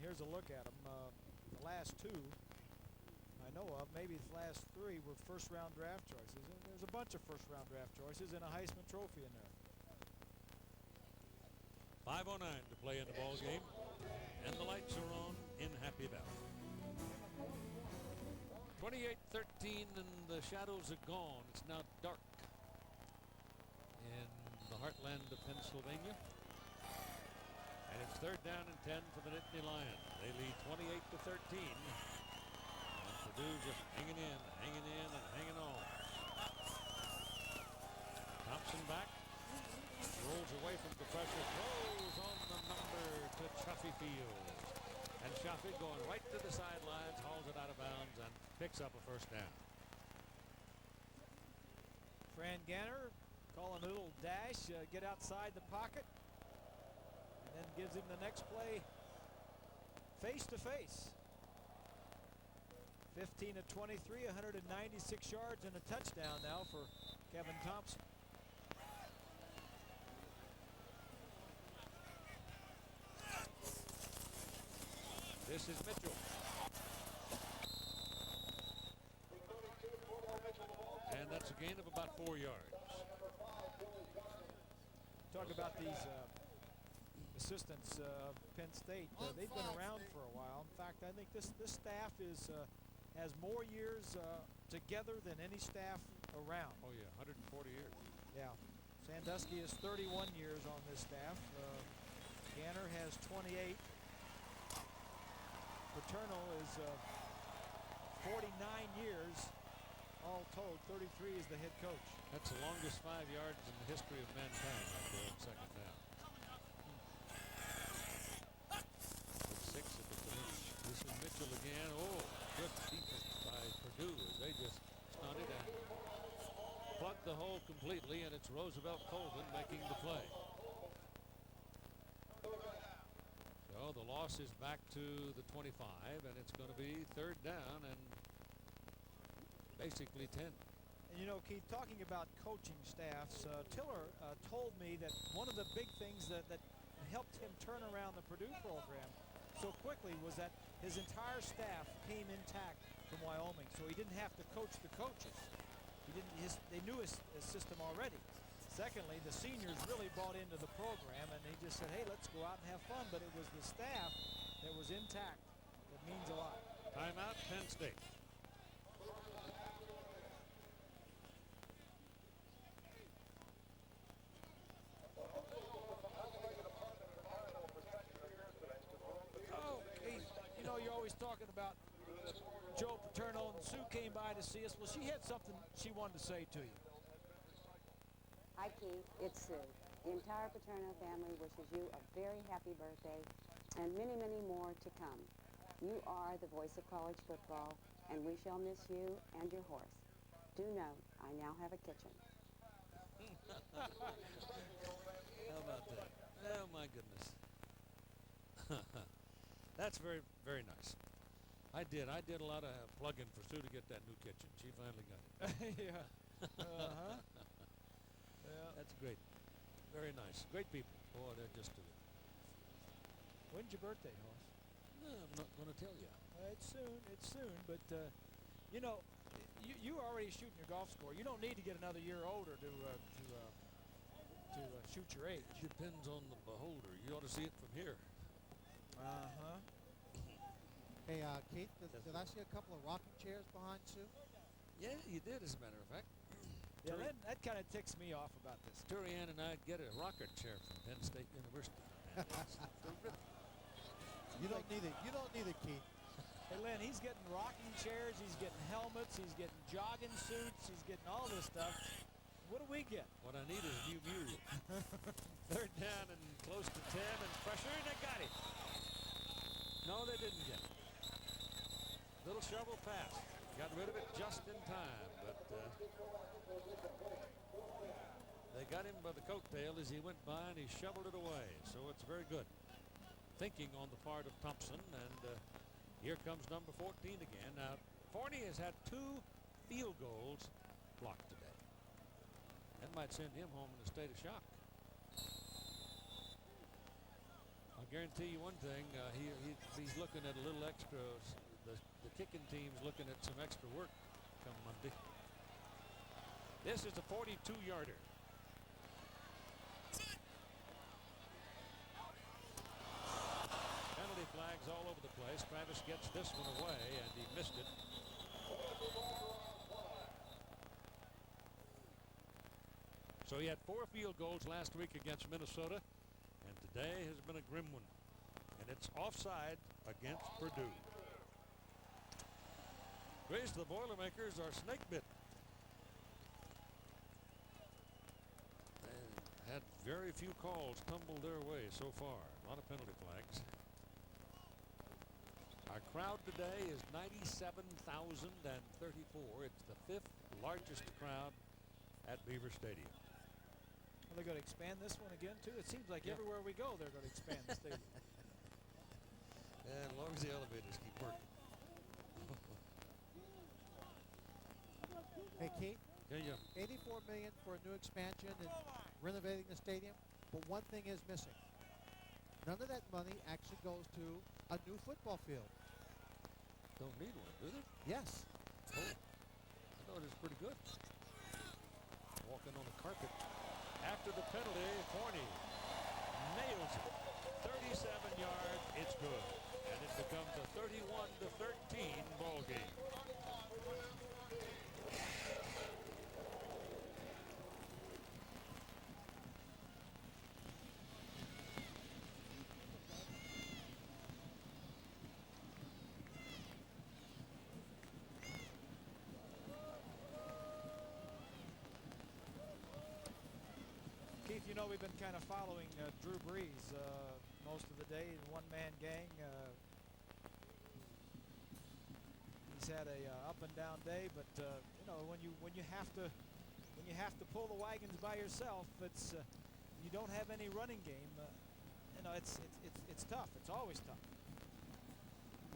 here's a look at them. The last 2 I know of, maybe the last 3 were first-round draft choices. And there's a bunch of first-round draft choices and a Heisman Trophy in there. 5:09 to play in the ball game, and the lights are on in Happy Valley. 28-13, and the shadows are gone. It's now dark in the heartland of Pennsylvania. And it's third down and 10 for the Nittany Lions. They lead 28-13. And Purdue just hanging in, and hanging on. Thompson back. Rolls away from the pressure. Throws on the number number to Chuffy Fields. And Chuffy going right to the sidelines, hauls it out of bounds, and picks up a first down. Fran Ganner calling a little dash, get outside the pocket, and then gives him the next play face to face. 15 of 23, 196 yards and a touchdown now for Kevin Thompson. This is Mitchell. And that's a gain of about 4 yards. Talk about these assistants of Penn State. They've been around for a while. In fact, I think this staff has more years together than any staff around. Oh yeah, 140 years. Yeah. Sandusky is 31 years on this staff. Ganner has 28. Paterno is 49 years. All told, 33 is the head coach. That's the longest 5 yards in the history of mankind right there on second down. 6 at the finish. This is Mitchell again. Oh, good defense by Purdue as they just stunted and plugged the hole completely, and it's Roosevelt Colvin making the play. So the loss is back to the 25, and it's going to be third down and basically 10. And you know, Keith, talking about coaching staffs, Tiller told me that one of the big things that helped him turn around the Purdue program so quickly was that his entire staff came intact from Wyoming, so he didn't have to coach the coaches. They knew his system already. Secondly, the seniors really bought into the program, and they just said, hey, let's go out and have fun. But it was the staff that was intact. That means a lot. Timeout, Penn State. You know, you're always talking about Joe Paterno, and Sue came by to see us. Well, she had something she wanted to say to you. Hi, Keith. It's Sue. The entire Paterno family wishes you a very happy birthday and many, many more to come. You are the voice of college football, and we shall miss you and your horse. Do know, I now have a kitchen. How about that? Oh, my goodness. That's very, very nice. I did a lot of plugging for Sue to get that new kitchen. She finally got it. Yeah. Uh-huh. Yeah. That's great. Very nice. Great people. Boy, they're just terrific. When's your birthday, Horace? No, I'm not going to tell you. It's soon. But, you know, you're already shooting your golf score. You don't need to get another year older to shoot your age. Depends on the beholder. You ought to see it from here. Uh-huh. Hey, Keith, did I see a couple of rocking chairs behind Sue? Yeah, you did, as a matter of fact. Yeah, that kind of ticks me off about this. Turian and I'd get a rocker chair from Penn State University. You don't need it. You don't need it, Keith. Hey, Len, he's getting rocking chairs. He's getting helmets. He's getting jogging suits. He's getting all this stuff. What do we get? What I need is a new mule. Third down and close to 10 and pressure, and they got it. No, they didn't get it. Little shovel pass. Got rid of it just in time, but they got him by the coattail as he went by, and he shoveled it away. So it's very good thinking on the part of Thompson, and here comes number 14 again. Now, Forney has had 2 field goals blocked today. That might send him home in a state of shock. I'll guarantee you one thing, he's looking at a little extra. The kicking team's looking at some extra work come Monday. This is a 42-yarder. Penalty flags all over the place. Travis gets this one away, and he missed it. So he had 4 field goals last week against Minnesota, and today has been a grim one. And it's offside against Purdue. Grace, the Boilermakers are snake bit. They had very few calls tumble their way so far. A lot of penalty flags. Our crowd today is 97,034. It's the 5th largest crowd at Beaver Stadium. Are they going to expand this one again, too? It seems like everywhere we go, they're going to expand the stadium. And as long as the elevators keep working. Hey, Keith. Yeah. $84 million for a new expansion and renovating the stadium, but one thing is missing. None of that money actually goes to a new football field. Don't need one, do they? Yes. Oh, I thought it was pretty good. Walking on the carpet. After the penalty, Forney nails it. 37 yards, it's good. And it becomes a 31-13 ball game. Keith, you know we've been kind of following Drew Brees most of the day in one-man gang. He's had a up and down day, but you know when you have to pull the wagons by yourself, it's you don't have any running game. You know it's tough. It's always tough.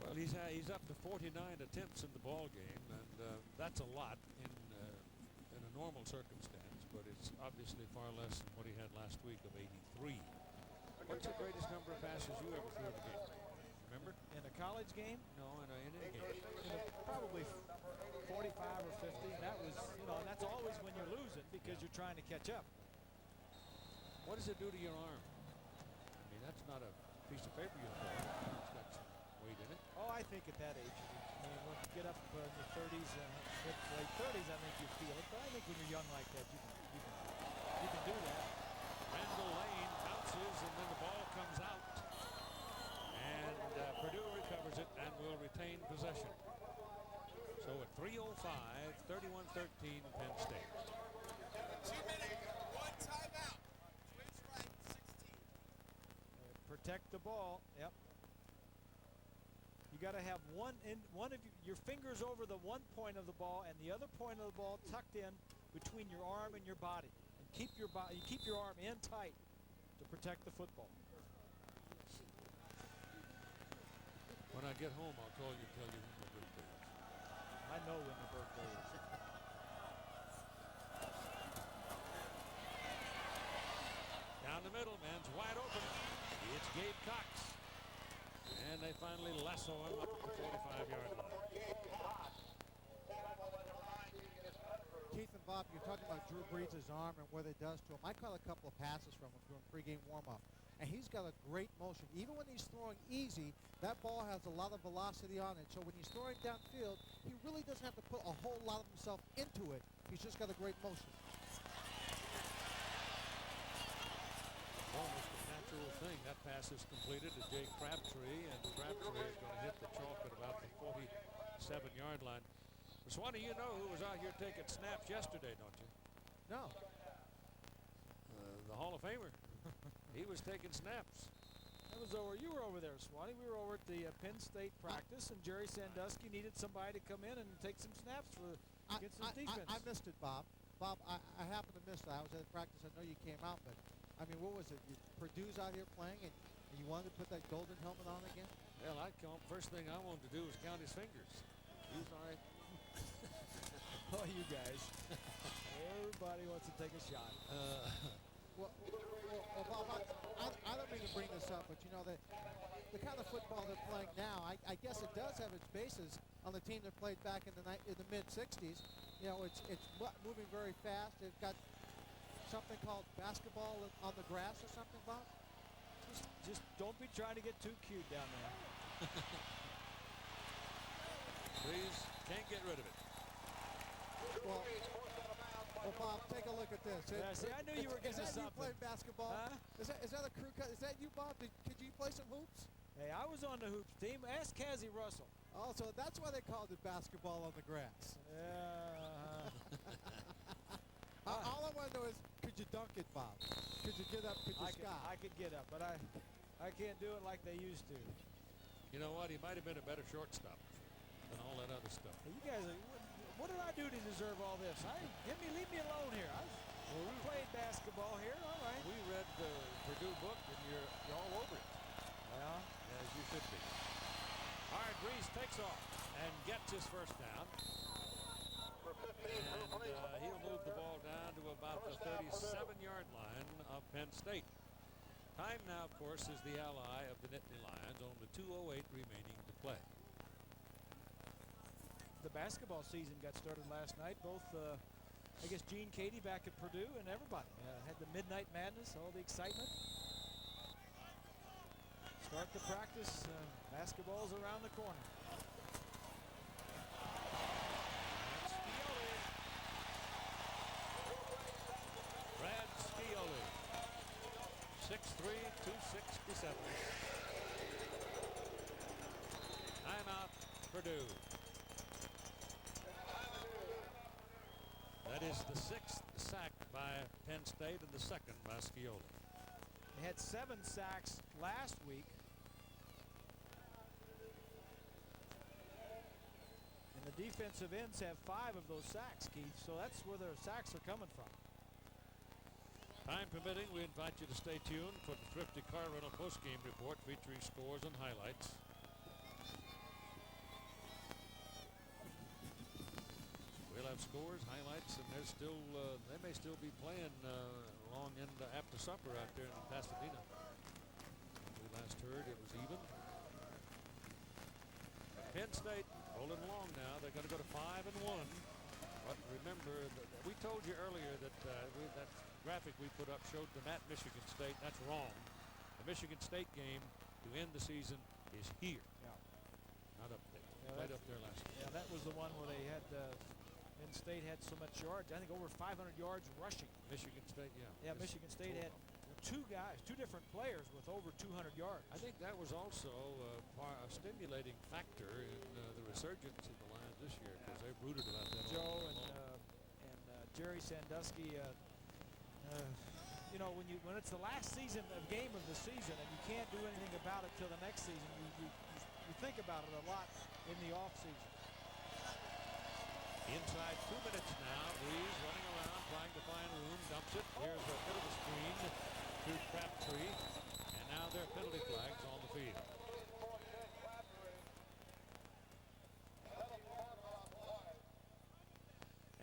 Well, he's up to 49 attempts in the ball game, and that's a lot in a normal circumstance. But it's obviously far less than what he had last week of 83. What's the greatest number of passes you ever threw in a game? Remember? In a college game? No, in any game. Probably 45 or 50. That was, you know, and that's always when you're losing because you're trying to catch up. What does it do to your arm? I mean, that's not a piece of paper you throw. It's got some weight in it. Oh, I think at that age, I mean, when you get up in your 30s, late 30s, I think you feel it. But I think when you're young like that, you can do that. Randall Lane bounces, and then the ball comes out. And Purdue recovers it and will retain possession. So at 3:05, 31-13 Penn State. 2 minutes, 1 timeout. Twins right, 16. Protect the ball. Yep. You got to have one of your fingers over the one point of the ball and the other point of the ball tucked in between your arm and your body. And keep your arm in tight to protect the football. When I get home, I'll call you and tell you when my birthday is. I know when the birthday is. Down the middle, man's wide open. It's Gabe Cox. And they finally lasso him up to the 45-yard line. Keith and Bob, you're talking about Drew Brees' arm and what it does to him. I caught a couple of passes from him during pregame warm-up, and he's got a great motion. Even when he's throwing easy, that ball has a lot of velocity on it. So when he's throwing downfield, he really doesn't have to put a whole lot of himself into it. He's just got a great motion. Almost a natural thing. That pass is completed to Jake Crabtree, and Crabtree is going to hit the chalk at about the 47-yard line. Swanee, you know who was out here taking snaps yesterday, don't you? No. The Hall of Famer. He was taking snaps. That was over. You were over there, Swanee. We were over at the Penn State practice, and Jerry Sandusky needed somebody to come in and take some snaps against his defense. I missed it, Bob. Bob, I happened to miss it. I was at practice. I know you came out, but I mean, what was it? Purdue's out here playing, and you wanted to put that golden helmet on again? Well, first thing I wanted to do was count his fingers. He was all right. Oh, you guys. Everybody wants to take a shot. Well, Bob, I don't mean to bring this up, but you know, the kind of football they're playing now, I guess it does have its basis on the team that played back in the mid-'60s. You know, it's moving very fast. They've got something called basketball on the grass or something, Bob? Just don't be trying to get too cute down there. Please, can't get rid of it. Well, Bob, take a look at this. Yeah, see, I knew you were getting something. Is that you playing basketball? Huh? Is that a crew cut? Is that you, Bob? Could you play some hoops? Hey, I was on the hoops team. Ask Cassie Russell. Oh, so that's why they called it basketball on the grass. Yeah. All I want to know is, could you dunk it, Bob? Could you get up? Could you sky? I could get up, but I I can't do it like they used to. You know what? He might have been a better shortstop than all that other stuff. Hey, you guys, what did I do to deserve all this? Leave me alone here. I played basketball here. All right. We read the Purdue book, and you're all over it. Yeah. As you should be. All right, Breeze takes off and gets his first down. And he'll move the ball down to about the 37-yard line of Penn State. Time now, of course, is the ally of the Nittany Lions. Only 2:08 remaining to play. The basketball season got started last night. Both, I guess, Gene Katie back at Purdue and everybody had the Midnight Madness, all the excitement. Start the practice. Basketball's around the corner. Brad Scioli, 6'3", 267. Timeout, Purdue. That is the 6th sack by Penn State and the 2nd by Scioli. They had 7 sacks last week. And the defensive ends have 5 of those sacks, Keith. So that's where their sacks are coming from. Time permitting, we invite you to stay tuned for the Thrifty Car Rental postgame report featuring scores and highlights. We'll have scores, highlights, and there's still they may still be playing long into after supper out there in Pasadena. We last heard it was even. Penn State rolling along now. They're going to go to 5-1. But remember, we told you earlier that that graphic we put up showed them at Michigan State. That's wrong. The Michigan State game to end the season is here. Yeah. Not up there. Yeah, Right up there last year. Yeah, that was the one where they had Penn State had so much yards. I think over 500 yards rushing. Michigan State, yeah. Yeah, Michigan State had 2 guys, 2 different players with over 200 yards. I think that was also a stimulating factor in the resurgence of the Lions this year because they rooted about that. Joe and Jerry Sandusky. You know, when it's the last season of game of the season and you can't do anything about it till the next season, you think about it a lot in the off season. Inside 2 minutes now. Breeze running around trying to find room. Dumps it. Here's a bit of a screen to Crabtree. And now there are penalty flags on the field.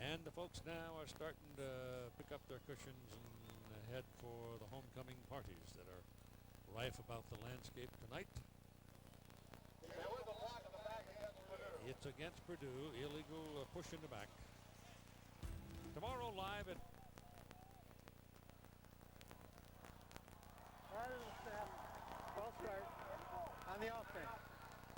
And the folks now are starting to pick up their cushions and head for the homecoming parties that are rife about the landscape tonight. It's against Purdue. Illegal push in the back. Tomorrow live at False start on the offense.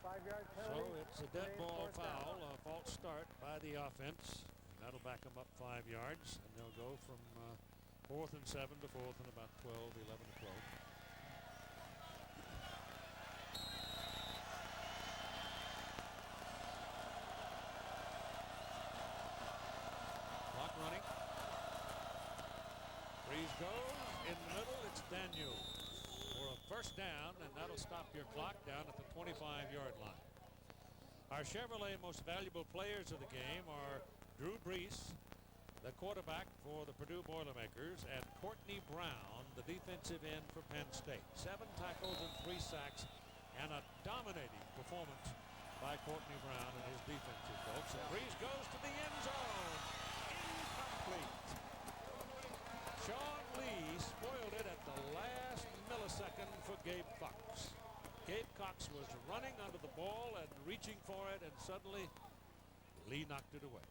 5-yard penalty. So it's a dead ball foul, a false start by the offense. And that'll back them up 5 yards, and they'll go from 4th and 7 to 4th and about 12, 11 to 12. Clock running. Breeze goes in the middle. It's Daniel for a first down, and that'll stop your clock down at the 25-yard line. Our Chevrolet most valuable players of the game are Drew Brees, the quarterback for the Purdue Boilermakers, and Courtney Brown, the defensive end for Penn State. 7 tackles and 3 sacks, and a dominating performance by Courtney Brown and his defensive folks. And Brees goes to the end zone. Incomplete. Sean Lee spoiled it at the last millisecond for Gabe Cox. Gabe Cox was running under the ball and reaching for it, and suddenly Lee knocked it away.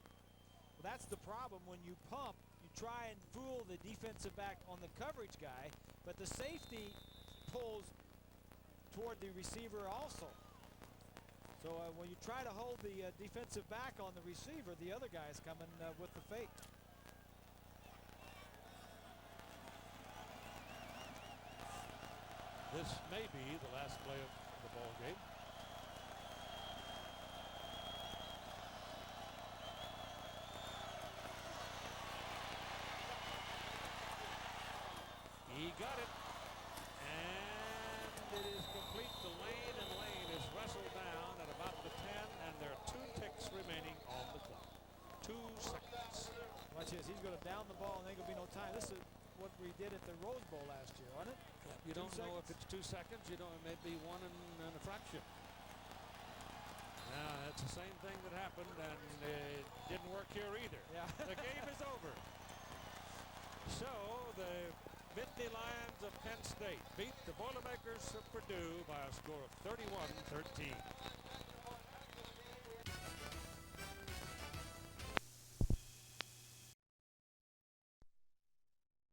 Well, that's the problem when you pump. You try and fool the defensive back on the coverage guy, but the safety pulls toward the receiver also. So when you try to hold the defensive back on the receiver, the other guy's coming with the fake. This may be the last play of the ball game. He got it, and it complete to Lane, and Lane is wrestled down at about the 10, and there are 2 ticks remaining on the clock. 2 seconds. Watch this. He's going to down the ball, and there ain't going to be no time. This is what we did at the Rose Bowl last year, wasn't it? You don't know if it's 2 seconds. You don't. It may be 1 and a fraction. Now, it's the same thing that happened, and it didn't work here either. Yeah. The game is over. So, the Nittany Lions of Penn State beat the Boilermakers of Purdue by a score of 31-13.